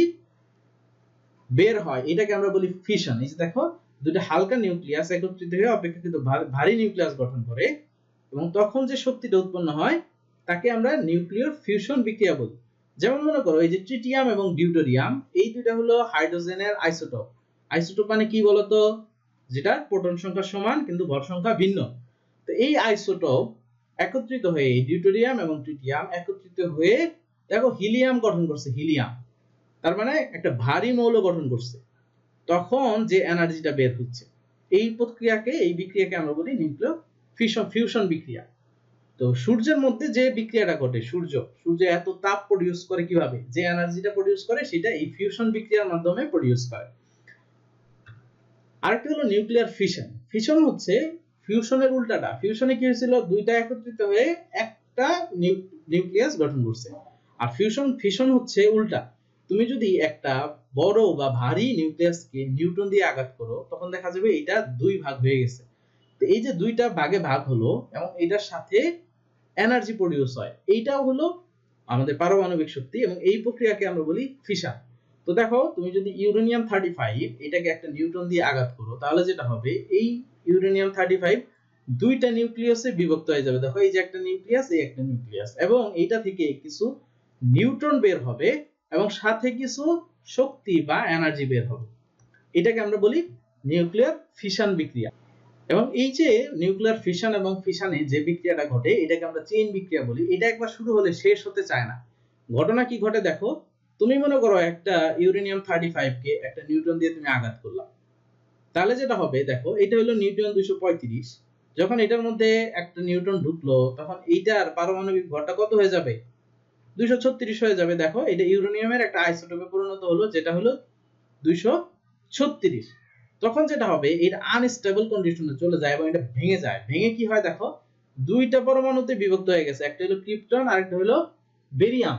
S2: বের হয়, এটাকে আমরা বলি ফিশন। এই যে দেখো, দুটো হালকা নিউক্লিয়াস একত্রিত হয়ে অপেক্ষাকৃত ভারী নিউক্লিয়াস গঠন করে, এবং তখন যে শক্তিটা উৎপন্ন হয় তাকে আমরা নিউক্লিয়ার ফিউশন বিক্রিয়া বলি। যেমন মনে করো, এই যে ট্রিটিয়াম এবং ডিউটেরিয়াম, এই দুইটা হলো হাইড্রোজেনের আইসোটোপ। আইসোটোপ মানে কি বলতো, যেটা প্রোটন সংখ্যা সমান কিন্তু ভর সংখ্যা ভিন্ন। তো এই আইসোটোপ একত্রিত হয়ে, ডিউটেরিয়াম এবং ট্রিটিয়াম একত্রিত হয়ে দেখো হিলিয়াম গঠন করছে। হিলিয়াম তার মানে একটা ভারী মৌল গঠন করছে। তখন যে এনার্জিটা বের হচ্ছে, এই বিক্রিয়াকে আমরা বলি নিউক্লিয় ফিউশন বিক্রিয়া। তো সূর্যের মধ্যে যে বিক্রিয়াটা ঘটে, সূর্য এত তাপ প্রডিউস করে কিভাবে, যে এনার্জিটা প্রডিউস করে সেটা এই ফিউশন বিক্রিয়ার মাধ্যমে প্রডিউস করে। আরেকটা হলো নিউক্লিয়ার ফিশন। ফিশন হচ্ছে ফিউশনের উল্টাটা। ফিউশনে কি হয়েছিল, দুইটা একত্রিত হয়ে একটা নিউক্লিয়াস গঠন করছে। আর ফিশন হচ্ছে উল্টা। তুমি যদি একটা বড় বা ভারী নিউক্লিয়াসকে নিউটন দিয়ে আঘাত করো, তখন দেখা যাবে এটা দুই ভাগ হয়ে গেছে। তো এই যে দুইটা ভাগে ভাগ হলো এবং এটার সাথে এনার্জি প্রডিউস হয়, এইটাও হলো আমাদের পারমাণবিক শক্তি, এবং এই প্রক্রিয়াকে আমরা বলি ফিশন। তো দেখো, তুমি যদি ইউরেনিয়াম 35 এটাকে একটা নিউটন দিয়ে আঘাত করো, তাহলে যেটা হবে, এই ইউরেনিয়াম 35 দুইটা নিউক্লিয়াসে বিভক্ত হয়ে যাবে। দেখো, এই যে একটা নিউক্লিয়াস, এই একটা নিউক্লিয়াস, এবং এইটা থেকে কিছু নিউট্রন বের হবে এবং সাথে কিছু শক্তি বা এনার্জি বের হবে। এটাকে আমরা বলি নিউক্লিয়ার ফিশন বিক্রিয়া। এবং এই যে নিউক্লিয়ার ফিশন এবং ফিশনে যে বিক্রিয়াটা ঘটে, এটাকে আমরা চেইন বিক্রিয়া বলি। এটা একবার শুরু হলে শেষ হতে চায় না। ঘটনা কি ঘটে দেখো, তুমি মনে করো একটা ইউরেনিয়াম 35 কে একটা নিউট্রন দিয়ে তুমি আঘাত করলা, তাহলে যেটা হবে দেখো, এটা হলো নিউটন 235। যখন এটার মধ্যে একটা নিউট্রন ঢুকলো, তখন এইটার পারমাণবিক ভরটা কত হয়ে যাবে, 236 হয়ে যাবে। দেখো, এটা ইউরেনিয়ামের একটা আইসোটোপে পরিণত হলো, যেটা হলো 236। তখন যেটা হবে, এটা আনস্টেবল কন্ডিশনে চলে যায় এবং এটা ভেঙে যায়। ভেঙে কি হয় দেখো, দুইটা পরমাণুতে বিভক্ত হয়ে গেছে, একটা হলো ক্রিপ্টন আর একটা হলো বেরিয়াম।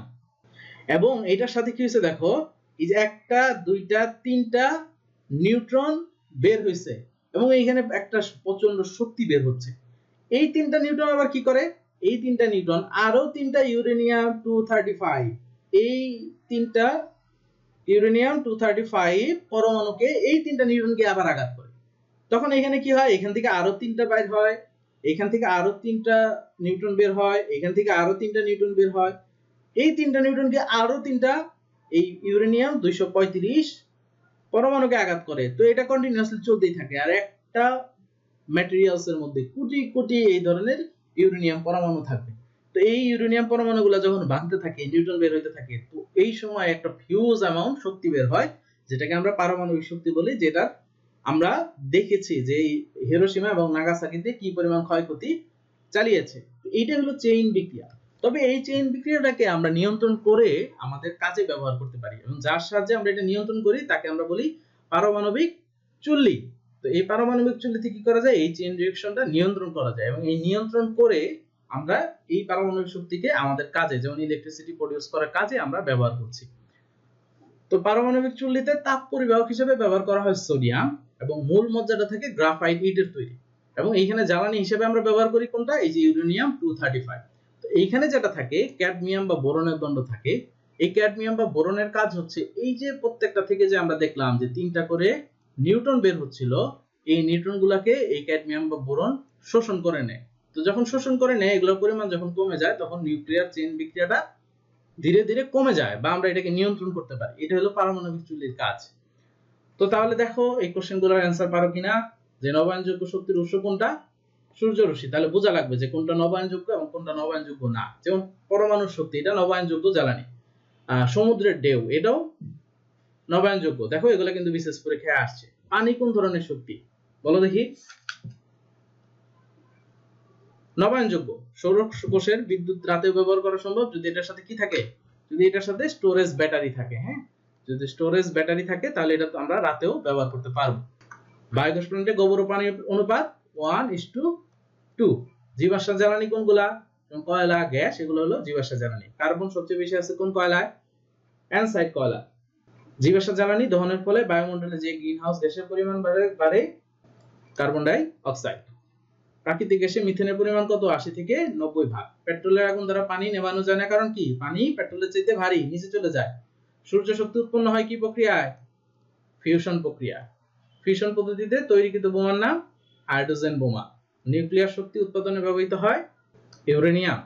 S2: এবং এটার সাথে কি হয়েছে দেখো, এই যে একটা দুইটা তিনটা নিউট্রন বের হয়েছে, এবং এইখানে একটা প্রচন্ড শক্তি বের হচ্ছে। এই তিনটা নিউট্রন আবার কি করে, এই তিনটা নিউট্রন আরো তিনটা ইউরেনিয়াম 235, এই তিনটা ইউরেনিয়াম 235 পরমাণুকে, এই তিনটা নিউট্রনকে আবার আঘাত করে। তখন এখানে কি হয়, এখান থেকে আরো তিনটা বাইর হয়, এখান থেকে আরো 3টা নিউটন বের হয়, এখান থেকে আরো 3টা নিউটন বের হয়, এই 3টা নিউটনকে আরো 3টা এই ইউরেনিয়াম 235 পরমাণুকে আঘাত করে। তো এটা কন্টিনিউয়াসলি চলতেই থাকে। আর একটা ম্যাটেরিয়ালস এর মধ্যে কোটি কোটি এই ধরনের ইউরেনিয়াম পরমাণু থাকবে। তো এই ইউরেনিয়াম পরমাণুগুলো যখন ভাঙতে থাকে, নিউটন বের হইতে থাকে, তো এই সময় একটা হিউজ অ্যামাউন্ট শক্তি বের হয়, যেটাকে আমরা পারমাণবিক শক্তি বলি, যেটা আমরা দেখেছি যে এই হিরোশিমা এবং নাগাসাকিতে কি পরিমাণ ক্ষয়ক্ষতি চালিয়েছে। এইটা হলো চেইন বিক্রিয়া। তবে এই চেইন বিক্রিয়াটাকে আমরা নিয়ন্ত্রণ করে আমাদের কাজে ব্যবহার করতে পারি, এবং যার সাহায্যে আমরা এটা নিয়ন্ত্রণ করি তাকে আমরা বলি পারমাণবিক চুল্লি। তো এই পারমাণবিক চুল্লিতে কি করা যায়, এই চেইন রিঅ্যাকশনটা নিয়ন্ত্রণ করা যায়, এবং এই নিয়ন্ত্রণ করে আমরা এই পারমাণবিক শক্তিকে আমাদের কাজে, যেমন ইলেকট্রিসিটি প্রডিউস করার কাজে আমরা ব্যবহার করছি। তো পারমাণবিক চুল্লিতে তাপ পরিবাহক হিসেবে ব্যবহার করা হয় সোডিয়াম, এবং মূল মজ্জাটা থেকে গ্রাফাইট ইটের তৈরি, এবং এইখানে জ্বালানি হিসেবে আমরা ব্যবহার করি কোনটা, এই যে ইউরেনিয়াম 235। তো এইখানে যেটা থাকে ক্যাডমিয়াম বা বোরনের দণ্ড থাকে। এই ক্যাডমিয়াম বা বোরনের কাজ হচ্ছে এই যে প্রত্যেকটা থেকে যে আমরা দেখলাম যে 3টা করে নিউটন বের হচ্ছিল, এই নিউটনগুলোকে এই ক্যাডমিয়াম বা বোরন শোষণ করে নেয়। তো যখন শোষণ করে নেয়, এগুলোর পরিমাণ যখন কমে যায়, তখন নিউক্লিয়ার চেইন বিক্রিয়াটা ধীরে ধীরে কমে যায়, বা আমরা এটাকে নিয়ন্ত্রণ করতে পারি। এটা হলো পারমাণবিক চুল্লির কাজ। তো তাহলে দেখো এই কোশ্চেনগুলোর অ্যান্সার পারো কিনা, যে নবায়নযোগ্য শক্তির উৎস কোনটা, সূর্যরশ্মি। তাহলে বোঝা লাগবে যে কোনটা নবায়নযোগ্য এবং কোনটা নবায়নযোগ্য না। যেমন পরমাণুর শক্তি, এটা নবায়নযোগ্য জ্বালানি। সমুদ্রের ঢেউ, এটাও নবায়নযোগ্য। দেখো এগুলো কিন্তু বিশেষ পরীক্ষায় আসছে। পানি কোন ধরনের শক্তি বলো দেখি? নবায়নযোগ্য। সৌর কোষের বিদ্যুৎ রাতেও ব্যবহার করা সম্ভব যদি এটার সাথে কি থাকে, যদি এটার সাথে স্টোরেজ ব্যাটারি থাকে। হ্যাঁ, যদি স্টোরেজ ব্যাটারি থাকে তাহলে এটা আমরা রাতেও ব্যবহার করতে পারবো। বায়োগ্যাস প্ল্যান্টে গোবর ও পানির অনুপাত 1:2। জীবাশ্ম জ্বালানি কোনগুলা, যেমন কয়লা, গ্যাস, এগুলো হলো জীবাশ্ম জ্বালানি। কার্বন সবচেয়ে বেশি আছে কোন কয়লায়, অ্যানসাইড কয়লা। জীবাশ্ম জ্বালানি দহনের ফলে বায়ুমণ্ডলে যে গ্রিনহাউস গ্যাসের পরিমাণ বাড়ে, কার্বন ডাই অক্সাইড। প্রাকৃতিক গ্যাসে মিথেনের পরিমাণ কত, 80 থেকে 90 ভাগ। পেট্রোলের আগুন দ্বারা পানি নেভানো যায় না, কারণ কি, পানি পেট্রোলের চাইতে ভারী, নিচে চলে যায়। সূর্য শক্তি উৎপন্ন হয় কি প্রক্রিয়ায়, ফিউশন প্রক্রিয়া। ফিউশন পদ্ধতিতে তৈরিকৃত বোমার নাম হাইড্রোজেন বোমা। নিউক্লিয়ার শক্তি উৎপাদনে ব্যবহৃত হয় ইউরেনিয়াম।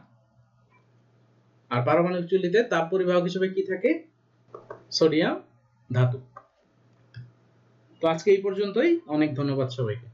S2: আর পারমাণবিক চুল্লিতে তাপ পরিবাহক হিসেবে কি থাকে, সোডিয়াম ধাতু। তো আজকে এই পর্যন্তই। অনেক ধন্যবাদ সবাইকে।